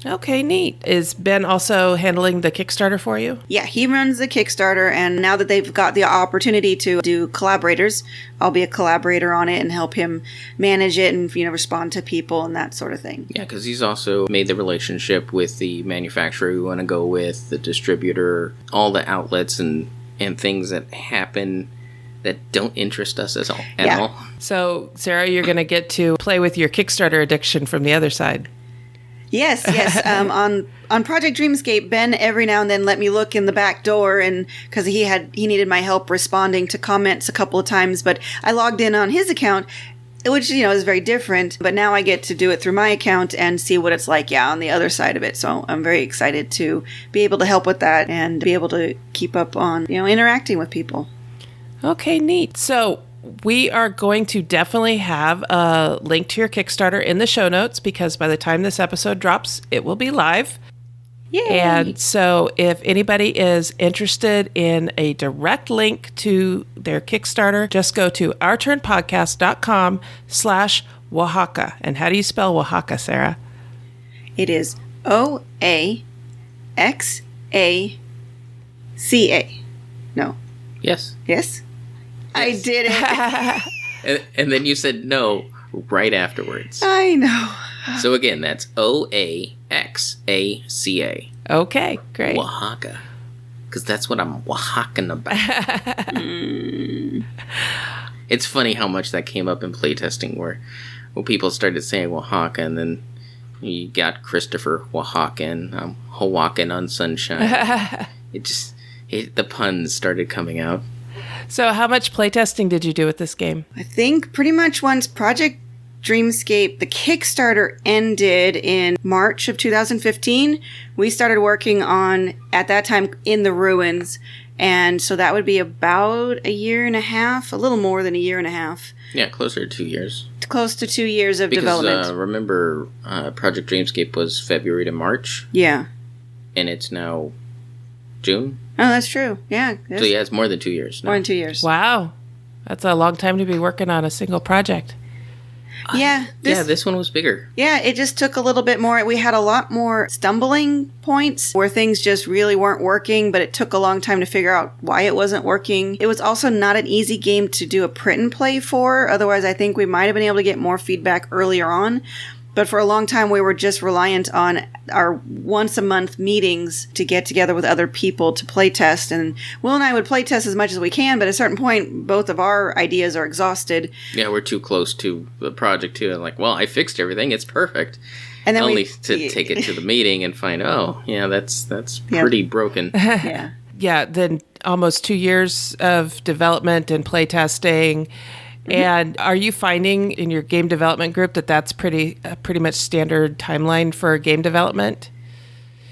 Okay, neat. Is Ben also handling the Kickstarter for you? Yeah, he runs the Kickstarter, and now that they've got the opportunity to do collaborators, I'll be a collaborator on it and help him manage it and respond to people and that sort of thing. Yeah, because he's also made the relationship with the manufacturer we want to go with, the distributor, all the outlets and things that happen that don't interest us at all. So, Sarah, you're going to get to play with your Kickstarter addiction from the other side. Yes. On Project Dreamscape, Ben every now and then let me look in the back door, and because he needed my help responding to comments a couple of times, but I logged in on his account, which is very different. But now I get to do it through my account and see what it's like, on the other side of it. So I'm very excited to be able to help with that and be able to keep up on interacting with people. Okay, neat. So we are going to definitely have a link to your Kickstarter in the show notes, because by the time this episode drops, it will be live. Yay. And so if anybody is interested in a direct link to their Kickstarter, just go to ourturnpodcast.com/Oaxaca. And how do you spell Oaxaca, Sarah? It is OAXACA. No. Yes. Yes? I did it. And then you said no right afterwards. I know. So again, that's OAXACA. Okay, great. Oaxaca. Because that's what I'm Oaxacan about. It's funny how much that came up in playtesting where people started saying Oaxaca, and then you got Christopher Oaxacan, Oaxacan on Sunshine. The puns started coming out. So how much playtesting did you do with this game? I think pretty much once Project Dreamscape, the Kickstarter ended in March of 2015, we started working on, at that time, In the Ruins. And so that would be about a year and a half, a little more than a year and a half. Yeah, closer to 2 years. Close to 2 years of development. Because remember, Project Dreamscape was February to March. Yeah. And it's now June. Oh, that's true. Yeah. So yeah, it's more than 2 years now. More than 2 years. Wow. That's a long time to be working on a single project. Yeah. This one was bigger. Yeah, it just took a little bit more. We had a lot more stumbling points where things just really weren't working, but it took a long time to figure out why it wasn't working. It was also not an easy game to do a print and play for. Otherwise, I think we might have been able to get more feedback earlier on. But for a long time, we were just reliant on our once-a-month meetings to get together with other people to play test. And Will and I would play test as much as we can, but at a certain point, both of our ideas are exhausted. Yeah, we're too close to the project, too. And like, well, I fixed everything. It's perfect. And then Only to take it to the meeting and find, oh, yeah, that's pretty broken. Yeah. Yeah, then almost 2 years of development and play testing. And are you finding in your game development group that that's pretty much standard timeline for game development?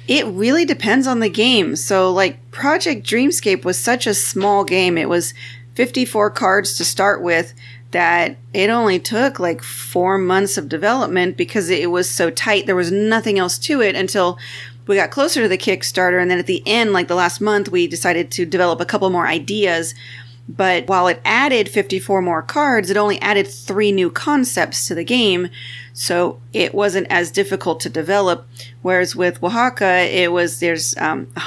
It really depends on the game. So, like, Project Dreamscape was such a small game. It was 54 cards to start with, that it only took like 4 months of development because it was so tight. There was nothing else to it until we got closer to the Kickstarter. And then at the end, like the last month, we decided to develop a couple more ideas. But while it added 54 more cards, it only added 3 new concepts to the game. So it wasn't as difficult to develop. Whereas with Oaxaca, there's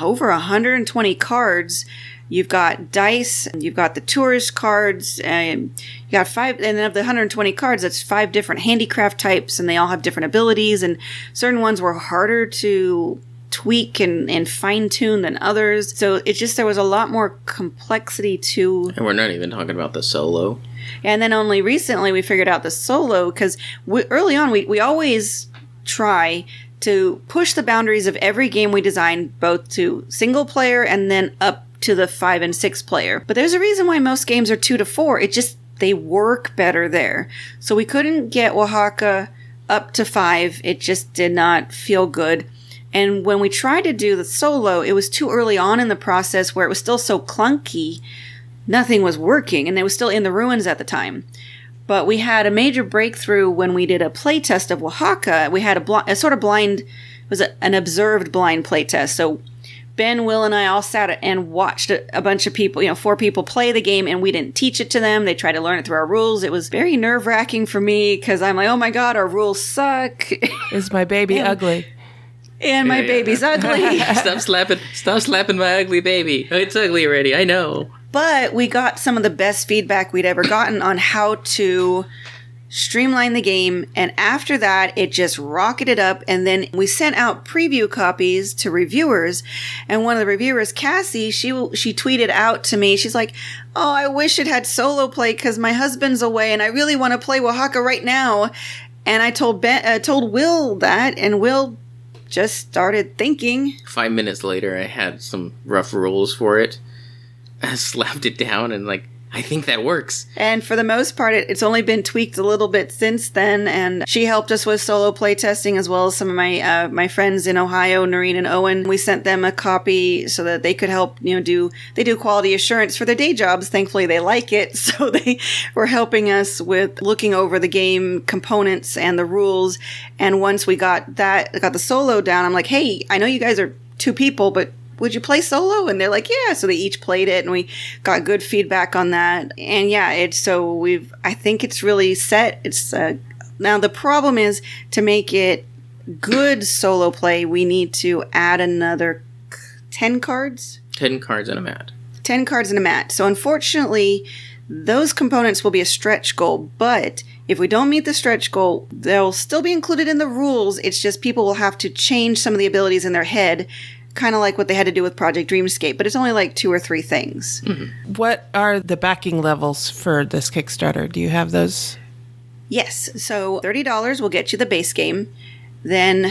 over 120 cards. You've got dice, you've got the tourist cards, and you got 5, and then of the 120 cards, that's 5 different handicraft types, and they all have different abilities, and certain ones were harder to tweak and fine-tune than others. So it's just, there was a lot more complexity to... And we're not even talking about the solo. And then only recently we figured out the solo, because early on we always try to push the boundaries of every game we design, both to single player and then up to the 5 and 6 player. But there's a reason why most games are 2 to 4. It just, they work better there. So we couldn't get Oaxaca up to 5. It just did not feel good. And when we tried to do the solo, it was too early on in the process where it was still so clunky. Nothing was working, and they were still in the ruins at the time. But we had a major breakthrough when we did a play test of Oaxaca. We had a sort of blind, it was an observed blind play test. So Ben, Will, and I all sat and watched a bunch of people, 4 people play the game, and we didn't teach it to them. They tried to learn it through our rules. It was very nerve-wracking for me because I'm like, oh my God, our rules suck. Is my baby ugly? And my baby's ugly. Stop slapping my ugly baby. It's ugly already, I know. But we got some of the best feedback we'd ever gotten on how to streamline the game, and after that it just rocketed up. And then we sent out preview copies to reviewers, and one of the reviewers, Cathy, she tweeted out to me, she's like, oh, I wish it had solo play because my husband's away and I really want to play Oaxaca right now. And I told Will that, and Will just started thinking. 5 minutes later, I had some rough rules for it. I slapped it down and I think that works. And for the most part, it's only been tweaked a little bit since then. And she helped us with solo play testing, as well as some of my friends in Ohio, Noreen and Owen. We sent them a copy so that they could help, they do quality assurance for their day jobs. Thankfully, they like it. So they were helping us with looking over the game components and the rules. And once we got the solo down, I'm like, hey, I know you guys are 2 people, but would you play solo? And they're like, yeah. So they each played it, and we got good feedback on that. And yeah, I think it's really set. It's now the problem is to make it good solo play, we need to add another 10 cards. 10 cards and a mat. 10 cards and a mat. So unfortunately, those components will be a stretch goal, but if we don't meet the stretch goal, they'll still be included in the rules. It's just people will have to change some of the abilities in their head, kind of like what they had to do with Project Dreamscape, but it's only like 2 or 3 things. Mm-hmm. What are the backing levels for this Kickstarter? Do you have those? Yes. So $30 will get you the base game. Then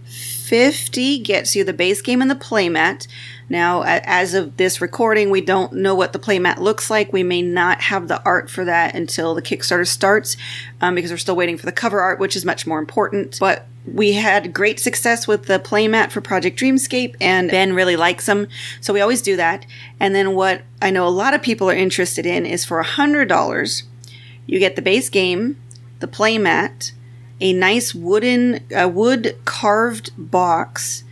$50 gets you the base game and the playmat. Now, as of this recording, we don't know what the playmat looks like. We may not have the art for that until the Kickstarter starts, because we're still waiting for the cover art, which is much more important. But we had great success with the playmat for Project Dreamscape, and Ben really likes them, so we always do that. And then what I know a lot of people are interested in is for $100, you get the base game, the playmat, a nice wood carved box,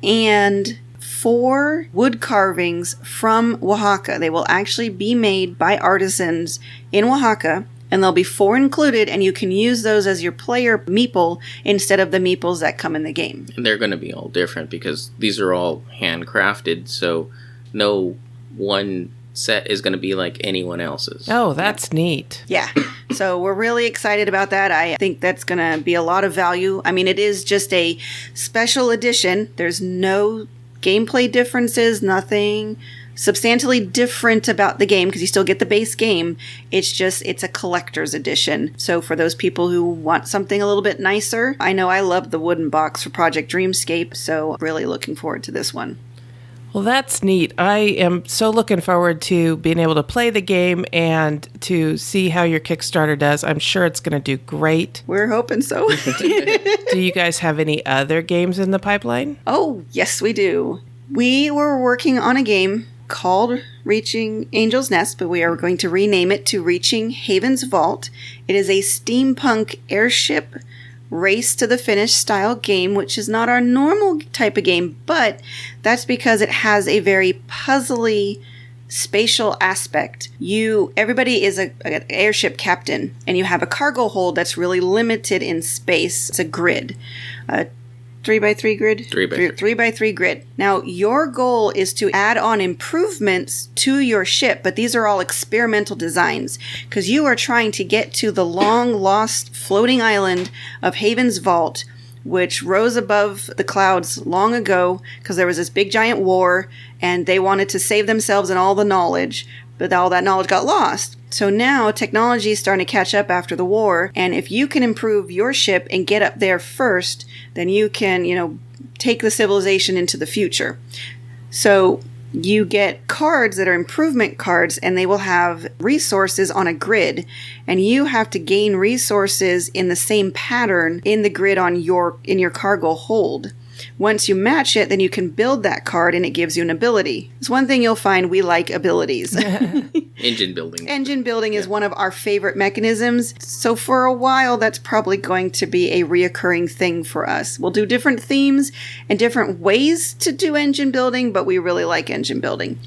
and 4 wood carvings from Oaxaca. They will actually be made by artisans in Oaxaca, and there'll be 4 included, and you can use those as your player meeple instead of the meeples that come in the game. And they're going to be all different because these are all handcrafted, so no one set is going to be like anyone else's. Oh, that's neat. Yeah. So we're really excited about that. I think that's going to be a lot of value. I mean, it is just a special edition. There's no gameplay differences, nothing substantially different about the game because you still get the base game. It's a collector's edition. So for those people who want something a little bit nicer, I know I love the wooden box for Project Dreamscape, so really looking forward to this one. Well, that's neat. I am so looking forward to being able to play the game and to see how your Kickstarter does. I'm sure it's going to do great. We're hoping so. Do you guys have any other games in the pipeline? Oh, yes, we do. We were working on a game called Reaching Angel's Nest, but we are going to rename it to Reaching Haven's Vault. It is a steampunk airship race to the finish style game, which is not our normal type of game, but that's because it has a very puzzly spatial aspect. Everybody is an airship captain, and you have a cargo hold that's really limited in space. It's a grid. 3x3 grid? 3x3 grid. Now, your goal is to add on improvements to your ship, but these are all experimental designs because you are trying to get to the long-lost floating island of Haven's Vault, which rose above the clouds long ago because there was this big giant war and they wanted to save themselves and all the knowledge, but all that knowledge got lost. So now technology is starting to catch up after the war, and if you can improve your ship and get up there first, then you can, take the civilization into the future. So you get cards that are improvement cards, and they will have resources on a grid, and you have to gain resources in the same pattern in the grid in your cargo hold. Once you match it, then you can build that card and it gives you an ability. It's one thing you'll find we like abilities. Engine building. Engine building is one of our favorite mechanisms. So for a while, that's probably going to be a reoccurring thing for us. We'll do different themes and different ways to do engine building, but we really like engine building.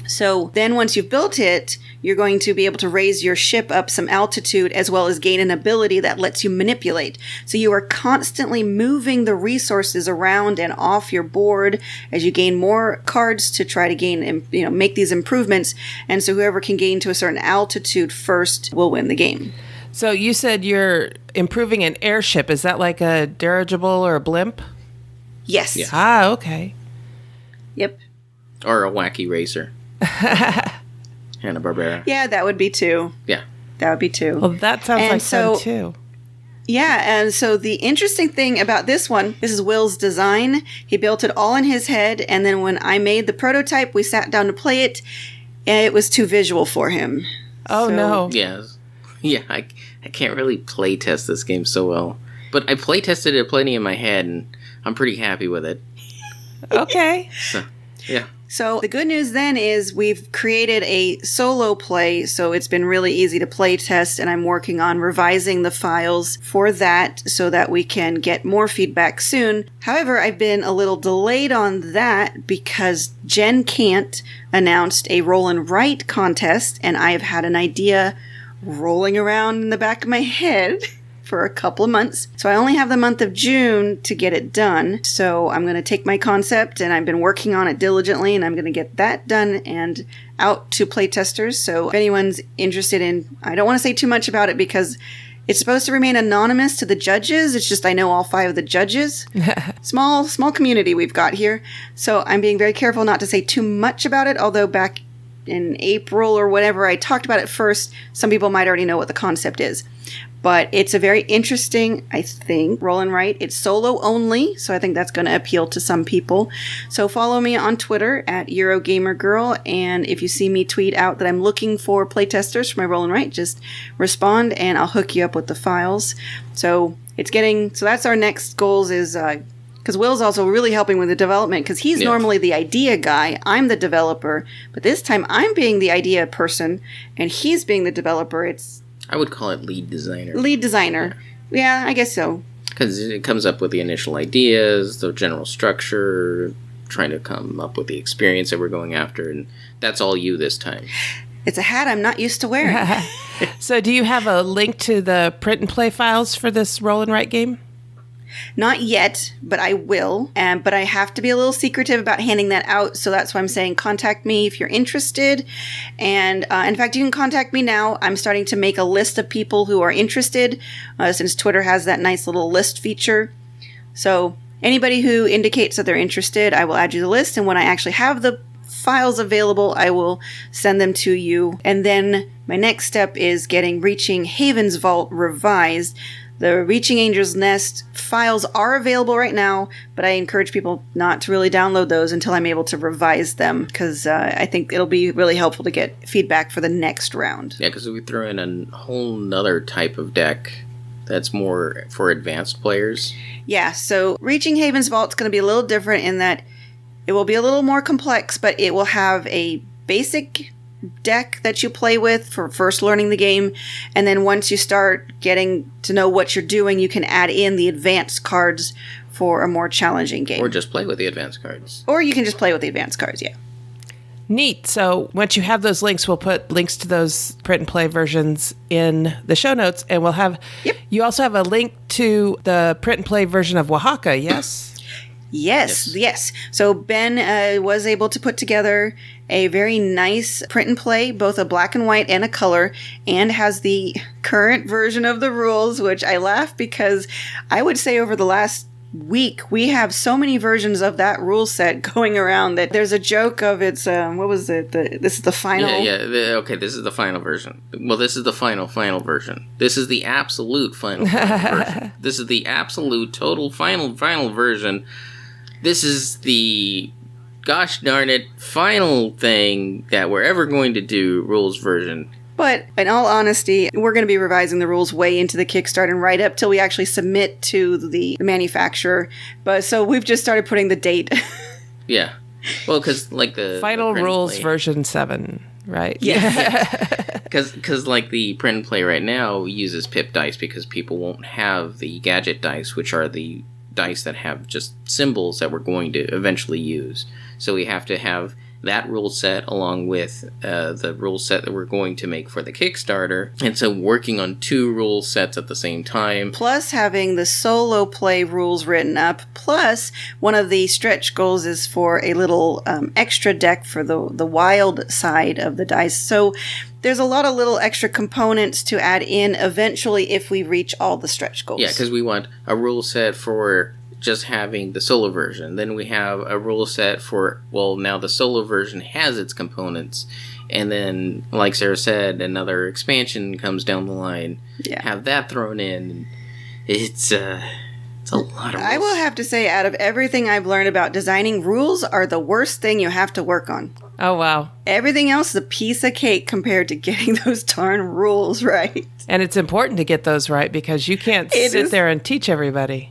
So then once you've built it, you're going to be able to raise your ship up some altitude as well as gain an ability that lets you manipulate. So you are constantly moving the resources around and off your board as you gain more cards to try to gain, make these improvements. And so whoever can gain to a certain altitude first will win the game. So you said you're improving an airship. Is that like a dirigible or a blimp? Yes. Yeah. Ah, okay. Yep. Or a wacky racer. Hanna-Barbera. Yeah, that would be two. Yeah. That would be two. Well, that sounds like fun too. Yeah, and so the interesting thing about this is Will's design. He built it all in his head, and then when I made the prototype, we sat down to play it, and it was too visual for him. Oh, no. Yeah, I can't really play test this game so well. But I play tested it plenty in my head, and I'm pretty happy with it. Okay. So, yeah. So the good news then is we've created a solo play, so it's been really easy to play test, and I'm working on revising the files for that so that we can get more feedback soon. However, I've been a little delayed on that because Jen Cant announced a roll and write contest, and I've had an idea rolling around in the back of my head for a couple of months. So I only have the month of June to get it done. So I'm going to take my concept, and I've been working on it diligently, and I'm going to get that done and out to playtesters. So if anyone's interested I don't want to say too much about it because it's supposed to remain anonymous to the judges. It's just I know all 5 of the judges. Small community we've got here. So I'm being very careful not to say too much about it, although back in April or whatever I talked about it first, some people might already know what the concept is. But it's a very interesting, I think, roll and write. It's solo only, so I think that's going to appeal to some people. So follow me on Twitter at EuroGamerGirl, and if you see me tweet out that I'm looking for playtesters for my roll and write, just respond and I'll hook you up with the files. So that's our next goals is, because Will's also really helping with the development because he's normally the idea guy. I'm the developer, but this time I'm being the idea person and he's being the developer. I would call it lead designer. Lead designer. Yeah, I guess so. Because it comes up with the initial ideas, the general structure, trying to come up with the experience that we're going after, and that's all you this time. It's a hat I'm not used to wearing. So do you have a link to the print and play files for this roll and write game? Not yet, but I will. But I have to be a little secretive about handing that out. So that's why I'm saying contact me if you're interested. And in fact, you can contact me now. I'm starting to make a list of people who are interested since Twitter has that nice little list feature. So anybody who indicates that they're interested, I will add you to the list. And when I actually have the files available, I will send them to you. And then my next step is getting Reaching Haven's Vault revised. The Reaching Angel's Nest files are available right now, but I encourage people not to really download those until I'm able to revise them, because I think it'll be really helpful to get feedback for the next round. Yeah, because we throw in a whole nother type of deck that's more for advanced players. Yeah, so Reaching Haven's Vault is going to be a little different in that it will be a little more complex, but it will have a basic deck that you play with for first learning the game, and then once you start getting to know what you're doing, you can add in the advanced cards for a more challenging game. Or just play with the advanced cards. Or you can just play with the advanced cards, yeah. Neat. So once you have those links, we'll put links to those print and play versions in the show notes, and we'll have, you also have a link to the print and play version of Oaxaca, yes? Yes. So Ben was able to put together a very nice print and play, both a black and white and a color, and has the current version of the rules, which I laugh because I would say over the last week we have so many versions of that rule set going around that there's a joke of it's what was it, this is the final okay, this is the final version. Well, this is the final version. This is the absolute final version. This is the absolute total final version. This is the gosh darn it final thing that we're ever going to do rules version. But in all honesty, we're going to be revising the rules way into the Kickstarter and right up till we actually submit to the manufacturer. But so we've just started putting the date. Yeah. Well, because like the final rules version 7, right? Yeah. Because like the print and play right now uses pip dice because people won't have the gadget dice, which are the dice that have just symbols that we're going to eventually use. So we have to have that rule set along with the rule set that we're going to make for the Kickstarter. And so working on 2 rule sets at the same time. Plus having the solo play rules written up. Plus one of the stretch goals is for a little extra deck for the wild side of the dice. So there's a lot of little extra components to add in eventually if we reach all the stretch goals. Yeah, because we want a rule set for just having the solo version. Then we have a rule set for, well, now the solo version has its components. And then, like Sarah said, another expansion comes down the line. Yeah. Have that thrown in. It's a lot of rules. I will have to say, out of everything I've learned about designing, rules are the worst thing you have to work on. Oh, wow. Everything else is a piece of cake compared to getting those darn rules right. And it's important to get those right because you can't sit there and teach everybody.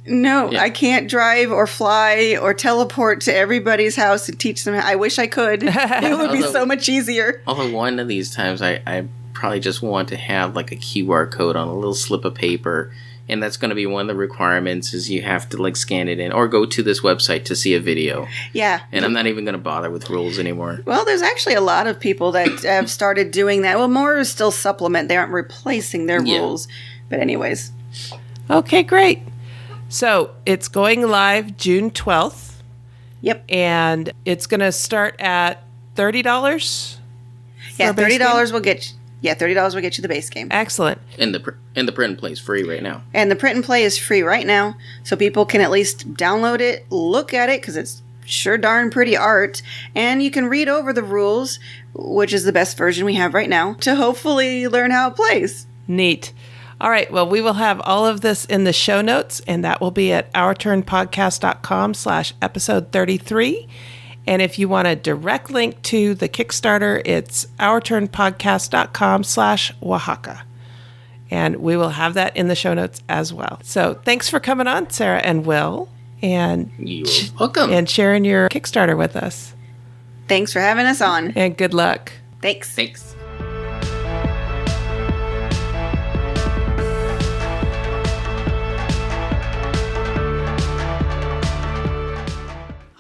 No, yeah. I can't drive or fly or teleport to everybody's house and teach them. I wish I could. It would be so much easier. Although one of these times I probably just want to have like a QR code on a little slip of paper. And that's going to be one of the requirements is you have to like scan it in or go to this website to see a video. Yeah. And I'm not even going to bother with rules anymore. Well, there's actually a lot of people that have started doing that. Well, more is still supplement. They aren't replacing their rules. But anyways. Okay, great. So it's going live June 12th. Yep. And it's going to start at $30? Yeah, $30 will get you. Yeah, $30 will get you the base game. Excellent. And the print and play is free right now. And the print and play is free right now, so people can at least download it, look at it, because it's sure darn pretty art, and you can read over the rules, which is the best version we have right now, to hopefully learn how it plays. Neat. All right, well, we will have all of this in the show notes, and that will be at ourturnpodcast.com/episode 33. And if you want a direct link to the Kickstarter, it's ourturnpodcast.com/Oaxaca. And we will have that in the show notes as well. So thanks for coming on, Sarah and Will. And you're welcome. And sharing your Kickstarter with us. Thanks for having us on. And good luck. Thanks. Thanks.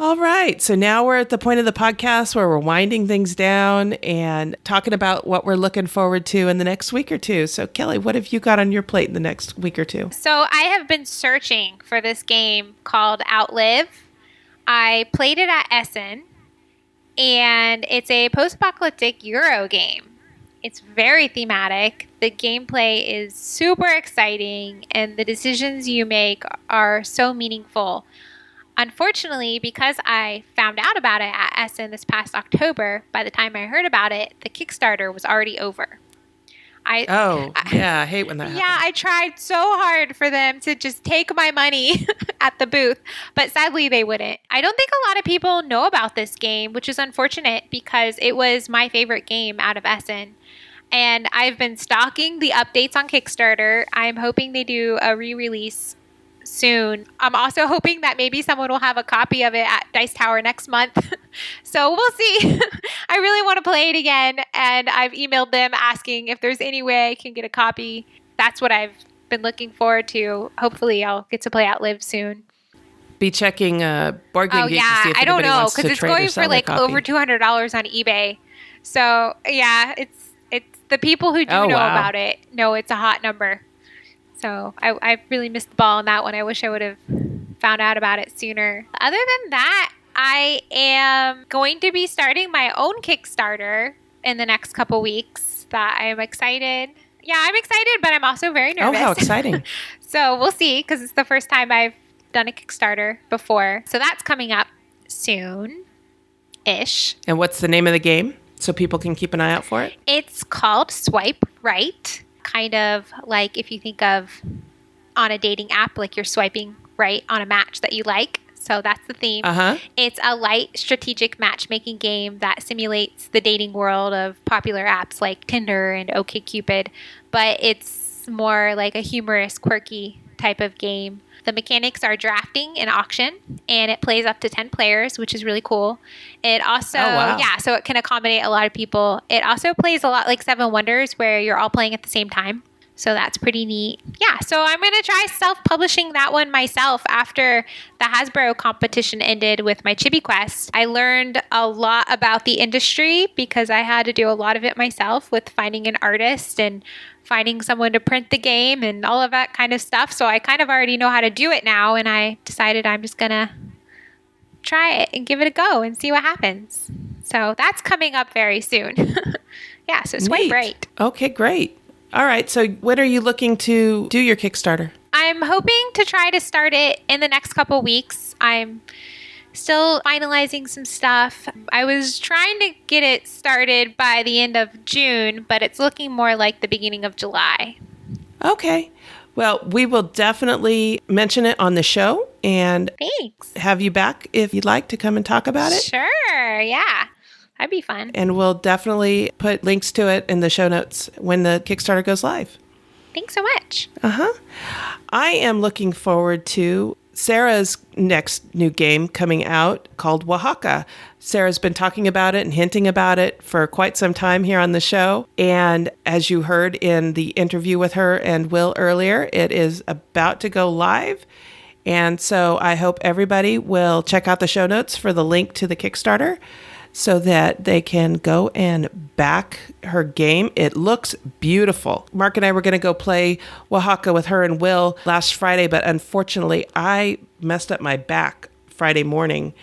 All right. So now we're at the point of the podcast where we're winding things down and talking about what we're looking forward to in the next week or two. So, Kelly, what have you got on your plate in the next week or two? So I have been searching for this game called Outlive. I played it at Essen, and it's a post-apocalyptic Euro game. It's very thematic. The gameplay is super exciting, and the decisions you make are so meaningful. Unfortunately, because I found out about it at Essen this past October, by the time I heard about it, the Kickstarter was already over. I hate when that happens. Yeah, I tried so hard for them to just take my money at the booth, but sadly they wouldn't. I don't think a lot of people know about this game, which is unfortunate because it was my favorite game out of Essen. And I've been stalking the updates on Kickstarter. I'm hoping they do a re-release soon. I'm also hoping that maybe someone will have a copy of it at Dice Tower next month. So we'll see. I really want to play it again, and I've emailed them asking if there's any way I can get a copy. That's what I've been looking forward to. Hopefully I'll get to play Outlive soon. Be checking Board Game Geek to see if I don't anybody know, wants to because it's trade or going sell for like their copy. over $200 on eBay. So yeah, it's the people who do know about it know it's a hot number. So I really missed the ball on that one. I wish I would have found out about it sooner. Other than that, I am going to be starting my own Kickstarter in the next couple weeks that I'm excited. Yeah, I'm excited, but I'm also very nervous. Oh, how exciting. So we'll see, because it's the first time I've done a Kickstarter before. So that's coming up soon-ish. And what's the name of the game so people can keep an eye out for it? It's called Swipe Right. Kind of like if you think of on a dating app, like you're swiping right on a match that you like. So that's the theme. It's a light strategic matchmaking game that simulates the dating world of popular apps like Tinder and OkCupid, but it's more like a humorous, quirky type of game. The mechanics are drafting and auction, and it plays up to 10 players, which is really cool. It also, so it can accommodate a lot of people. It also plays a lot like Seven Wonders, where you're all playing at the same time. So that's pretty neat. Yeah, so I'm going to try self-publishing that one myself after the Hasbro competition ended with my Chibi Quest. I learned a lot about the industry because I had to do a lot of it myself with finding an artist and finding someone to print the game and all of that kind of stuff. So I kind of already know how to do it now, and I decided I'm just going to try it and give it a go and see what happens. So that's coming up very soon. Yeah, so Swipe Right. Okay, great. All right, so when are you looking to do your Kickstarter? I'm hoping to try to start it in the next couple weeks. I'm still finalizing some stuff. I was trying to get it started by the end of June, but it's looking more like the beginning of July. Okay. Well, we will definitely mention it on the show and have you back if you'd like to come and talk about it. Sure, yeah. That'd be fun. And we'll definitely put links to it in the show notes when the Kickstarter goes live. Thanks so much. I am looking forward to Sarah's next new game coming out called Oaxaca. Sarah's been talking about it and hinting about it for quite some time here on the show. And as you heard in the interview with her and Will earlier, it is about to go live. And so I hope everybody will check out the show notes for the link to the Kickstarter so that they can go and back her game. It looks beautiful. Mark and I were going to go play Oaxaca with her and Will last Friday, but unfortunately I messed up my back Friday morning,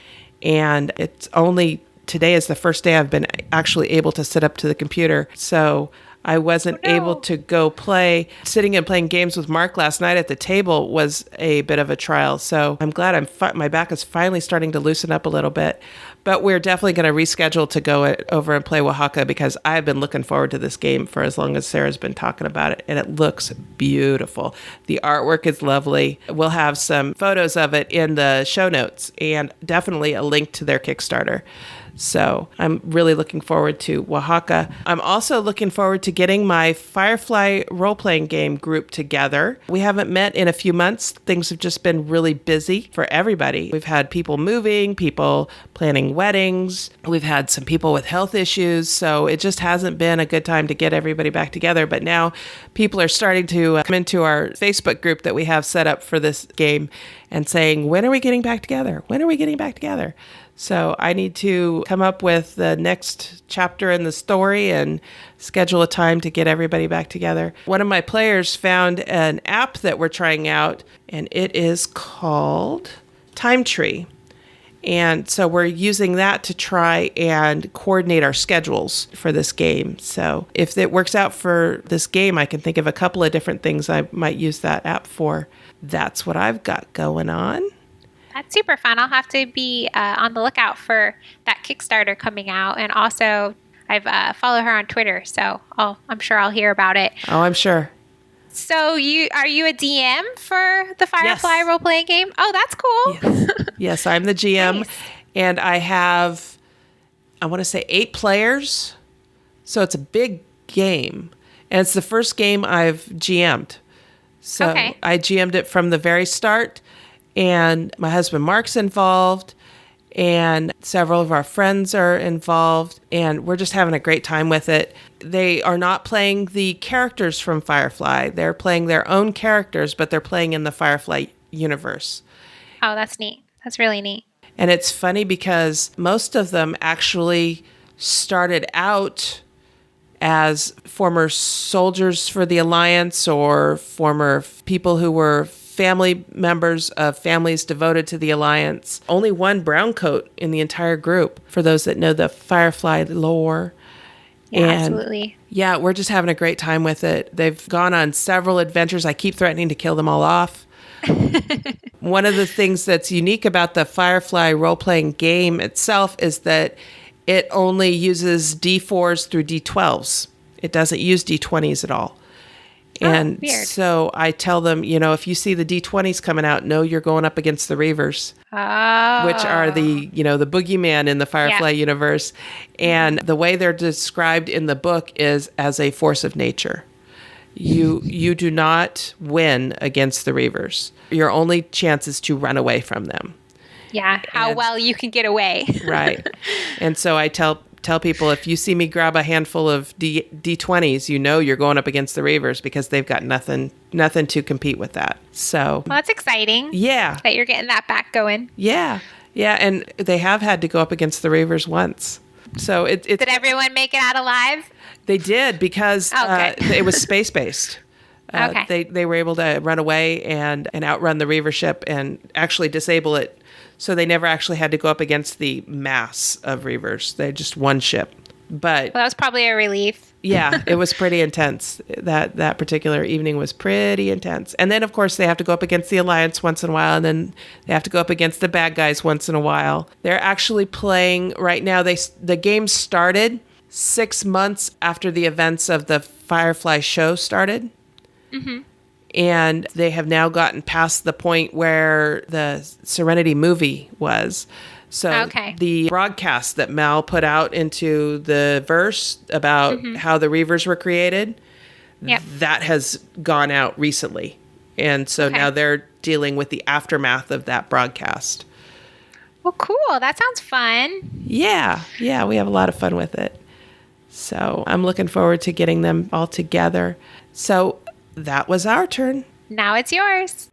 and it's only today is the first day I've been actually able to sit up to the computer. So I wasn't able to go play. Sitting and playing games with Mark last night at the table was a bit of a trial. So I'm glad my back is finally starting to loosen up a little bit. But we're definitely going to reschedule to go over and play Oaxaca because I've been looking forward to this game for as long as Sarah's been talking about it. And it looks beautiful. The artwork is lovely. We'll have some photos of it in the show notes and definitely a link to their Kickstarter. So I'm really looking forward to Oaxaca. I'm also looking forward to getting my Firefly role-playing game group together. We haven't met in a few months. Things have just been really busy for everybody. We've had people moving, people planning weddings. We've had some people with health issues. So it just hasn't been a good time to get everybody back together. But now people are starting to come into our Facebook group that we have set up for this game and saying, when are we getting back together? When are we getting back together? So I need to come up with the next chapter in the story and schedule a time to get everybody back together. One of my players found an app that we're trying out, and it is called Time Tree. And so we're using that to try and coordinate our schedules for this game. So if it works out for this game, I can think of a couple of different things I might use that app for. That's what I've got going on. That's super fun. I'll have to be on the lookout for that Kickstarter coming out. And also, I've followed her on Twitter, so I'm sure I'll hear about it. Oh, I'm sure. So are you a DM for the Firefly role-playing game? Oh, that's cool. Yes, yes, I'm the GM. Nice. And I have, I want to say 8 players. So it's a big game. And it's the first game I've GM'd. So I GM'd it from the very start. And my husband Mark's involved, and several of our friends are involved, and we're just having a great time with it. They are not playing the characters from Firefly. They're playing their own characters, but they're playing in the Firefly universe. Oh, that's neat. That's really neat. And it's funny because most of them actually started out as former soldiers for the Alliance or former people who were family members of families devoted to the Alliance. Only one brown coat in the entire group, for those that know the Firefly lore. Yeah, absolutely. Yeah, we're just having a great time with it. They've gone on several adventures. I keep threatening to kill them all off. One of the things that's unique about the Firefly role-playing game itself is that it only uses D4s through D12s. It doesn't use D20s at all. And so I tell them, if you see the D20s coming out, know you're going up against the Reavers, which are the boogeyman in the Firefly universe. And the way they're described in the book is as a force of nature. You do not win against the Reavers. Your only chance is to run away from them. Yeah, how well you can get away. Right. And so I tell people, if you see me grab a handful of D20s, you're going up against the Reavers because they've got nothing to compete with that. So, well, that's exciting. Yeah. That you're getting that back going. Yeah. Yeah. And they have had to go up against the Reavers once. So did everyone make it out alive? They did because it was space-based. They were able to run away and outrun the Reaver ship and actually disable it. So they never actually had to go up against the mass of Reavers. They had just one ship. But that was probably a relief. Yeah, it was pretty intense. That particular evening was pretty intense. And then, of course, they have to go up against the Alliance once in a while, and then they have to go up against the bad guys once in a while. They're actually playing right now. The game started 6 months after the events of the Firefly show started. Mm-hmm. And they have now gotten past the point where the Serenity movie was. So the broadcast that Mal put out into the verse about how the Reavers were created, that has gone out recently. And so now they're dealing with the aftermath of that broadcast. Well, cool. That sounds fun. Yeah. Yeah, we have a lot of fun with it. So I'm looking forward to getting them all together. So that was our turn. Now it's yours.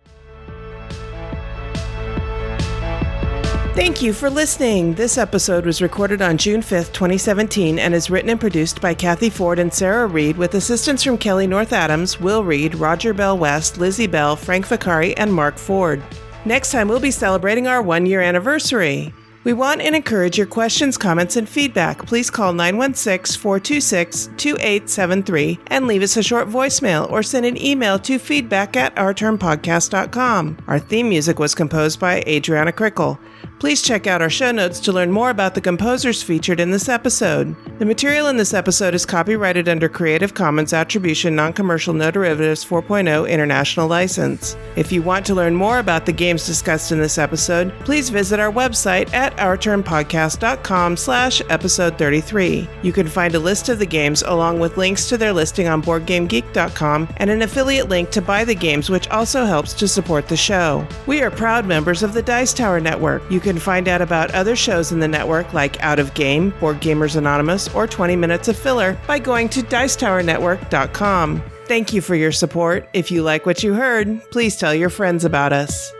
Thank you for listening. This episode was recorded on June 5th, 2017, and is written and produced by Cathy Ford and Sarah Reed, with assistance from Kelly North Adams, Will Reed, Roger Bell West, Lizzie Bell, Frank Vicari, and Mark Ford. Next time, we'll be celebrating our 1-year anniversary. We want and encourage your questions, comments, and feedback. Please call 916-426-2873 and leave us a short voicemail or send an email to feedback@ourturnpodcast.com. Our theme music was composed by Adriana Crickle. Please check out our show notes to learn more about the composers featured in this episode. The material in this episode is copyrighted under Creative Commons Attribution Non-Commercial No Derivatives 4.0 International License. If you want to learn more about the games discussed in this episode, please visit our website at at OurTurnPodcast.com/episode 33. You can find a list of the games along with links to their listing on BoardGameGeek.com and an affiliate link to buy the games, which also helps to support the show. We are proud members of the Dice Tower Network. You can find out about other shows in the network like Out of Game, Board Gamers Anonymous, or 20 Minutes of Filler by going to DicetowerNetwork.com. Thank you for your support. If you like what you heard, please tell your friends about us.